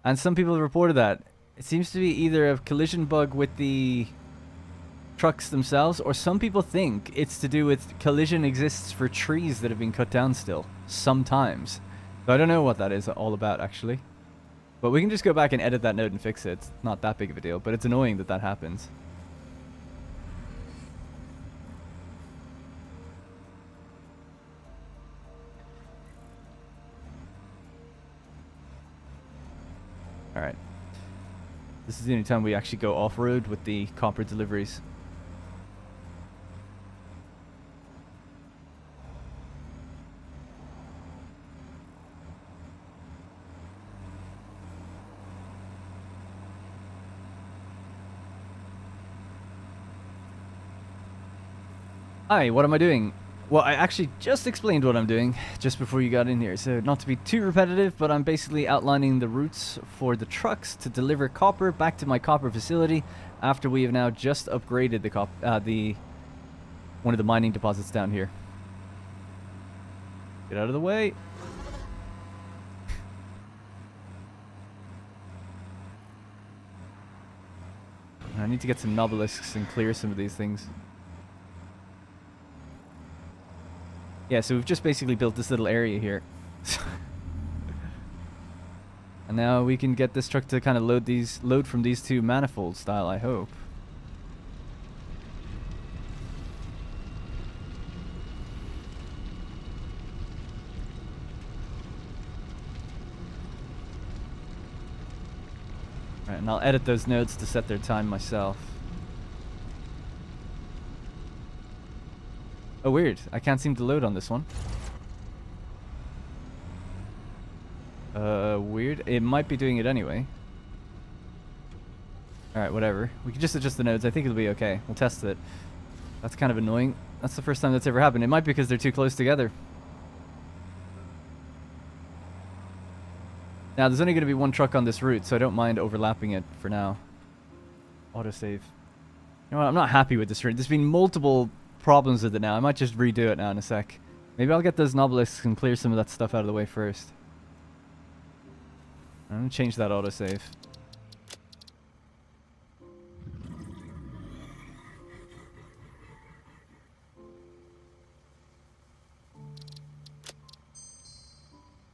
And some people have reported that. It seems to be either a collision bug with the trucks themselves, or some people think it's to do with collision exists for trees that have been cut down still. Sometimes. So I don't know what that is all about, actually. But we can just go back and edit that note and fix it. It's not that big of a deal, but it's annoying that that happens. Alright. This is the only time we actually go off-road with the copper deliveries. Hi, what am I doing? Well, I actually just explained what I'm doing just before you got in here, so not to be too repetitive, but I'm basically outlining the routes for the trucks to deliver copper back to my copper facility after we have now just upgraded the one of the mining deposits down here. Get out of the way. I need to get some obelisks and clear some of these things. Yeah, so we've just basically built this little area here. And now we can get this truck to kind of load from these two manifold style, I hope. Right, and I'll edit those nodes to set their time myself. Oh, weird. I can't seem to load on this one. Weird. It might be doing it anyway. Alright, whatever. We can just adjust the nodes. I think it'll be okay. We'll test it. That's kind of annoying. That's the first time that's ever happened. It might be because they're too close together. Now, there's only going to be one truck on this route, so I don't mind overlapping it for now. Autosave. You know what? I'm not happy with this route. There's been multiple problems with it now. I might just redo it now in a sec. Maybe I'll get those obelisks and clear some of that stuff out of the way first. I'm going to change that autosave.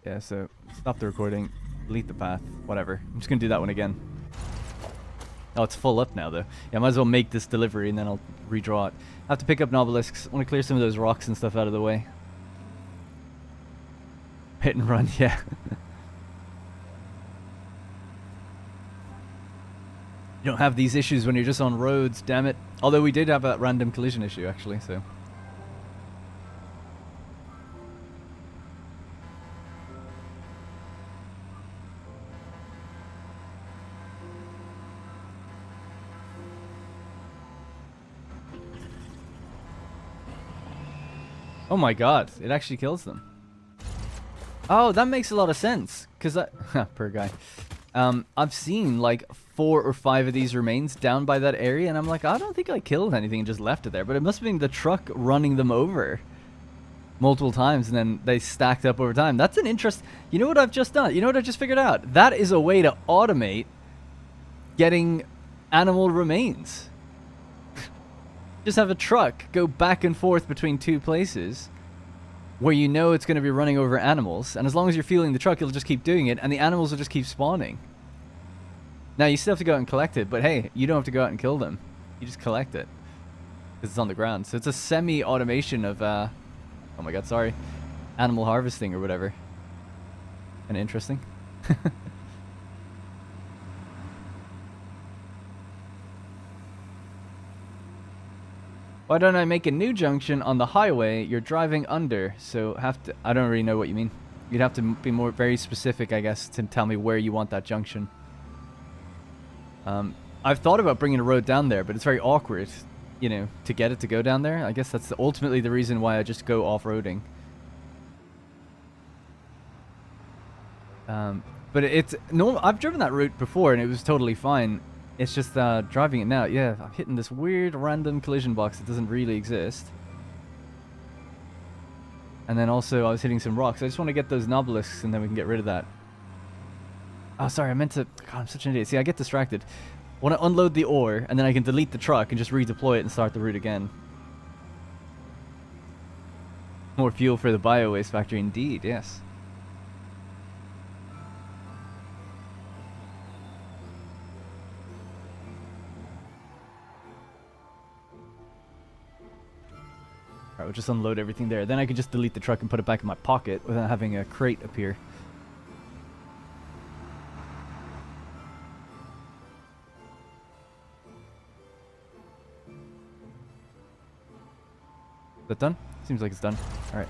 Yeah, so stop the recording, delete the path, whatever. I'm just going to do that one again. Oh, it's full up now, though. Yeah, I might as well make this delivery, and then I'll redraw it. I have to pick up obelisks. I want to clear some of those rocks and stuff out of the way. Hit and run, yeah. You don't have these issues when you're just on roads, damn it. Although we did have a random collision issue, actually, so... Oh my god, it actually kills them. Oh, that makes a lot of sense. Because I... per guy. I've seen like 4 or 5 of these remains down by that area, and I'm like, I don't think I killed anything and just left it there. But it must have been the truck running them over multiple times, and then they stacked up over time. That's an interest. You know what I've just done? You know what I just figured out? That is a way to automate getting animal remains. Just have a truck go back and forth between 2 places where you know it's going to be running over animals, and as long as you're fueling the truck, it'll just keep doing it, and the animals will just keep spawning. Now, you still have to go out and collect it, but hey, you don't have to go out and kill them. You just collect it, because it's on the ground. So it's a semi-automation of, oh my god, sorry, animal harvesting or whatever. Kind of interesting. Why don't I make a new junction on the highway you're driving under? So have to... I don't really know what you mean. You'd have to be very specific, I guess, to tell me where you want that junction. I've thought about bringing a road down there, but it's very awkward, you know, to get it to go down there. I guess that's ultimately the reason why I just go off-roading. But it's... No, I've driven that route before, and it was totally fine. It's just driving it now. Yeah, I'm hitting this weird random collision box that doesn't really exist. And then also I was hitting some rocks. I just want to get those obelisks and then we can get rid of that. Oh, sorry, I meant to... God, I'm such an idiot. See, I get distracted. I want to unload the ore and then I can delete the truck and just redeploy it and start the route again. More fuel for the bio-waste factory indeed, yes. Alright, we'll just unload everything there. Then I can just delete the truck and put it back in my pocket without having a crate appear. Is that done? Seems like it's done. Alright.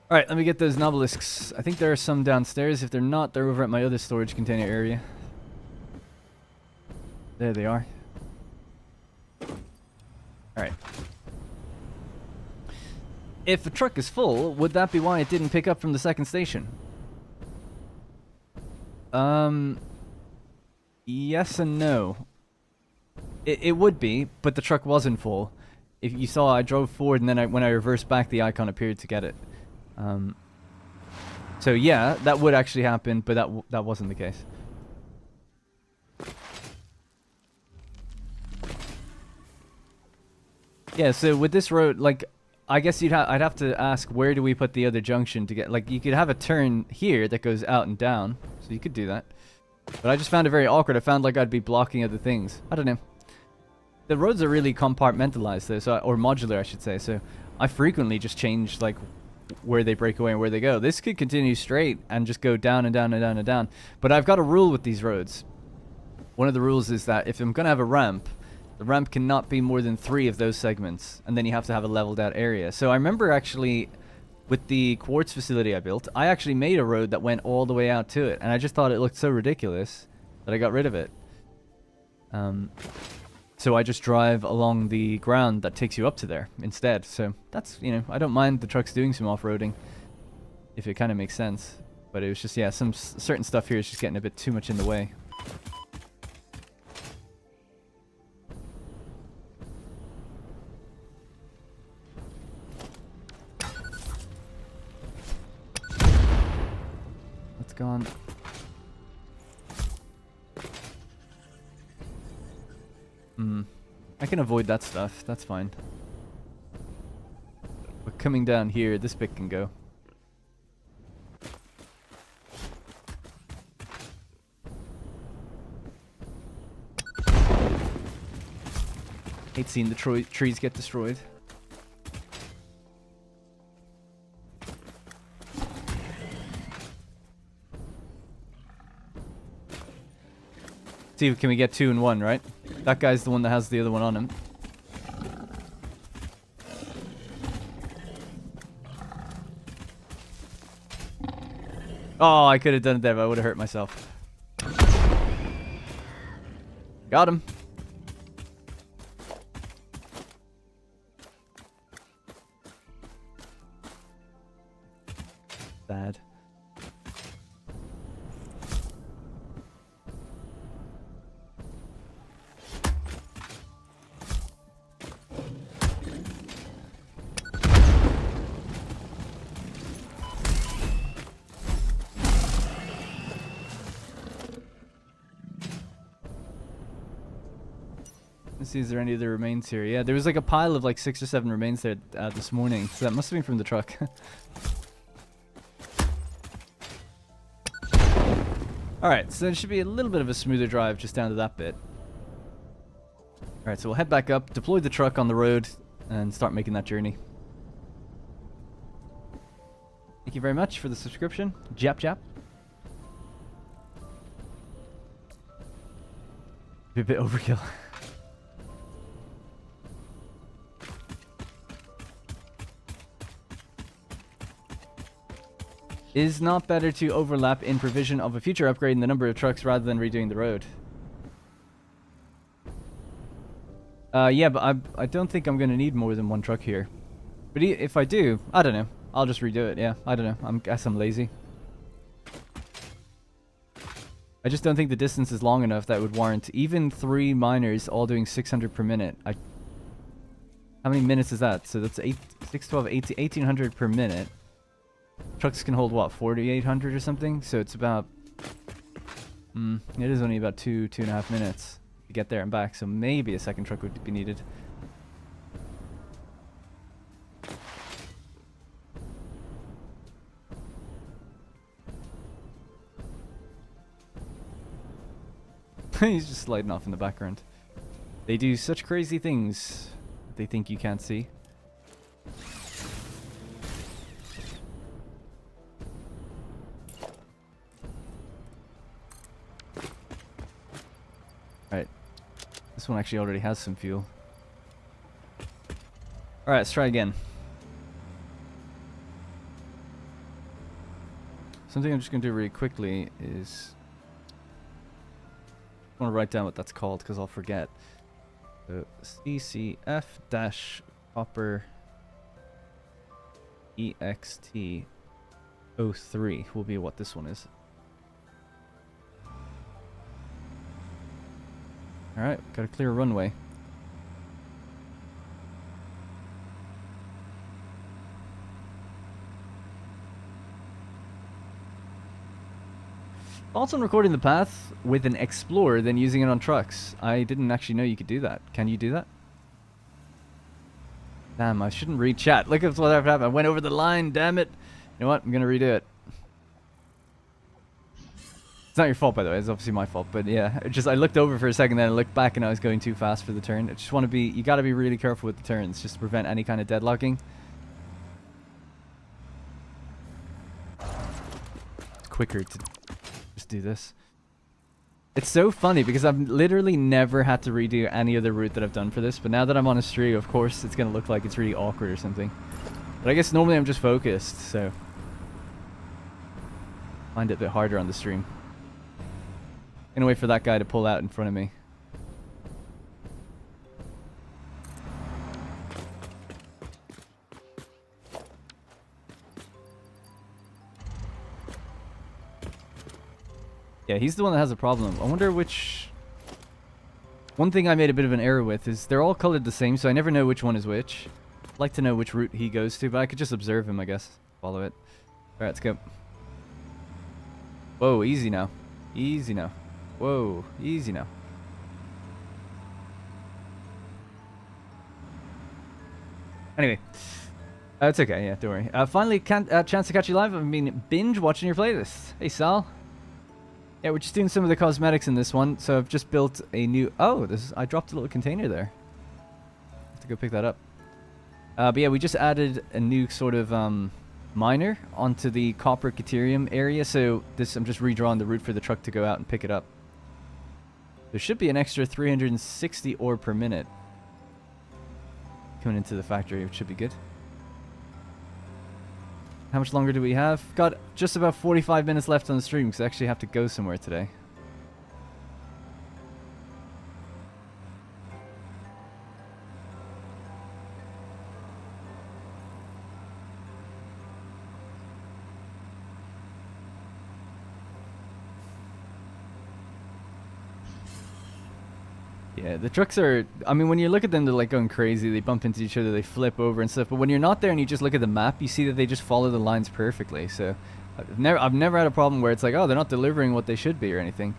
Alright, let me get those obelisks. I think there are some downstairs. If they're not, they're over at my other storage container area. There they are. Alright. If a truck is full, would that be why it didn't pick up from the second station? Yes and no. It would be, but the truck wasn't full. If you saw, I drove forward, and then when I reversed back, the icon appeared to get it. So yeah, that would actually happen, but that wasn't the case. Yeah, so with this road, like, I guess I'd have to ask, where do we put the other junction to get... Like, you could have a turn here that goes out and down, so you could do that. But I just found it very awkward. I found like I'd be blocking other things. I don't know. The roads are really compartmentalized, though, or modular, I should say, so I frequently just change, like, where they break away and where they go. This could continue straight and just go down and down and down and down. But I've got a rule with these roads. One of the rules is that if I'm going to have a ramp, the ramp cannot be more than 3 of those segments, and then you have to have a leveled out area. So I remember actually, with the quartz facility I built, I actually made a road that went all the way out to it, and I just thought it looked so ridiculous that I got rid of it. So I just drive along the ground that takes you up to there instead. So that's, you know, I don't mind the trucks doing some off-roading if it kind of makes sense. But it was just, yeah, some certain stuff here is just getting a bit too much in the way. That's gone. I can avoid that stuff. That's fine. But coming down here, this bit can go. Hate seeing the trees get destroyed. See, can we get 2 in 1, right? That guy's the one that has the other one on him. Oh, I could have done it there, but I would have hurt myself. Got him. Sad. Let's see, is there any other remains here? Yeah, there was like a pile of like 6 or 7 remains there this morning, so that must have been from the truck. Alright, so it should be a little bit of a smoother drive just down to that bit. Alright, so we'll head back up, deploy the truck on the road, and start making that journey. Thank you very much for the subscription. Jap Jap. Be a bit overkill. Is not better to overlap in provision of a future upgrade in the number of trucks rather than redoing the road? Yeah, but I don't think I'm going to need more than 1 truck here. But if I do, I don't know. I'll just redo it, yeah. I don't know. I guess I'm lazy. I just don't think the distance is long enough that would warrant even 3 miners all doing 600 per minute. How many minutes is that? So that's 6, 12, 18, 1800 per minute. Trucks can hold, what, 4,800 or something? So it's about... it is only about 2.5 minutes to get there and back. So maybe a second truck would be needed. He's just sliding off in the background. They do such crazy things that they think you can't see. Alright. This one actually already has some fuel. Alright, let's try again. Something I'm just going to do really quickly is... I want to write down what that's called because I'll forget. So CCF-copper EXT 03 will be what this one is. Alright, got a clear runway. Also recording the path with an Explorer, then using it on trucks. I didn't actually know you could do that. Can you do that? Damn, I shouldn't read chat. Look at what happened. I went over the line, damn it. You know what? I'm gonna redo it. It's not your fault, by the way. It's obviously my fault. But yeah, I looked over for a second, then I looked back and I was going too fast for the turn. I just want to be... You gotta be really careful with the turns, just to prevent any kind of deadlocking. It's quicker to... just do this. It's so funny because I've literally never had to redo any other route that I've done for this, but now that I'm on a stream, of course it's gonna look like it's really awkward or something. But I guess normally I'm just focused, so find it a bit harder on the stream. Gonna wait for that guy to pull out in front of me. Yeah, he's the one that has a problem. I wonder which... One thing I made a bit of an error with is they're all colored the same, so I never know which one is which. I'd like to know which route he goes to, but I could just observe him, I guess. Follow it. Alright, let's go. Whoa, easy now. Easy now. Whoa, easy now. Anyway. It's okay, yeah, don't worry. Finally, chance to catch you live. I've been binge watching your playlist. Hey, Sal. Yeah, we're just doing some of the cosmetics in this one, so I've just built a new... Oh, I dropped a little container there. Have to go pick that up. But yeah, we just added a new sort of miner onto the copper caterium area, so I'm just redrawing the route for the truck to go out and pick it up. There should be an extra 360 ore per minute coming into the factory, which should be good. How much longer do we have? Got just about 45 minutes left on the stream because I actually have to go somewhere today. Yeah, the trucks are... I mean, when you look at them, they're like going crazy. They bump into each other, they flip over and stuff. But when you're not there and you just look at the map, you see that they just follow the lines perfectly. So I've never had a problem where it's like, oh, they're not delivering what they should be or anything.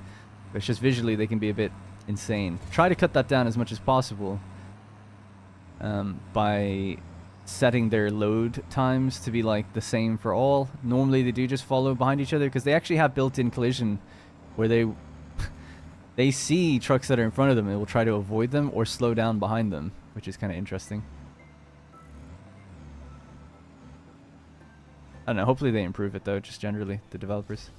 But it's just visually they can be a bit insane. Try to cut that down as much as possible by setting their load times to be like the same for all. Normally they do just follow behind each other because they actually have built-in collision where they see trucks that are in front of them and will try to avoid them or slow down behind them, which is kind of interesting. I don't know, hopefully they improve it though, just generally, the developers.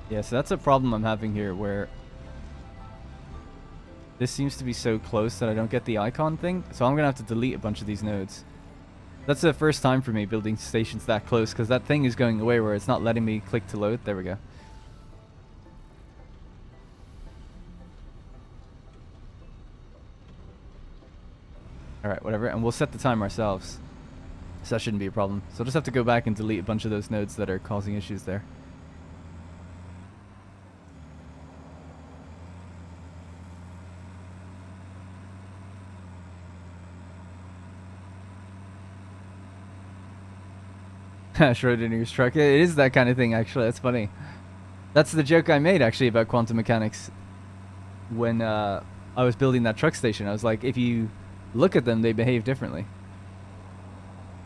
Yeah, so that's a problem I'm having here where this seems to be so close that I don't get the icon thing. So I'm going to have to delete a bunch of these nodes. That's the first time for me building stations that close because that thing is going away where it's not letting me click to load. There we go. Alright, whatever. And we'll set the time ourselves. So that shouldn't be a problem. So I'll just have to go back and delete a bunch of those nodes that are causing issues there. Schrodinger's truck. It is that kind of thing, actually. That's funny. That's the joke I made, actually, about quantum mechanics. When I was building that truck station, I was like, if you look at them, they behave differently.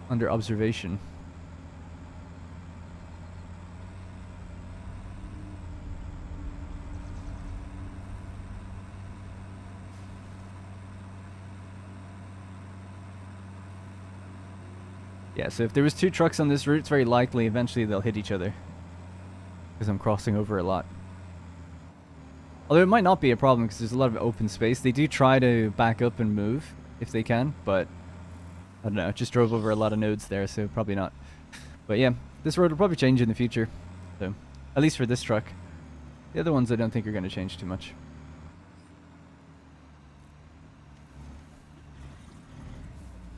Under observation. Yeah, so if there was 2 trucks on this route, it's very likely eventually they'll hit each other. Because I'm crossing over a lot. Although it might not be a problem because there's a lot of open space. They do try to back up and move if they can, but I don't know. It just drove over a lot of nodes there, so probably not. But yeah, this road will probably change in the future. So, at least for this truck. The other ones I don't think are going to change too much.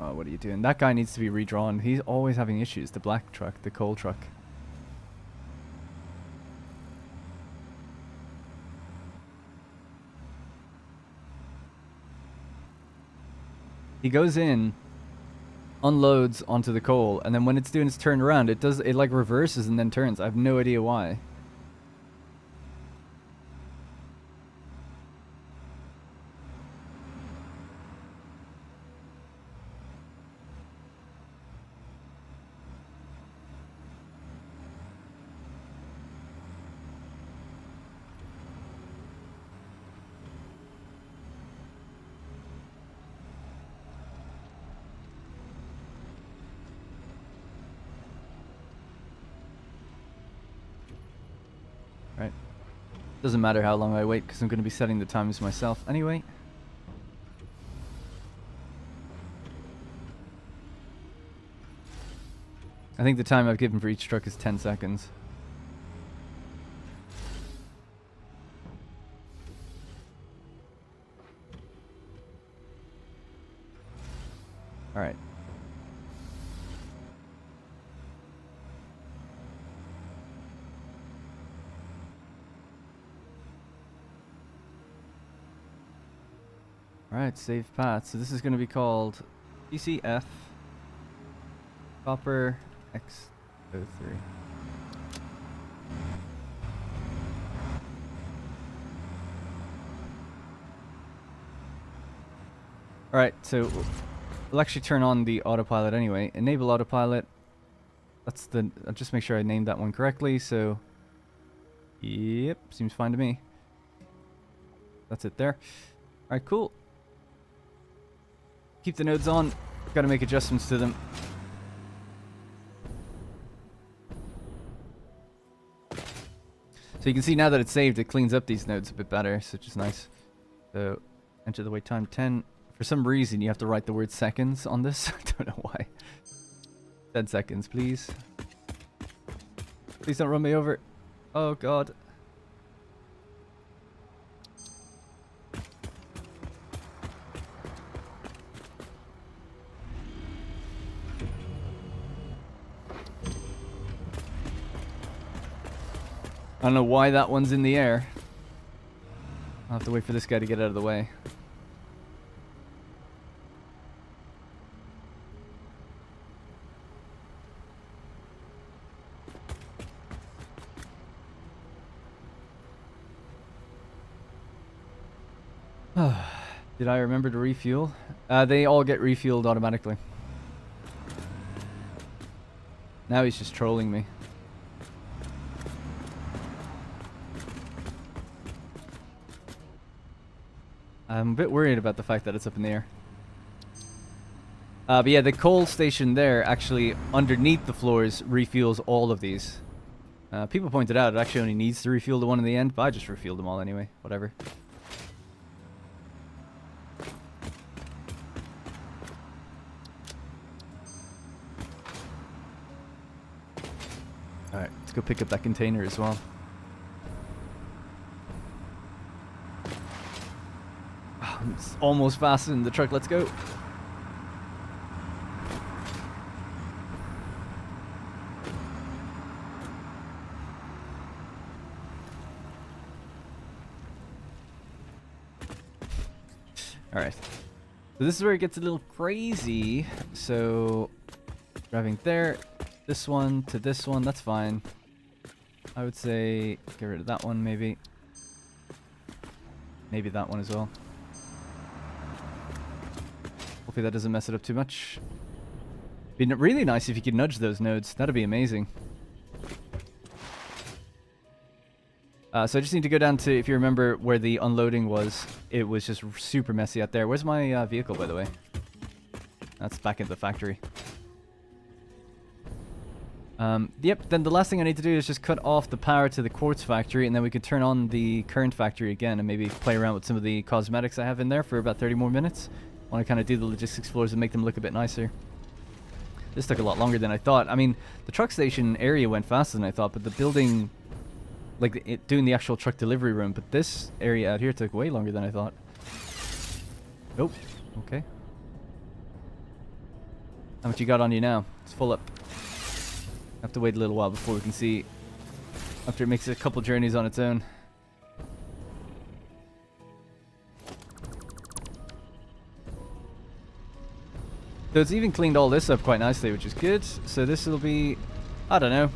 Oh, what are you doing? That guy needs to be redrawn. He's always having issues. The black truck, the coal truck. He goes in, unloads onto the coal, and then when it's doing its turn around, it like reverses and then turns. I have no idea why. Right. Doesn't matter how long I wait because I'm going to be setting the times myself anyway. I think the time I've given for each truck is 10 seconds. Alright. Alright, save path. So this is going to be called PCF Copper X03. Alright, so we'll actually turn on the autopilot anyway. Enable autopilot. That's the... I'll just make sure I named that one correctly, so... Yep, seems fine to me. That's it there. Alright, cool. Keep the nodes on. Gotta make adjustments to them. So you can see now that it's saved, it cleans up these nodes a bit better, so which is nice. So, enter the wait time 10. For some reason, you have to write the word seconds on this. I don't know why. 10 seconds, please. Please don't run me over. Oh, God. I don't know why that one's in the air. I'll have to wait for this guy to get out of the way. Did I remember to refuel? They all get refueled automatically. Now he's just trolling me. I'm a bit worried about the fact that it's up in the air. But yeah, the coal station there, actually, underneath the floors, refuels all of these. People pointed out it actually only needs to refuel the one in the end, but I just refueled them all anyway. Whatever. Alright, let's go pick up that container as well. Oh, it's almost faster than the truck, let's go. Alright. So this is where it gets a little crazy. So, driving there, this one to this one, that's fine. I would say get rid of that one, maybe. Maybe that one as well. Hopefully that doesn't mess it up too much. Be really nice if you could nudge those nodes. That'd be amazing. So I just need to go down to, if you remember where the unloading was, it was just super messy out there. Where's my vehicle, by the way? That's back at the factory. Yep, then the last thing I need to do is just cut off the power to the quartz factory, and then we could turn on the current factory again and maybe play around with some of the cosmetics I have in there for about 30 more minutes. I want to kind of do the logistics floors and make them look a bit nicer. This took a lot longer than I thought. I mean, the truck station area went faster than I thought, but the building... like doing the actual truck delivery room, but this area out here took way longer than I thought. Nope. Okay. How much you got on you now? It's full up. Have to wait a little while before we can see after it makes a couple journeys on its own. So it's even cleaned all this up quite nicely, which is good. So this will be, I don't know,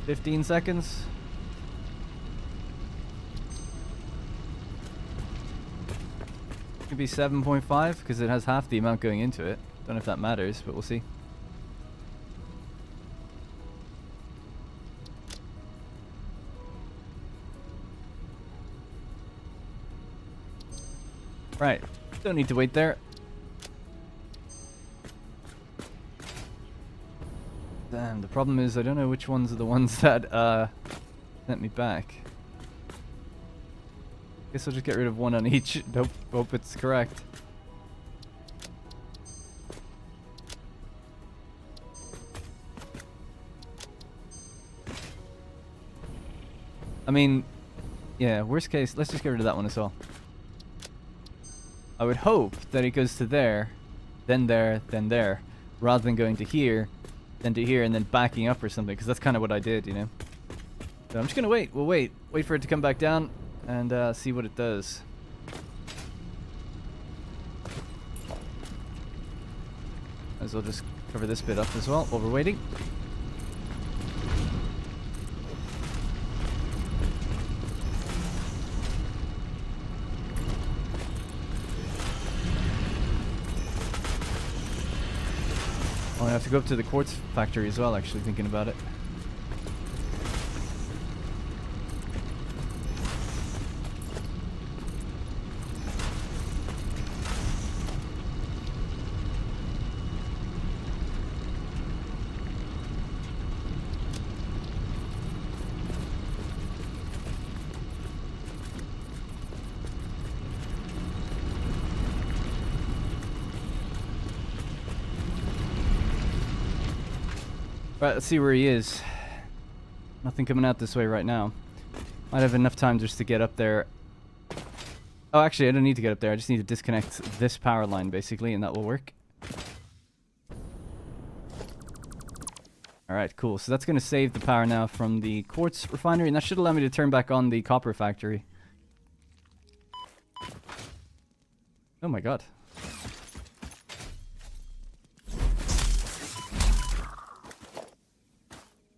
15 seconds. Could be 7.5 because it has half the amount going into it. Don't know if that matters, but we'll see. Right, don't need to wait there. Damn, the problem is I don't know which ones are the ones that sent me back. Guess I'll just get rid of one on each. Nope, hope it's correct. I mean, yeah, worst case, let's just get rid of that one as well. I would hope that it goes to there, then there, then there, rather than going to here, then to here, and then backing up or something, because that's kind of what I did, you know. So I'm just gonna wait. We'll wait for it to come back down, and see what it does. Might as well just cover this bit up as well while we're waiting. I have to go up to the quartz factory as well, actually, thinking about it. Right, let's see where he is. Nothing coming out this way right now. Might have enough time just to get up there. Oh, actually, I don't need to get up there. I just need to disconnect this power line, basically, and that will work. Alright, cool. So that's going to save the power now from the quartz refinery, and that should allow me to turn back on the copper factory. Oh my god.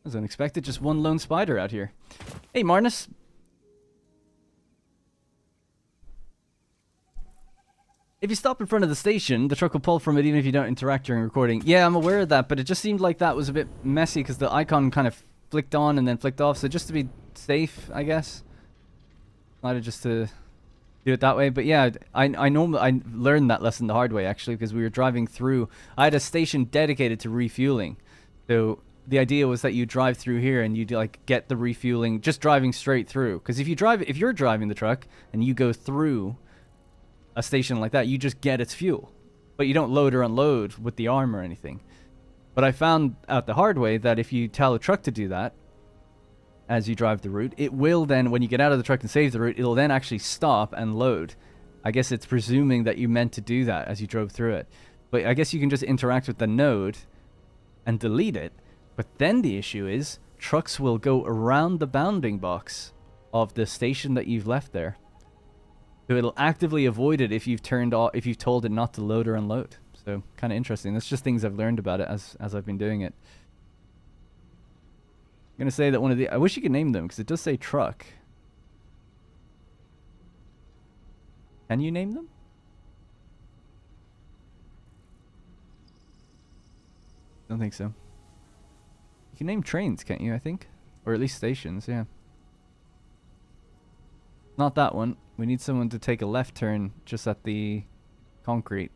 That was unexpected. Just one lone spider out here. Hey, Marnus. If you stop in front of the station, the truck will pull from it even if you don't interact during recording. Yeah, I'm aware of that, but it just seemed like that was a bit messy because the icon kind of flicked on and then flicked off. So just to be safe, I guess, decided just to do it that way. But yeah, I learned that lesson the hard way actually, because we were driving through. I had a station dedicated to refueling, so the idea was that you drive through here and you like get the refueling just driving straight through. Because if you're driving the truck and you go through a station like that, you just get its fuel, but you don't load or unload with the arm or anything. But I found out the hard way that if you tell a truck to do that as you drive the route, it will then, when you get out of the truck and save the route, it'll then actually stop and load. I guess it's presuming that you meant to do that as you drove through it. But I guess you can just interact with the node and delete it. But then the issue is trucks will go around the bounding box of the station that you've left there. So it'll actively avoid it if you've told it not to load or unload. So kind of interesting. That's just things I've learned about it as I've been doing it. I'm gonna say that one of the, I wish you could name them because it does say truck. Can you name them? Don't think so. You can name trains, can't you? I think, or at least stations. Yeah. Not that one. We need someone to take a left turn just at the concrete.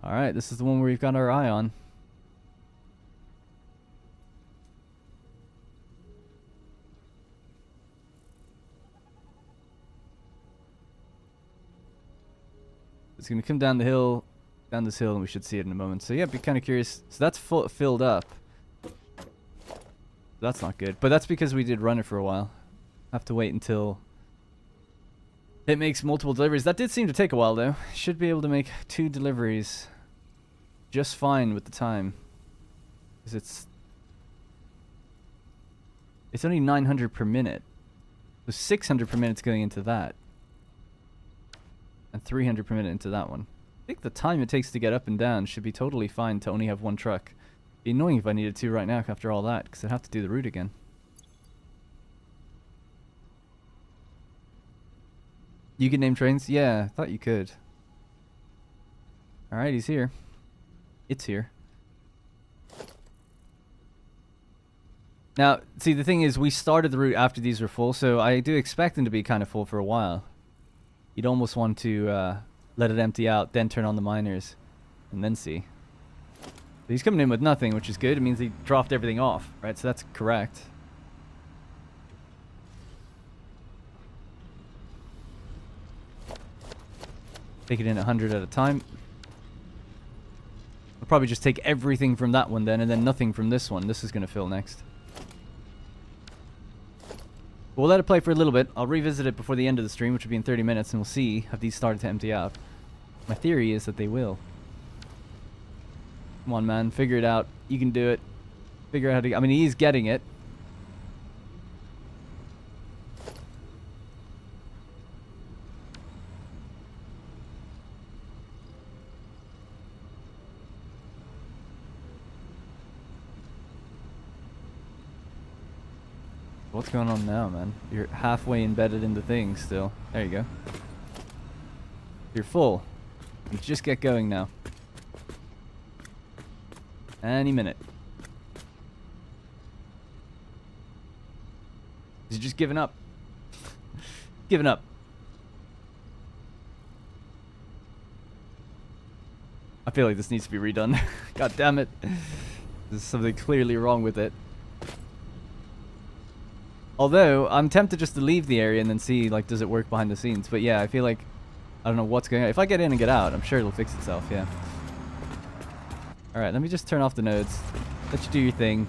Alright, this is the one where we've got our eye on. It's going to come down the hill, down this hill, and we should see it in a moment. So yeah, be kind of curious. So that's filled up. That's not good. But that's because we did run it for a while. Have to wait until it makes multiple deliveries. That did seem to take a while though. Should be able to make 2 deliveries just fine with the time. Because it's only 900 per minute. So 600 per minute's going into that. And 300 per minute into that one. I think the time it takes to get up and down should be totally fine to only have 1 truck. It'd be annoying if I needed to right now after all that, because I'd have to do the route again. You can name trains? Yeah, I thought you could. Alright, he's here. It's here. Now, see, the thing is, we started the route after these were full, so I do expect them to be kind of full for a while. You'd almost want to let it empty out, then turn on the miners, and then see. He's coming in with nothing, which is good. It means he dropped everything off, right? So that's correct. Take it in 100 at a time. I'll probably just take everything from that one then, and then nothing from this one. This is going to fill next. We'll let it play for a little bit. I'll revisit it before the end of the stream, which will be in 30 minutes, and we'll see have these started to empty out. My theory is that they will. Come on, man. Figure it out. You can do it. Figure out how to... I mean, he's getting it. What's going on now, man? You're halfway embedded in the thing still. There you go. You're full. You just get going now. Any minute. Is he just giving up? Giving up. I feel like this needs to be redone. God damn it. There's something clearly wrong with it. Although, I'm tempted just to leave the area and then see, like, does it work behind the scenes. But yeah, I feel like, I don't know what's going on. If I get in and get out, I'm sure it'll fix itself, yeah. Alright, let me just turn off the nodes. Let you do your thing.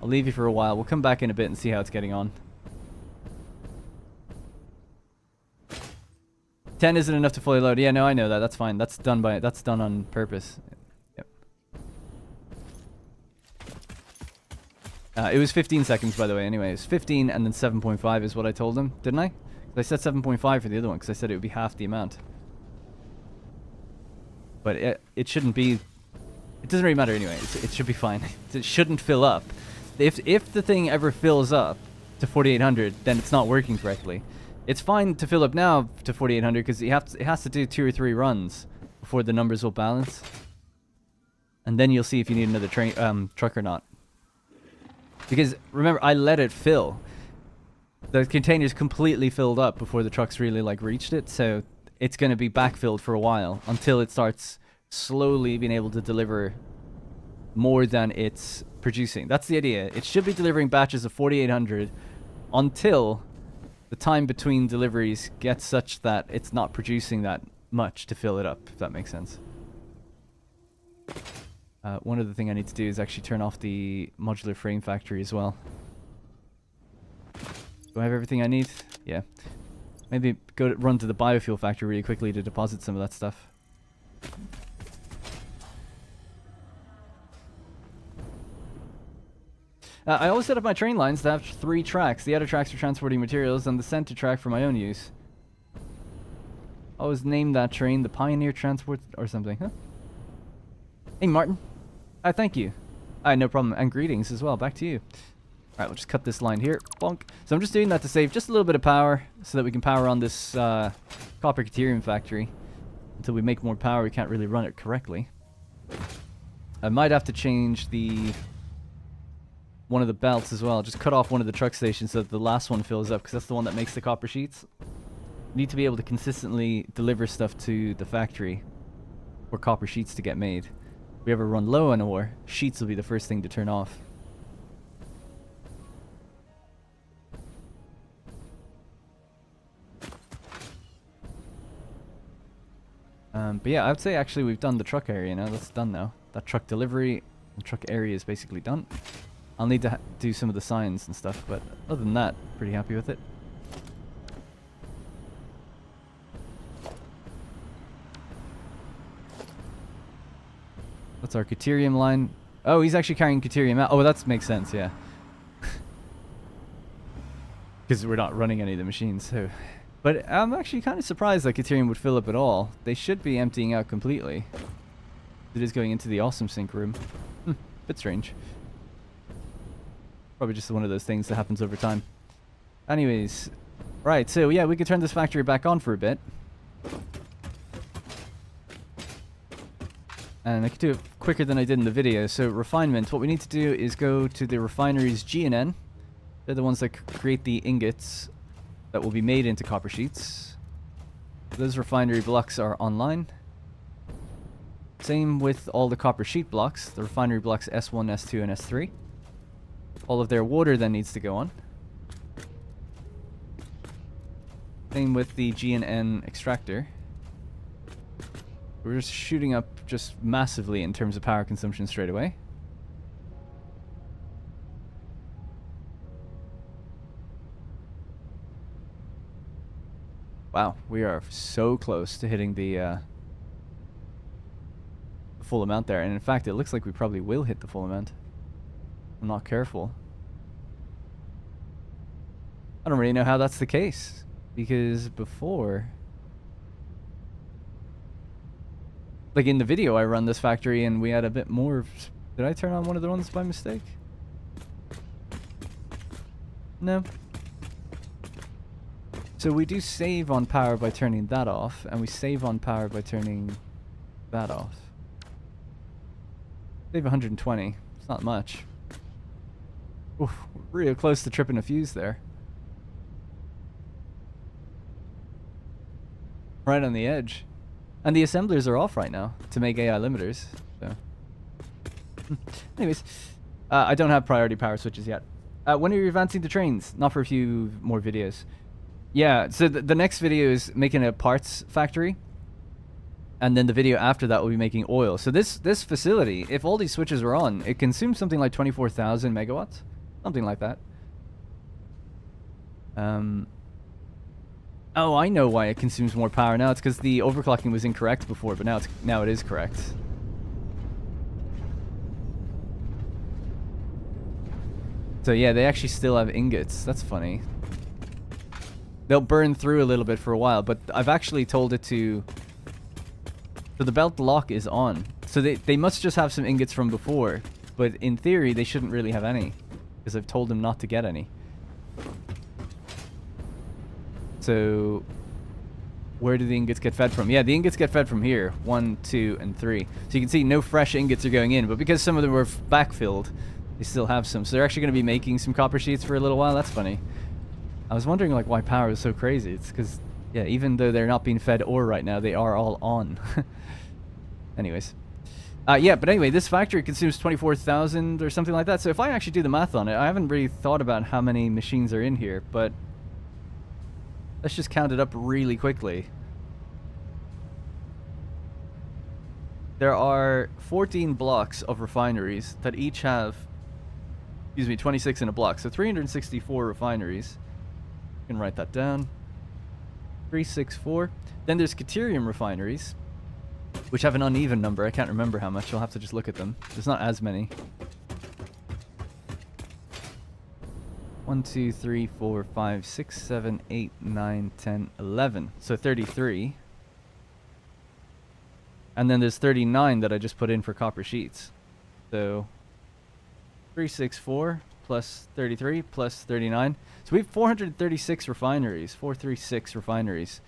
I'll leave you for a while. We'll come back in a bit and see how it's getting on. 10 isn't enough to fully load. Yeah, no, I know that. That's fine. That's done on purpose. Yep. It was 15 seconds, by the way. Anyway, it was 15 and then 7.5 is what I told him, didn't I? I said 7.5 for the other one because I said it would be half the amount. But it shouldn't be... It doesn't really matter anyway. It should be fine. It shouldn't fill up. If the thing ever fills up to 4800, then it's not working correctly. It's fine to fill up now to 4,800 because it has to do 2 or 3 runs before the numbers will balance. And then you'll see if you need another truck or not. Because remember, I let it fill. The container's completely filled up before the trucks really like reached it, so it's going to be backfilled for a while until it starts slowly being able to deliver more than it's producing. That's the idea. It should be delivering batches of 4,800 until the time between deliveries gets such that it's not producing that much to fill it up, if that makes sense. One other thing I need to do is actually turn off the modular frame factory as well. Do I have everything I need? Yeah. Maybe run to the biofuel factory really quickly to deposit some of that stuff. I always set up my train lines to have 3 tracks. The outer tracks for transporting materials and the center track for my own use. I always name that train the Pioneer Transport or something, huh? Hey, Martin. Thank you. No problem. And greetings as well. Back to you. Alright, we'll just cut this line here. Bonk. So I'm just doing that to save just a little bit of power so that we can power on this copper caterium factory. Until we make more power, we can't really run it correctly. I might have to change one of the belts as well. Just cut off one of the truck stations so that the last one fills up, because that's the one that makes the copper sheets. We need to be able to consistently deliver stuff to the factory for copper sheets to get made. If we ever run low on ore, sheets will be the first thing to turn off. But yeah, I would say actually we've done the truck area now. That's done now. That truck delivery and truck area is basically done. I'll need to do some of the signs and stuff, but other than that, pretty happy with it. That's our caterium line. Oh, he's actually carrying caterium out. Oh, that makes sense, yeah. Because we're not running any of the machines, so... But I'm actually kind of surprised that caterium would fill up at all. They should be emptying out completely. It is going into the awesome sink room. Bit strange. Probably just one of those things that happens over time. Anyways, right, so yeah, we could turn this factory back on for a bit. And I could do it quicker than I did in the video. So refinement, what we need to do is go to the refineries G and N. They're the ones that create the ingots that will be made into copper sheets. Those refinery blocks are online. Same with all the copper sheet blocks, the refinery blocks S1, S2, and S3. All of their water then needs to go on. Same with the G and N extractor. We're just shooting up just massively in terms of power consumption straight away. Wow, we are so close to hitting the full amount there. And in fact, it looks like we probably will hit the full amount. I'm not careful. I don't really know how that's the case. Because before... Like in the video, I run this factory and we had a bit more... Did I turn on one of the ones by mistake? No. So we do save on power by turning that off, and we save on power by turning that off. Save 120. It's not much. Oof, we're real close to tripping a fuse there. Right on the edge. And the assemblers are off right now to make AI limiters. So. Anyways, I don't have priority power switches yet. When are you advancing the trains? Not for a few more videos. Yeah, so the next video is making a parts factory. And then the video after that will be making oil. So this facility, if all these switches were on, it consumes something like 24,000 megawatts. Something like that. Oh, I know why it consumes more power now. It's because the overclocking was incorrect before, but now it is correct. So yeah, they actually still have ingots. That's funny. They'll burn through a little bit for a while, but I've actually told it to... So the belt lock is on. So they must just have some ingots from before. But in theory, they shouldn't really have any. Because I've told them not to get any. So where do the ingots get fed from? Yeah, the ingots get fed from here. 1, 2, and 3. So you can see no fresh ingots are going in, but because some of them were backfilled, they still have some. So they're actually going to be making some copper sheets for a little while. That's funny. I was wondering like why power is so crazy. It's because, yeah, even though they're not being fed ore right now, they are all on. Anyways. Yeah, but anyway, this factory consumes 24,000 or something like that. So if I actually do the math on it, I haven't really thought about how many machines are in here, but let's just count it up really quickly. There are 14 blocks of refineries that each have, 26 in a block. So 364 refineries. You can write that down. 364. Then there's Caterium refineries, which have an uneven number. I can't remember how much. I'll have to just look at them. There's not as many. 1, 2, 3, 4, 5, 6, 7, 8, 9, 10, 11. So 33. And then there's 39 that I just put in for copper sheets. So 364 plus 33 plus 39. So we have 436 refineries. 436 refineries.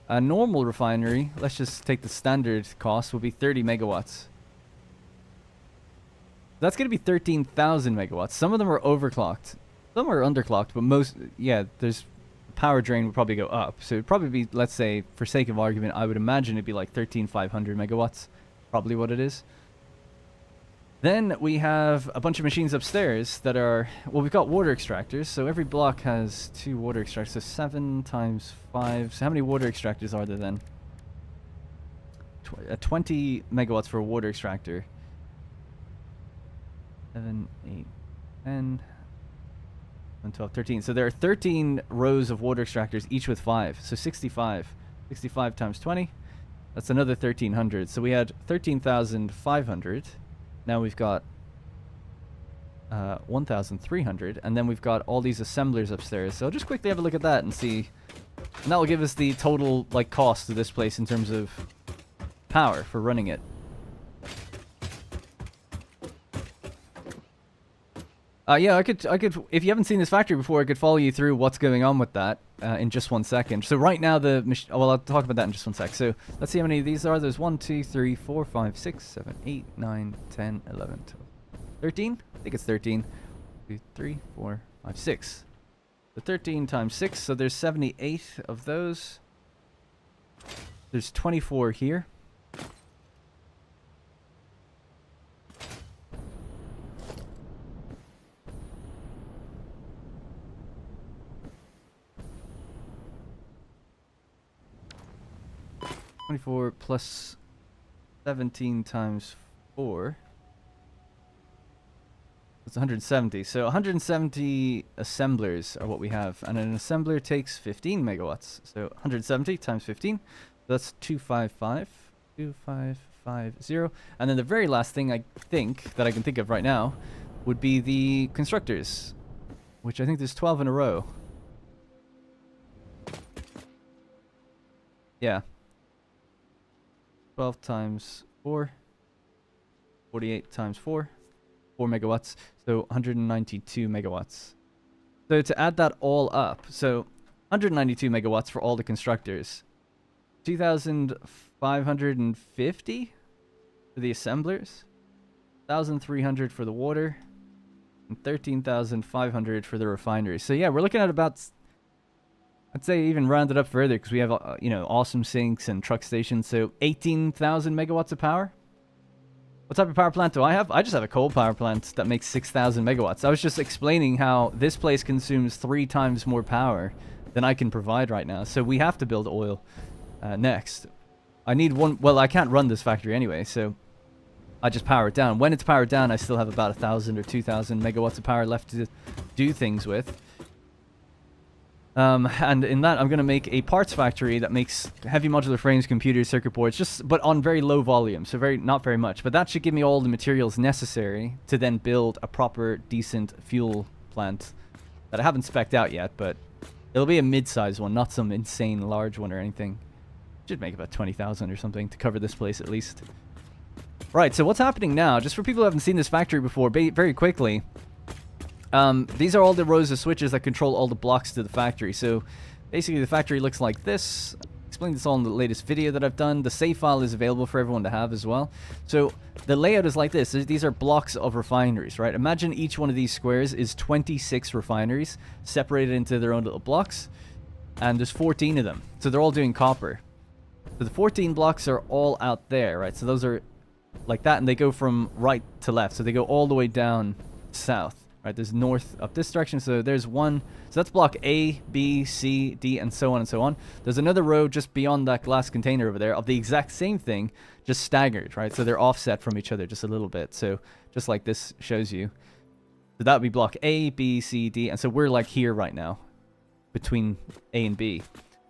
A normal refinery, let's just take the standard cost, will be 30 megawatts. That's going to be 13,000 megawatts. Some of them are overclocked. Some are underclocked, but most, yeah, there's power drain would probably go up. So it'd probably be, let's say, for sake of argument, I would imagine it'd be like 13,500 megawatts. Probably what it is. Then we have a bunch of machines upstairs that are, well, we've got water extractors. So every block has 2 water extractors. So 7 times 5. So how many water extractors are there then? 20 megawatts for a water extractor. 7, 8, 10, 11, 12, 13. So there are 13 rows of water extractors, each with 5. So 65. 65 times 20. That's another 1,300. So we had 13,500. Now we've got 1,300, and then we've got all these assemblers upstairs. So I'll just quickly have a look at that and see. And that will give us the total like cost of this place in terms of power for running it. Yeah, I could. If you haven't seen this factory before, I could follow you through what's going on with that in just 1 second. So right now well, I'll talk about that in just 1 sec. So let's see how many of these are. There's 1, 2, 3, 4, 5, 6, 7, 8, 9, 10, 11, 12, 13. I think it's 13. 2, 3, 4, 5, 6. So 13 times 6. So there's 78 of those. There's 24 here. Plus 17 times 4. That's 170. So 170 assemblers are what we have. And an assembler takes 15 megawatts. So 170 times 15. That's 255. 2550. And then the very last thing I think that I can think of right now would be the constructors, which I think there's 12 in a row. Yeah. 12 times 4, 48 times 4, 4 megawatts, so 192 megawatts. So to add that all up, so 192 megawatts for all the constructors, 2,550 for the assemblers, 1,300 for the water, and 13,500 for the refinery. So yeah, we're looking at about, I'd say even round it up further because we have, awesome sinks and truck stations. So 18,000 megawatts of power. What type of power plant do I have? I just have a coal power plant that makes 6,000 megawatts. I was just explaining how this place consumes 3 times more power than I can provide right now. So we have to build oil next. I need one. Well, I can't run this factory anyway, so I just power it down. When it's powered down, I still have about 1,000 or 2,000 megawatts of power left to do things with. And in that, I'm going to make a parts factory that makes heavy modular frames, computers, circuit boards, but on very low volume, so not very much. But that should give me all the materials necessary to then build a proper, decent fuel plant that I haven't spec'd out yet, but it'll be a mid-sized one, not some insane large one or anything. Should make about 20,000 or something to cover this place at least. Right, so what's happening now, just for people who haven't seen this factory before, very quickly... these are all the rows of switches that control all the blocks to the factory. So Basically, the factory looks like this. Explained this all in the latest video that I've done. The save file is available for everyone to have as well. So the layout is like this. These are blocks of refineries, right? Imagine each one of these squares is 26 refineries separated into their own little blocks. And there's 14 of them. So they're all doing copper. So the 14 blocks are all out there, right? So those are like that, and they go from right to left. So they go all the way down south, right? There's north up this direction. So there's one. So that's block A, B, C, D, and so on and so on. There's another row just beyond that glass container over there of the exact same thing, just staggered, right? So they're offset from each other just a little bit. So just like this shows you. So that would be block A, B, C, D. And so we're like here right now between A and B.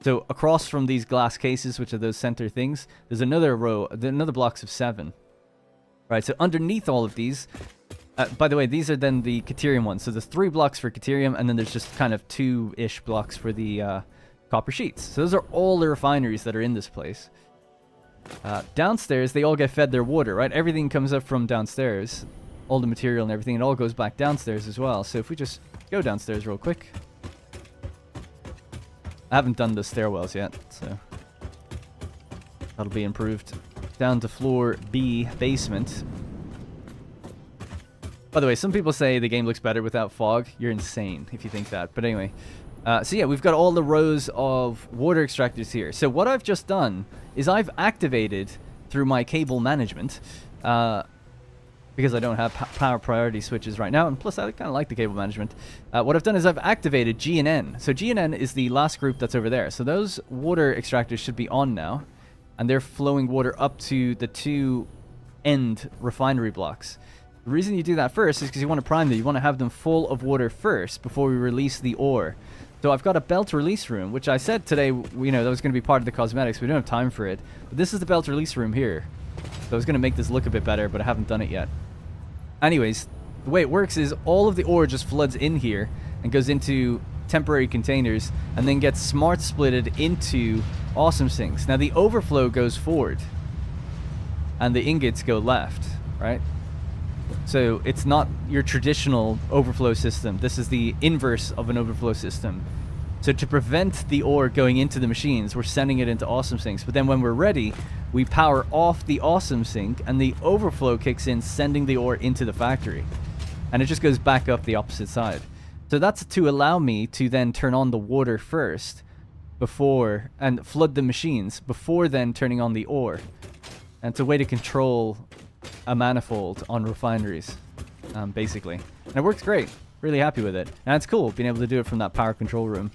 So across from these glass cases, which are those center things, there's another row, another blocks of 7. Right, so underneath all of these, by the way, these are then the Caterium ones. So there's 3 blocks for Caterium, and then there's just kind of 2-ish blocks for the copper sheets. So those are all the refineries that are in this place. Downstairs, they all get fed their water, right? Everything comes up from downstairs. All the material and everything, it all goes back downstairs as well. So if we just go downstairs real quick. I haven't done the stairwells yet, so that'll be improved. Down to floor B, basement. By the way, some people say the game looks better without fog. You're insane if you think that. But anyway, so yeah, we've got all the rows of water extractors here. So what I've just done is I've activated through my cable management, because I don't have power priority switches right now, and plus I kind of like the cable management. What I've done is I've activated G and N. So G and N is the last group that's over there. So those water extractors should be on now, and they're flowing water up to the 2 end refinery blocks. The reason you do that first is because you want to prime them. You want to have them full of water first before we release the ore. So I've got a belt release room, which I said today, you know, that was going to be part of the cosmetics. We don't have time for it. But this is the belt release room here. So I was going to make this look a bit better, but I haven't done it yet. Anyways, the way it works is all of the ore just floods in here and goes into temporary containers and then gets smart splitted into awesome sinks. Now the overflow goes forward and the ingots go left, right? So it's not your traditional overflow system. This is the inverse of an overflow system. So to prevent the ore going into the machines, we're sending it into awesome sinks. But then when we're ready, we power off the awesome sink and the overflow kicks in, sending the ore into the factory. And it just goes back up the opposite side. So that's to allow me to then turn on the water first before, and flood the machines before then turning on the ore. And it's a way to control a manifold on refineries, basically. And it works great. Really happy with it. And it's cool being able to do it from that power control room.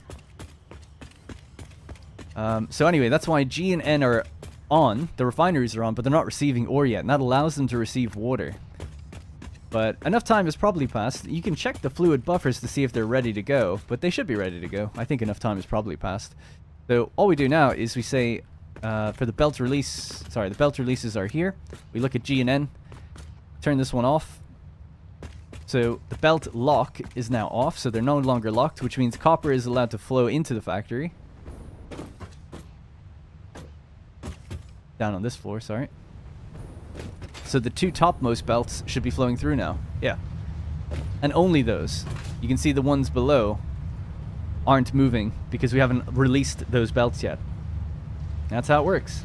So anyway, that's why G and N are on. The refineries are on, but they're not receiving ore yet. And that allows them to receive water. But enough time has probably passed. You can check the fluid buffers to see if they're ready to go. But they should be ready to go. I think enough time has probably passed. So all we do now is we say, for the belt release... Sorry, the belt releases are here. We look at G and N. Turn this one off. So the belt lock is now off, so they're no longer locked, which means copper is allowed to flow into the factory. Down on this floor, sorry. So the 2 topmost belts should be flowing through now. Yeah. And only those. You can see the ones below aren't moving because we haven't released those belts yet. That's how it works.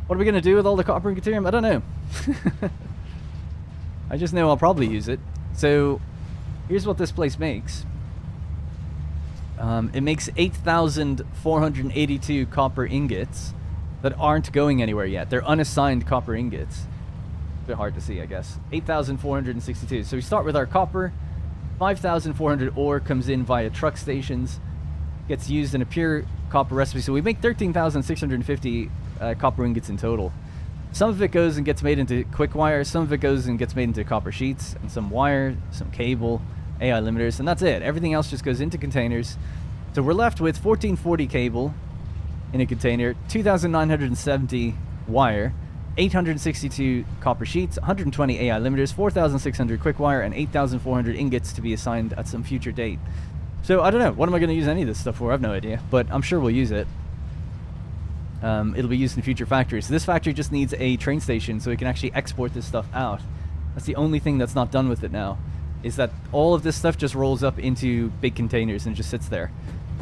What are we going to do with all the copper and Caterium? I don't know. I just know I'll probably use it. So, here's what this place makes. It makes 8,482 copper ingots that aren't going anywhere yet. They're unassigned copper ingots. A bit hard to see, I guess. 8,462. So we start with our copper. 5,400 ore comes in via truck stations. Gets used in a pure copper recipe. So we make 13,650 copper ingots in total. Some of it goes and gets made into quick wire, some of it goes and gets made into copper sheets, and some wire, some cable, AI limiters, and that's it. Everything else just goes into containers. So we're left with 1440 cable in a container, 2,970 wire, 862 copper sheets, 120 AI limiters, 4,600 quick wire, and 8,400 ingots to be assigned at some future date. So I don't know, what am I going to use any of this stuff for? I have no idea, but I'm sure we'll use it. It'll be used in future factories. So this factory just needs a train station so we can actually export this stuff out. That's the only thing that's not done with it now, is that all of this stuff just rolls up into big containers and just sits there.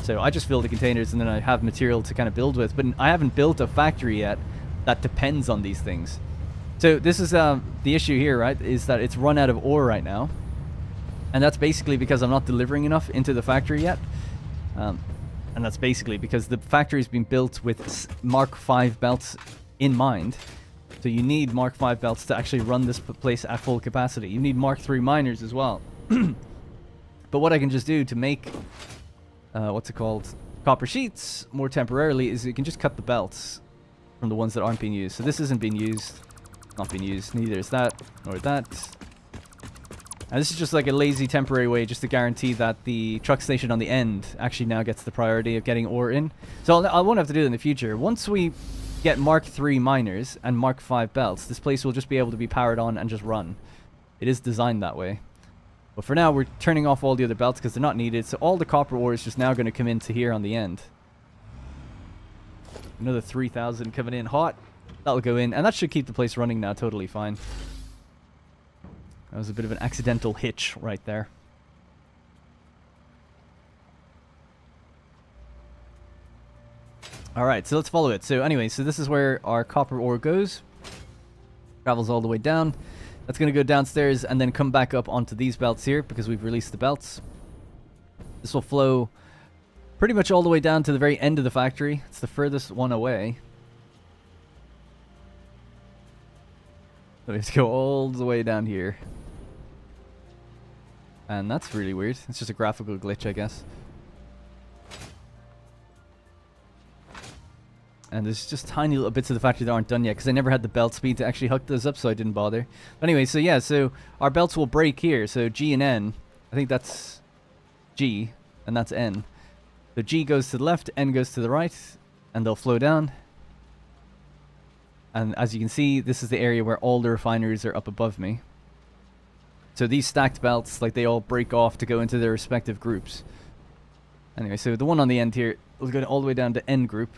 So I just fill the containers and then I have material to kind of build with. But I haven't built a factory yet that depends on these things. So this is the issue here, right? Is that it's run out of ore right now. And that's basically because I'm not delivering enough into the factory yet. And that's basically because the factory's been built with Mark V belts in mind. So you need Mark V belts to actually run this place at full capacity. You need Mark III miners as well. But what I can just do to make, what's it called, copper sheets more temporarily is you can just cut the belts from the ones that aren't being used. So this isn't being used, not being used, neither is that, nor that. And this is just like a lazy temporary way just to guarantee that the truck station on the end actually now gets the priority of getting ore in. So I won't have to do it in the future. Once we get Mark III miners and Mark V belts, this place will just be able to be powered on and just run. It is designed that way. But for now, we're turning off all the other belts because they're not needed. So all the copper ore is just now going to come into here on the end. Another 3,000 coming in hot. That'll go in. And that should keep the place running now totally fine. That was a bit of an accidental hitch right there. Alright, so let's follow it. So anyway, so this is where our copper ore goes. Travels all the way down. That's going to go downstairs and then come back up onto these belts here because we've released the belts. This will flow pretty much all the way down to the very end of the factory. It's the furthest one away. So we have to go all the way down here. And that's really weird. It's just a graphical glitch, I guess. And there's just tiny little bits of the factory that aren't done yet because I never had the belt speed to actually hook those up, so I didn't bother. But anyway, so yeah, so our belts will break here. So G and N, I think that's G, and that's N. So G goes to the left, N goes to the right, and they'll flow down. And as you can see, this is the area where all the refineries are up above me. So these stacked belts, like they all break off to go into their respective groups. Anyway, so the one on the end here will go all the way down to N group.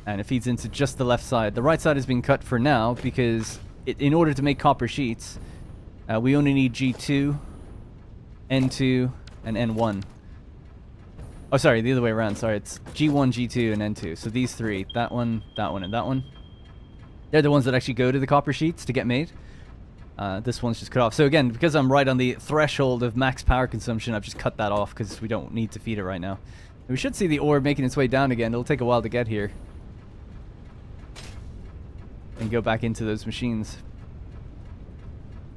And it feeds into just the left side. The right side has been cut for now because in order to make copper sheets, we only need G2, N2, and N1. Oh, sorry, the other way around. Sorry, it's G1, G2, and N2. So these three, that one, and that one. They're the ones that actually go to the copper sheets to get made. This one's just cut off. So again, because I'm right on the threshold of max power consumption, I've just cut that off because we don't need to feed it right now. And we should see the ore making its way down again. It'll take a while to get here. And go back into those machines.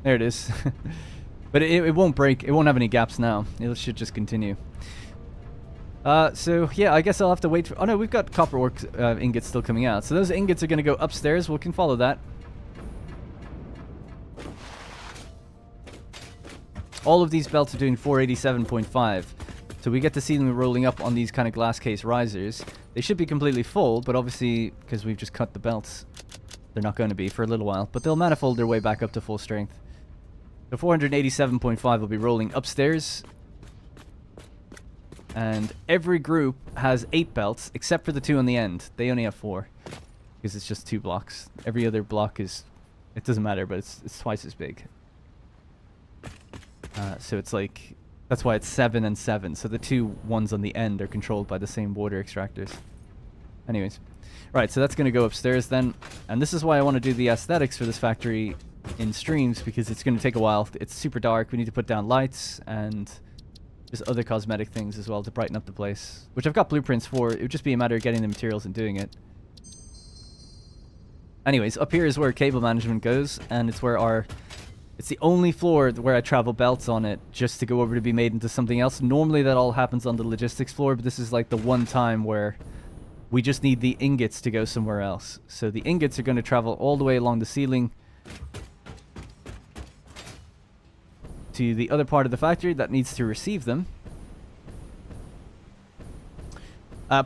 There it is. But it won't break. It won't have any gaps now. It should just continue. So yeah, I guess I'll have to wait for... Oh no, we've got copper ore ingots still coming out. So those ingots are going to go upstairs. We can follow that. All of these belts are doing 487.5. So we get to see them rolling up on these kind of glass case risers. They should be completely full, but obviously, because we've just cut the belts, they're not going to be for a little while. But they'll manifold their way back up to full strength. The 487.5 will be rolling upstairs. And every group has 8 belts, except for the 2 on the end. They only have 4. Because it's just 2 blocks. Every other block is... It doesn't matter, but it's twice as big. So it's like... That's why it's 7 and 7. So the 2 ones on the end are controlled by the same water extractors. Anyways. Right, so that's going to go upstairs then. And this is why I want to do the aesthetics for this factory in streams, because it's going to take a while. It's super dark. We need to put down lights and... Just other cosmetic things as well to brighten up the place. Which I've got blueprints for. It would just be a matter of getting the materials and doing it. Anyways, up here is where cable management goes. And it's where our... It's the only floor where I travel belts on it just to go over to be made into something else. Normally that all happens on the logistics floor. But this is like the one time where we just need the ingots to go somewhere else. So the ingots are going to travel all the way along the ceiling to the other part of the factory that needs to receive them.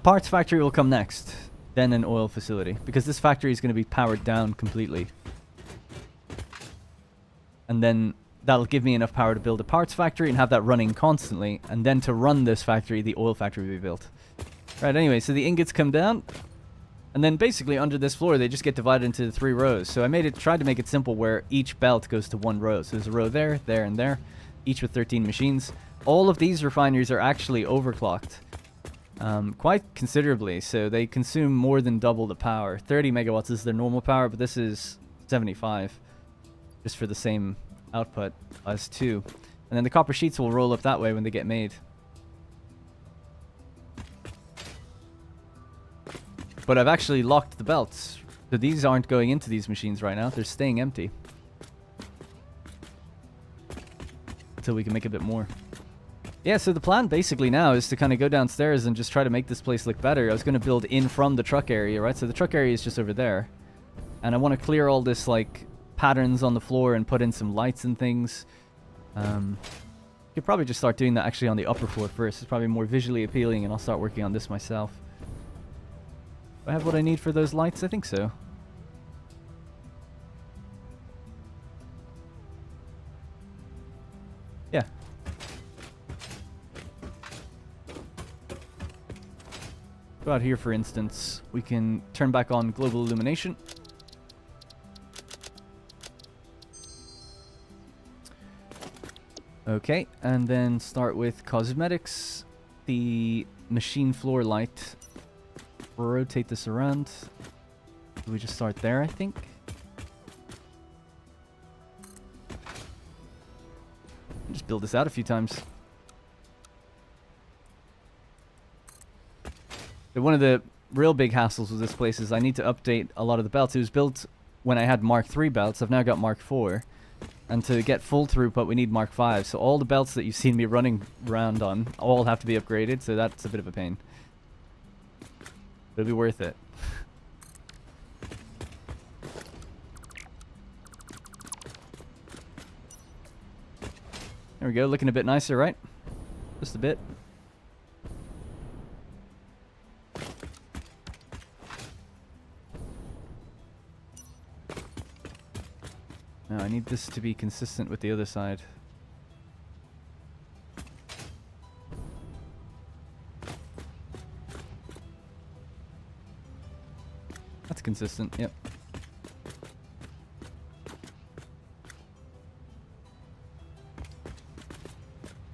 Parts factory will come next, then an oil facility, because this factory is going to be powered down completely. And then that'll give me enough power to build a parts factory and have that running constantly, and then to run this factory, the oil factory will be built. Right, anyway, so the ingots come down, and then basically under this floor they just get divided into 3 rows. So I tried to make it simple where each belt goes to 1 row. So there's a row there, there, and there. each with 13 machines. All of these refineries are actually overclocked quite considerably, so they consume more than double the power. 30 megawatts is their normal power, but this is 75 just for the same output as 2. And then the copper sheets will roll up that way when they get made. But I've actually locked the belts, so these aren't going into these machines right now. They're staying empty until we can make a bit more. Yeah, so the plan basically now is to kind of go downstairs and just try to make this place look better. I was going to build in from the truck area, right? So the truck area is just over there. And I want to clear all this, like, patterns on the floor and put in some lights and things. Could probably just start doing that actually on the upper floor first. It's probably more visually appealing, and I'll start working on this myself. Do I have what I need for those lights? I think so. Yeah. Go out here, for instance. We can turn back on global illumination. Okay, and then start with cosmetics. The machine floor light. Rotate this around. We just start there, I think. Just build this out a few times. One of the real big hassles with this place is I need to update a lot of the belts. It was built when I had Mark III belts. I've now got Mark IV. And to get full throughput, we need Mark V. So all the belts that you've seen me running around on all have to be upgraded. So that's a bit of a pain. It'll be worth it. There we go. Looking a bit nicer, right? Just a bit. Now I need this to be consistent with the other side. That's consistent, yep.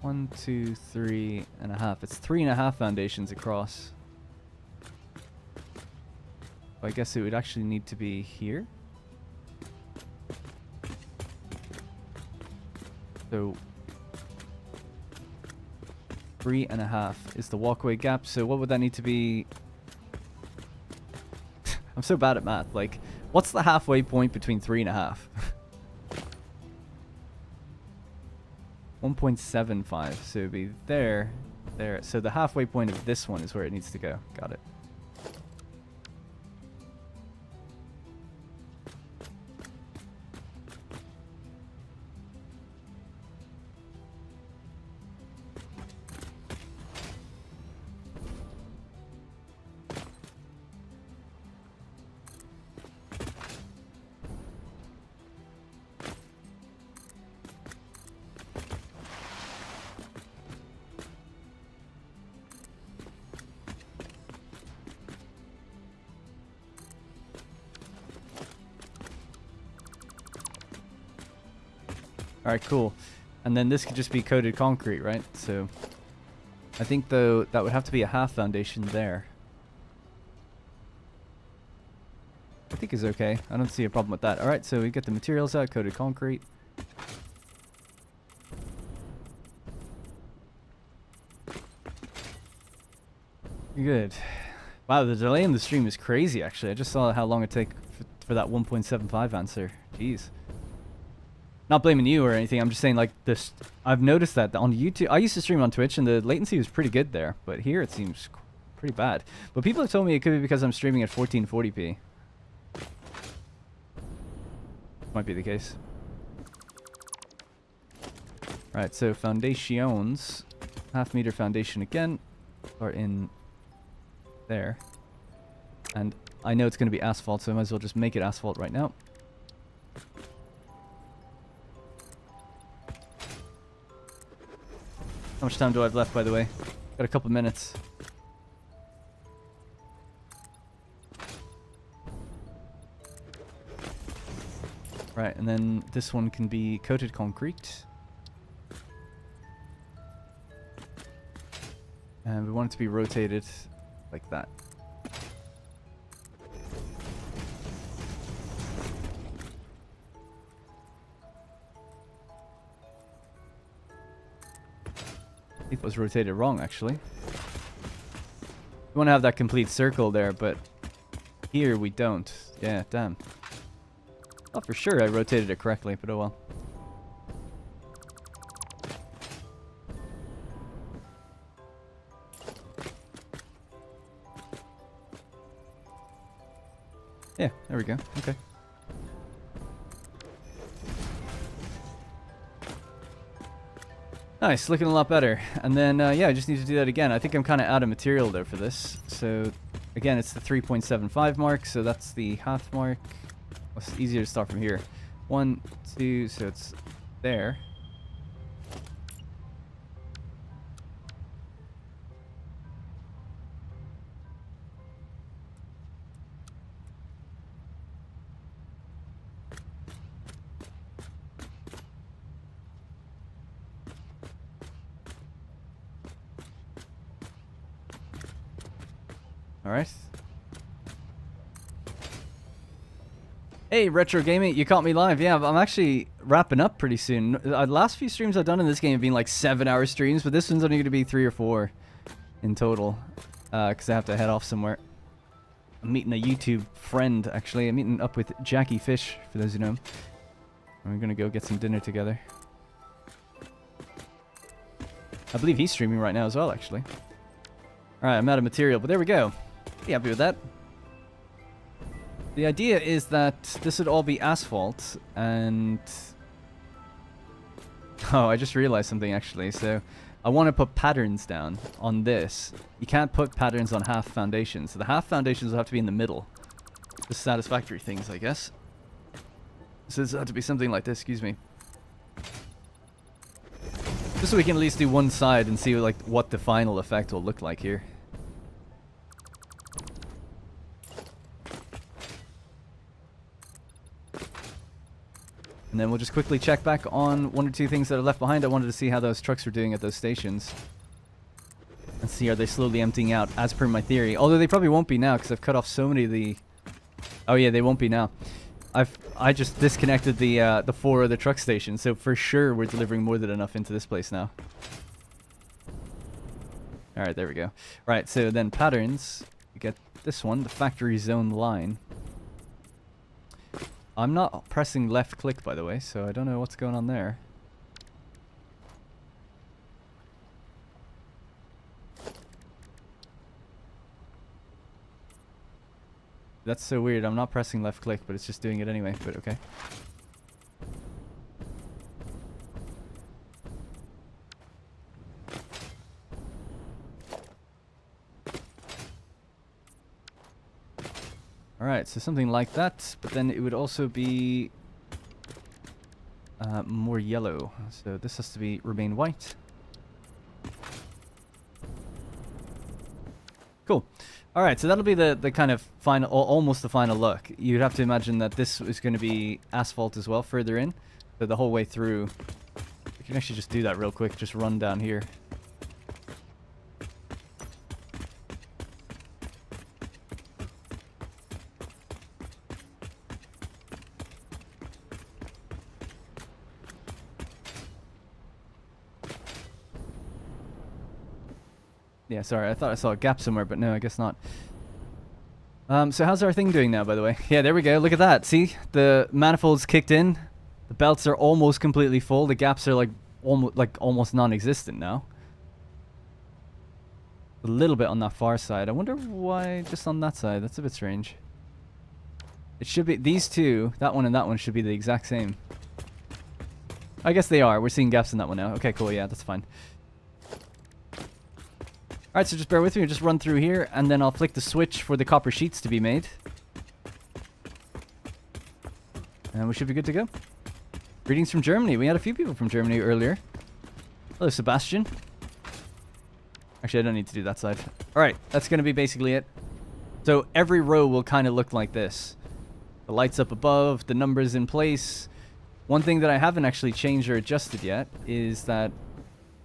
One, two, 3.5. It's 3.5 foundations across. I guess it would actually need to be here. So 3.5 is the walkway gap. So what would that need to be? I'm so bad at math. Like, what's the halfway point between 3.5? 1.75. So it'd be there, there. So the halfway point of this one is where it needs to go. Got it. Alright, cool. And then this could just be coated concrete, right? So I think, though, that would have to be a half foundation there. I think is okay. I don't see a problem with that. Alright, so we get the materials out, coated concrete. Good. Wow, the delay in the stream is crazy, actually. I just saw how long it took for that 1.75 answer. Jeez. Not blaming you or anything. I'm just saying, like, this. I've noticed that on YouTube. I used to stream on Twitch, and the latency was pretty good there. But here, it seems pretty bad. But people have told me it could be because I'm streaming at 1440p. Might be the case. Right, so foundations. Half-meter foundation again. Are in there. And I know it's going to be asphalt, so I might as well just make it asphalt right now. How much time do I have left, by the way? Got a couple minutes. Right, and then this one can be coated concrete. And we want it to be rotated like that. It was rotated wrong, actually. We want to have that complete circle there, but here we don't. Yeah, damn. Oh, for sure I rotated it correctly, but oh well. Yeah, there we go. Okay. Nice, looking a lot better. And then, yeah, I just need to do that again. I think I'm kind of out of material there for this. So, again, it's the 3.75 mark, so that's the half mark. It's easier to start from here. 1, 2, so it's there. Alright. Hey, Retro Gaming, you caught me live. Yeah, I'm actually wrapping up pretty soon. The last few streams I've done in this game have been like 7-hour streams, but this one's only going to be 3 or 4 in total. Because I have to head off somewhere. I'm meeting a YouTube friend, actually. I'm meeting up with Jackie Fish, for those who know him. And we're going to go get some dinner together. I believe he's streaming right now as well, actually. Alright, I'm out of material, but there we go. Be happy with that. The idea is that this would all be asphalt, and... Oh, I just realized something, actually. So, I want to put patterns down on this. You can't put patterns on half foundations. So the half foundations will have to be in the middle. The satisfactory things, I guess. So this will have to be something like this, excuse me. Just so we can at least do one side and see like what the final effect will look like here. And then we'll just quickly check back on 1 or 2 things that are left behind. I wanted to see how those trucks were doing at those stations. And see, are they slowly emptying out, as per my theory. Although they probably won't be now, because I've cut off so many of the... Oh yeah, they won't be now. I just disconnected the 4 other truck stations, so for sure we're delivering more than enough into this place now. Alright, there we go. Right, so then patterns. We get this one, the factory zone line. I'm not pressing left click, by the way, so I don't know what's going on there. That's so weird. I'm not pressing left click, but it's just doing it anyway, but okay. Alright, so something like that, but then it would also be more yellow. So this has to be remain white. Cool. Alright, so that'll be the kind of final, almost the final look. You'd have to imagine that this is going to be asphalt as well further in. So the whole way through. We can actually just do that real quick, just run down here. Yeah, sorry, I thought I saw a gap somewhere, but no, I guess not. So how's our thing doing now, by the way? Yeah, there we go. Look at that. See? The manifolds kicked in. The belts are almost completely full. The gaps are like almost non-existent now. A little bit on that far side. I wonder why just on that side. That's a bit strange. It should be... These two, that one and that one, should be the exact same. I guess they are. We're seeing gaps in that one now. Okay, cool. Yeah, that's fine. Alright, so just bear with me, just run through here, and then I'll flick the switch for the copper sheets to be made. And we should be good to go. Greetings from Germany. We had a few people from Germany earlier. Hello, Sebastian. Actually, I don't need to do that side. Alright, that's going to be basically it. So every row will kind of look like this. The lights up above, the numbers in place. One thing that I haven't actually changed or adjusted yet is that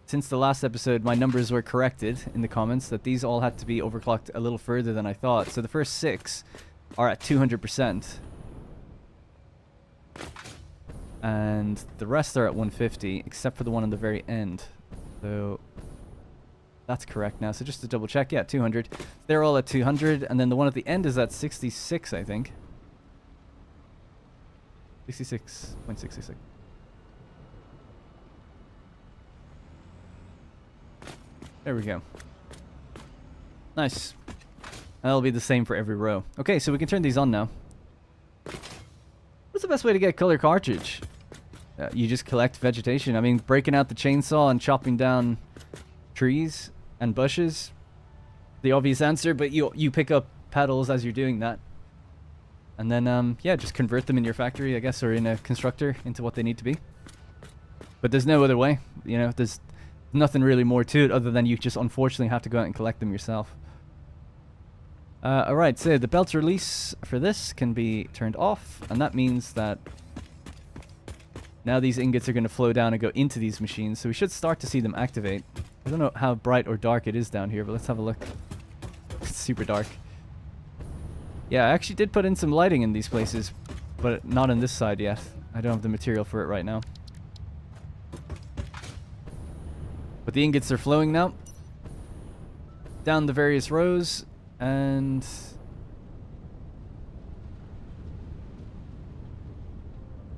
since the last episode, my numbers were corrected in the comments that these all had to be overclocked a little further than I thought. So the first 6 are at 200%. And the rest are at 150, except for the one on the very end. So that's correct now. So just to double check, yeah, 200. They're all at 200, and then the one at the end is at 66, I think. 66.66. There we go. Nice. That'll be the same for every row. Okay, so we can turn these on now. What's the best way to get color cartridge? You just collect vegetation. I mean, breaking out the chainsaw and chopping down trees and bushes. The obvious answer, but you pick up petals as you're doing that. And then, yeah, just convert them in your factory, I guess, or in a constructor into what they need to be. But there's no other way. You know, there's nothing really more to it other than you just unfortunately have to go out and collect them yourself. Alright, so the belt release for this can be turned off, and that means that now these ingots are going to flow down and go into these machines, so we should start to see them activate. I don't know how bright or dark it is down here, but let's have a look. It's super dark. Yeah, I actually did put in some lighting in these places, but not on this side yet. I don't have the material for it right now. But the ingots are flowing now down the various rows, and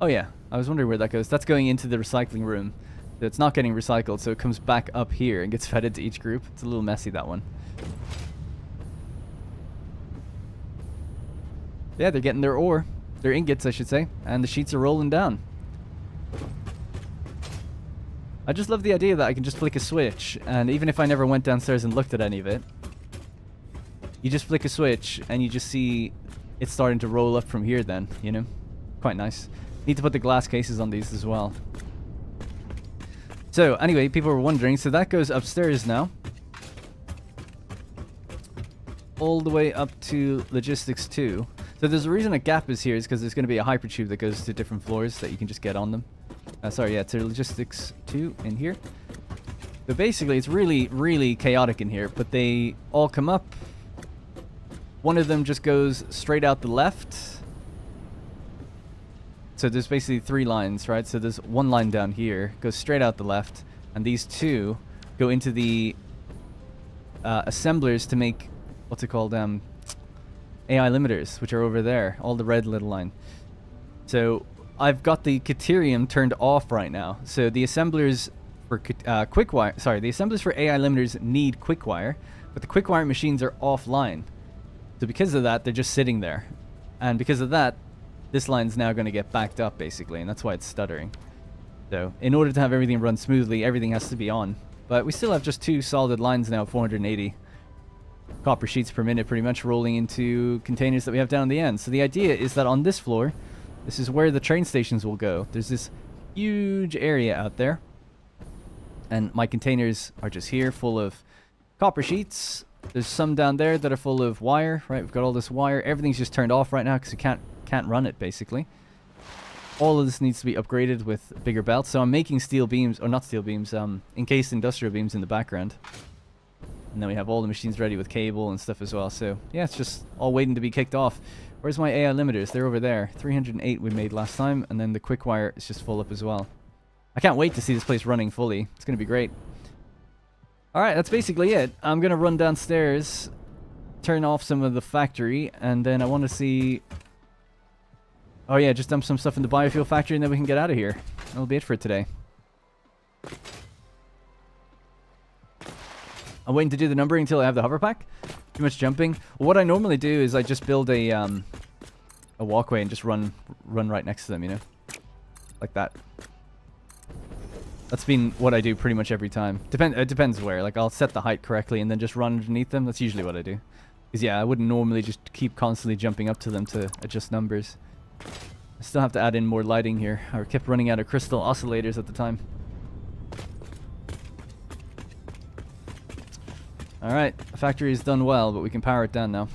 oh yeah, I was wondering where that goes. That's going into the recycling room. It's not getting recycled, so it comes back up here and gets fed into each group. It's a little messy, that one. Yeah, they're getting their ore. Their ingots, I should say. And the sheets are rolling down. I just love the idea that I can just flick a switch, and even if I never went downstairs and looked at any of it, you just flick a switch, and you just see it starting to roll up from here then, you know? Quite nice. Need to put the glass cases on these as well. So, anyway, people were wondering, so that goes upstairs now. All the way up to Logistics 2. So there's a reason a gap is here, is because there's going to be a hypertube that goes to different floors that you can just get on them. Sorry, yeah, to Logistics 2 in here. So basically, it's really, really chaotic in here, but they all come up. One of them just goes straight out the left. So there's basically 3 lines, right? So there's one line down here, goes straight out the left, and these 2 go into the assemblers to make, what's it called, AI limiters, which are over there, all the red little line. So I've got the Caterium turned off right now. So the assemblers for QuickWire, sorry, the assemblers for AI limiters need QuickWire, but the QuickWire machines are offline. So because of that, they're just sitting there. And because of that, this line's now going to get backed up, basically, and that's why it's stuttering. So in order to have everything run smoothly, everything has to be on. But we still have just 2 solid lines now, 480 copper sheets per minute, pretty much rolling into containers that we have down at the end. So the idea is that on this floor, this is where the train stations will go. There's this huge area out there, and my containers are just here full of copper sheets. There's some down there that are full of wire, right? We've got all this wire. Everything's just turned off right now because we can't run it, basically. All of this needs to be upgraded with bigger belts. So I'm making steel beams, or not steel beams, encased industrial beams in the background. And then we have all the machines ready with cable and stuff as well. So yeah, it's just all waiting to be kicked off. Where's my AI limiters? They're over there. 308 we made last time, and then the quick wire is just full up as well. I can't wait to see this place running fully. It's going to be great. Alright, that's basically it. I'm going to run downstairs, turn off some of the factory, and then I want to see... Oh yeah, just dump some stuff in the biofuel factory and then we can get out of here. That'll be it for today. I'm waiting to do the numbering until I have the hover pack. Too much jumping. Well, what I normally do is I just build a walkway and just run right next to them, you know? Like that. That's been what I do pretty much every time. It depends where. Like, I'll set the height correctly and then just run underneath them. That's usually what I do. Because, yeah, I wouldn't normally just keep constantly jumping up to them to adjust numbers. I still have to add in more lighting here. I kept running out of crystal oscillators at the time. Alright, the factory is done well, but we can power it down now.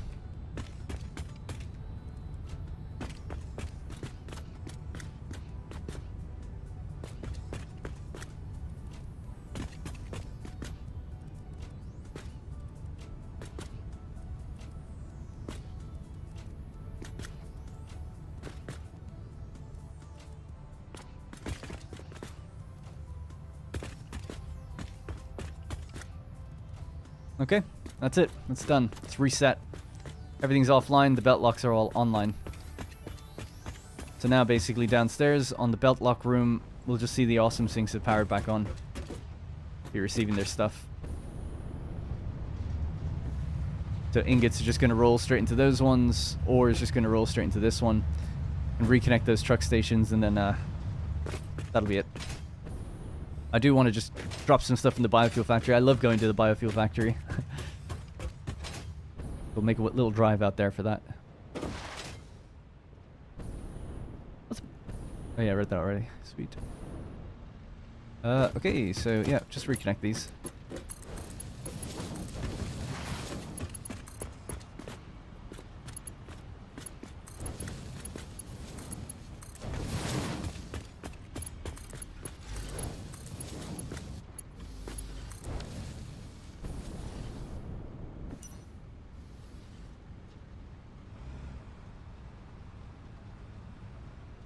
Okay, that's it. It's done. It's reset. Everything's offline. The belt locks are all online. So now basically downstairs on the belt lock room, we'll just see the awesome sinks have powered back on. Be receiving their stuff. So ingots are just going to roll straight into those ones, ore is just going to roll straight into this one, and reconnect those truck stations, and then that'll be it. I do want to just drop some stuff in the biofuel factory. I love going to the biofuel factory. We'll make a little drive out there for that. Oh yeah, I read that already. Sweet. Okay, so yeah, just reconnect these.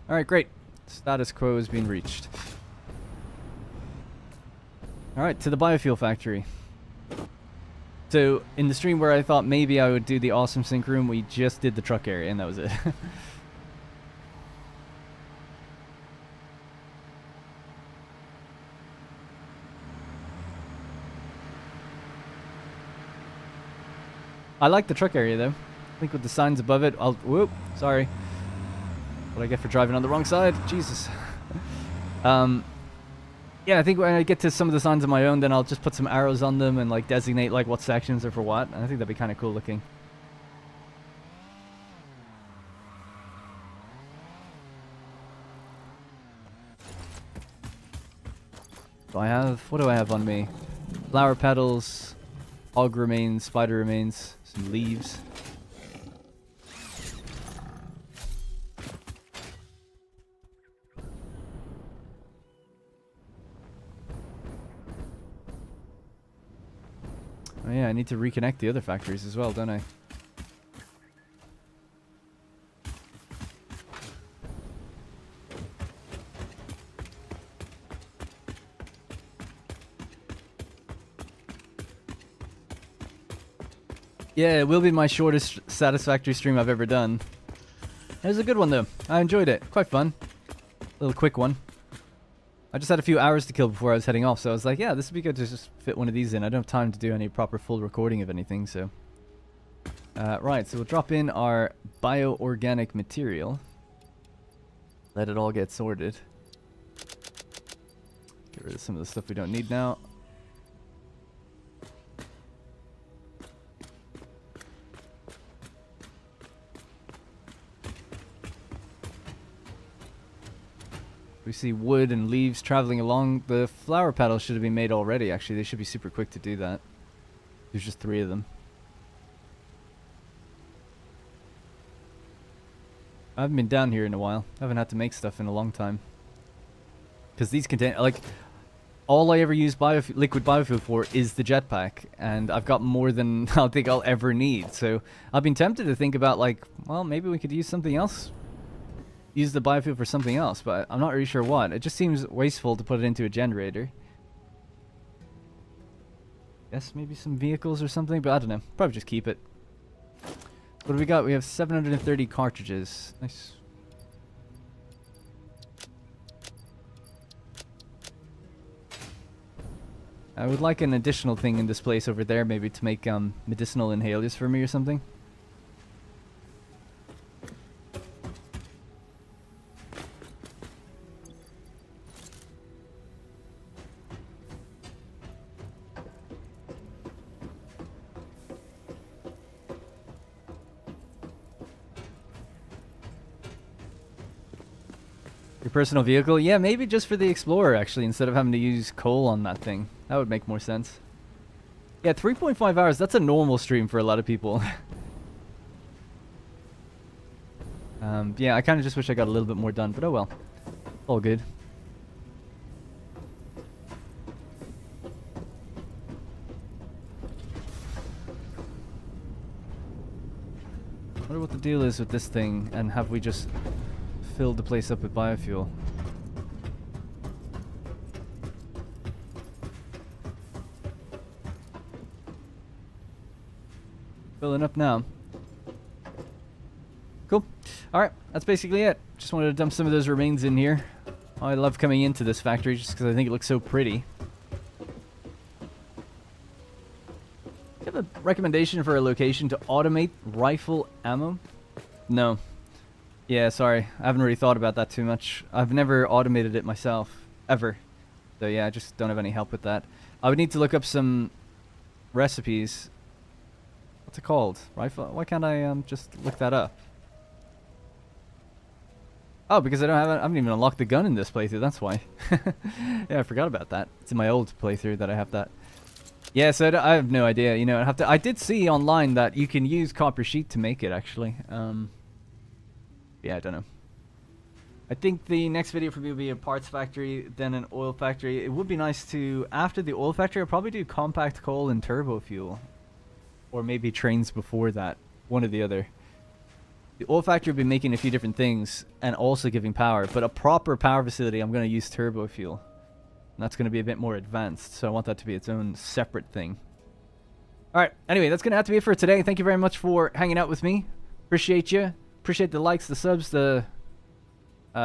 Alright, great. Status quo has been reached. Alright, to the biofuel factory. So, in the stream where I thought maybe I would do the awesome sink room, we just did the truck area, and that was it. I like the truck area, though. I think with the signs above it, I'll... Whoop, sorry. What I get for driving on the wrong side? Jesus. Yeah, I think when I get to some of the signs on my own, then I'll just put some arrows on them and like designate like what sections are for what. And I think that'd be kind of cool looking. So I have, what do I have on me? Flower petals, hog remains, spider remains, some leaves. Oh yeah, I need to reconnect the other factories as well, don't I? Yeah, it will be my shortest Satisfactory stream I've ever done. It was a good one though. I enjoyed it. Quite fun. Little quick one. I just had a few hours to kill before I was heading off, so I was like, yeah, this would be good to just fit one of these in. I don't have time to do any proper full recording of anything, so... right, so we'll drop in our bio-organic material. Let it all get sorted. Get rid of some of the stuff we don't need now. We see wood and leaves traveling along. The flower petals should have been made already, actually. They should be super quick to do that. There's just 3 of them. I haven't been down here in a while. I haven't had to make stuff in a long time. Because these contain... like, all I ever use liquid biofuel for is the jetpack. And I've got more than I think I'll ever need. So I've been tempted to think about, like, well, maybe we could use something else. Use the biofuel for something else, but I'm not really sure what. It just seems wasteful to put it into a generator. Guess maybe some vehicles or something, but I don't know. Probably just keep it. What do we got? We have 730 cartridges. Nice. I would like an additional thing in this place over there, maybe to make medicinal inhalers for me or something. Your personal vehicle? Yeah, maybe just for the Explorer, actually, instead of having to use coal on that thing. That would make more sense. Yeah, 3.5 hours, that's a normal stream for a lot of people. Yeah, I kind of just wish I got a little bit more done, but oh well. All good. I wonder what the deal is with this thing, and have we just filled the place up with biofuel? Filling up now. Cool. Alright, that's basically it. Just wanted to dump some of those remains in here. I love coming into this factory just because I think it looks so pretty. Do you have a recommendation for a location to automate rifle ammo? No. Yeah, sorry. I haven't really thought about that too much. I've never automated it myself. Ever. So yeah, I just don't have any help with that. I would need to look up some recipes. What's it called? Rifle? Why can't I just look that up? Oh, because I haven't even unlocked the gun in this playthrough, that's why. Yeah, I forgot about that. It's in my old playthrough that I have that. Yeah, so I have no idea, you know, I did see online that you can use copper sheet to make it, actually. Yeah, I don't know. I think the next video for me will be a parts factory, then an oil factory. It would be nice to, after the oil factory, I'll probably do compact coal and turbo fuel. Or maybe trains before that, one or the other. The oil factory will be making a few different things and also giving power, but a proper power facility, I'm going to use turbo fuel. And that's going to be a bit more advanced, so I want that to be its own separate thing. Alright, anyway, that's going to have to be it for today. Thank you very much for hanging out with me. Appreciate you. Appreciate the likes, the subs, the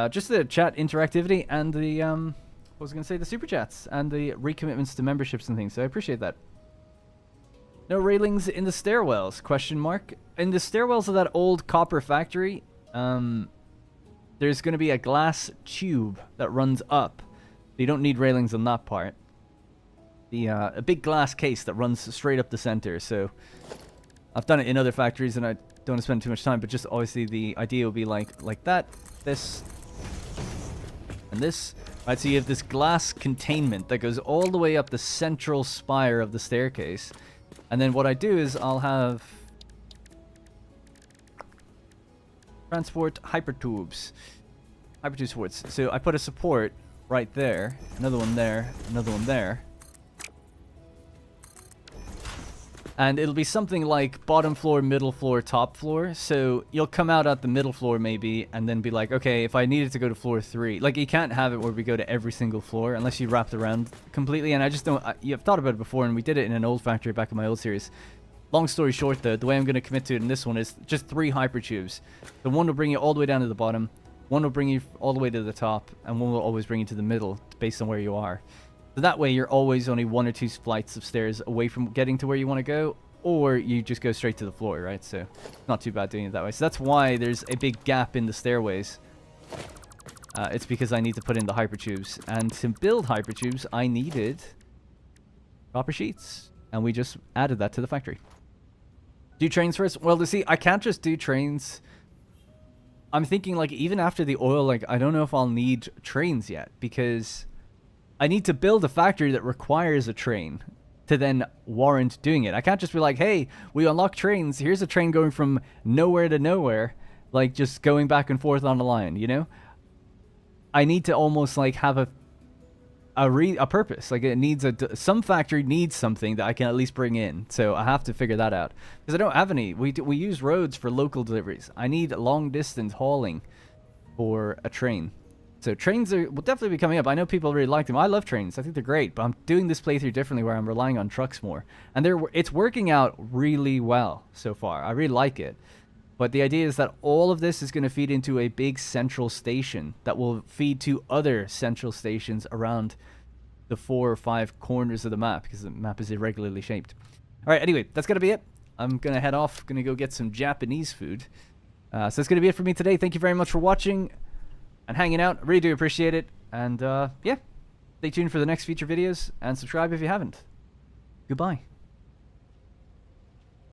just the chat interactivity, and the what was I going to say, the super chats and the recommitments to memberships and things. So I appreciate that. No railings in the stairwells? Question mark. In the stairwells of that old copper factory, there's going to be a glass tube that runs up. You don't need railings on that part. A big glass case that runs straight up the center. So I've done it in other factories, and I don't want to spend too much time. But just obviously the idea will be like that, this, and this. Right, so you have this glass containment that goes all the way up the central spire of the staircase. And then what I do is I'll have transport hypertubes. Hypertube supports. So I put a support right there, another one there, another one there. And it'll be something like bottom floor, middle floor, top floor. So you'll come out at the middle floor maybe and then be like, okay, if I needed to go to floor 3, like you can't have it where we go to every single floor unless you wrap it around completely. And I just don't, you've thought about it before, and we did it in an old factory back in my old series. Long story short though, the way I'm going to commit to it in this one is just 3 hypertubes. The one will bring you all the way down to the bottom, one will bring you all the way to the top, and one will always bring you to the middle based on where you are. So that way you're always only 1 or 2 flights of stairs away from getting to where you want to go, or you just go straight to the floor, right? So not too bad doing it that way. So that's why there's a big gap in the stairways. It's because I need to put in the hypertubes. And to build hypertubes, I needed copper sheets. And we just added that to the factory. Do trains first? Well, to see, I can't just do trains. I'm thinking, like, even after the oil, like, I don't know if I'll need trains yet, because I need to build a factory that requires a train to then warrant doing it. I can't just be like, hey, we unlock trains. Here's a train going from nowhere to nowhere, like just going back and forth on the line, you know? I need to almost like have a purpose. Like it needs some factory needs something that I can at least bring in. So I have to figure that out because I don't have any. We use roads for local deliveries. I need long distance hauling for a train. So trains will definitely be coming up. I know people really like them. I love trains. I think they're great. But I'm doing this playthrough differently where I'm relying on trucks more. And it's working out really well so far. I really like it. But the idea is that all of this is going to feed into a big central station that will feed to other central stations around the 4 or 5 corners of the map because the map is irregularly shaped. All right, anyway, that's going to be it. I'm going to head off. Going to go get some Japanese food. So that's going to be it for me today. Thank you very much for watching and hanging out. I really do appreciate it. And yeah, stay tuned for the next feature videos and subscribe if you haven't. Goodbye.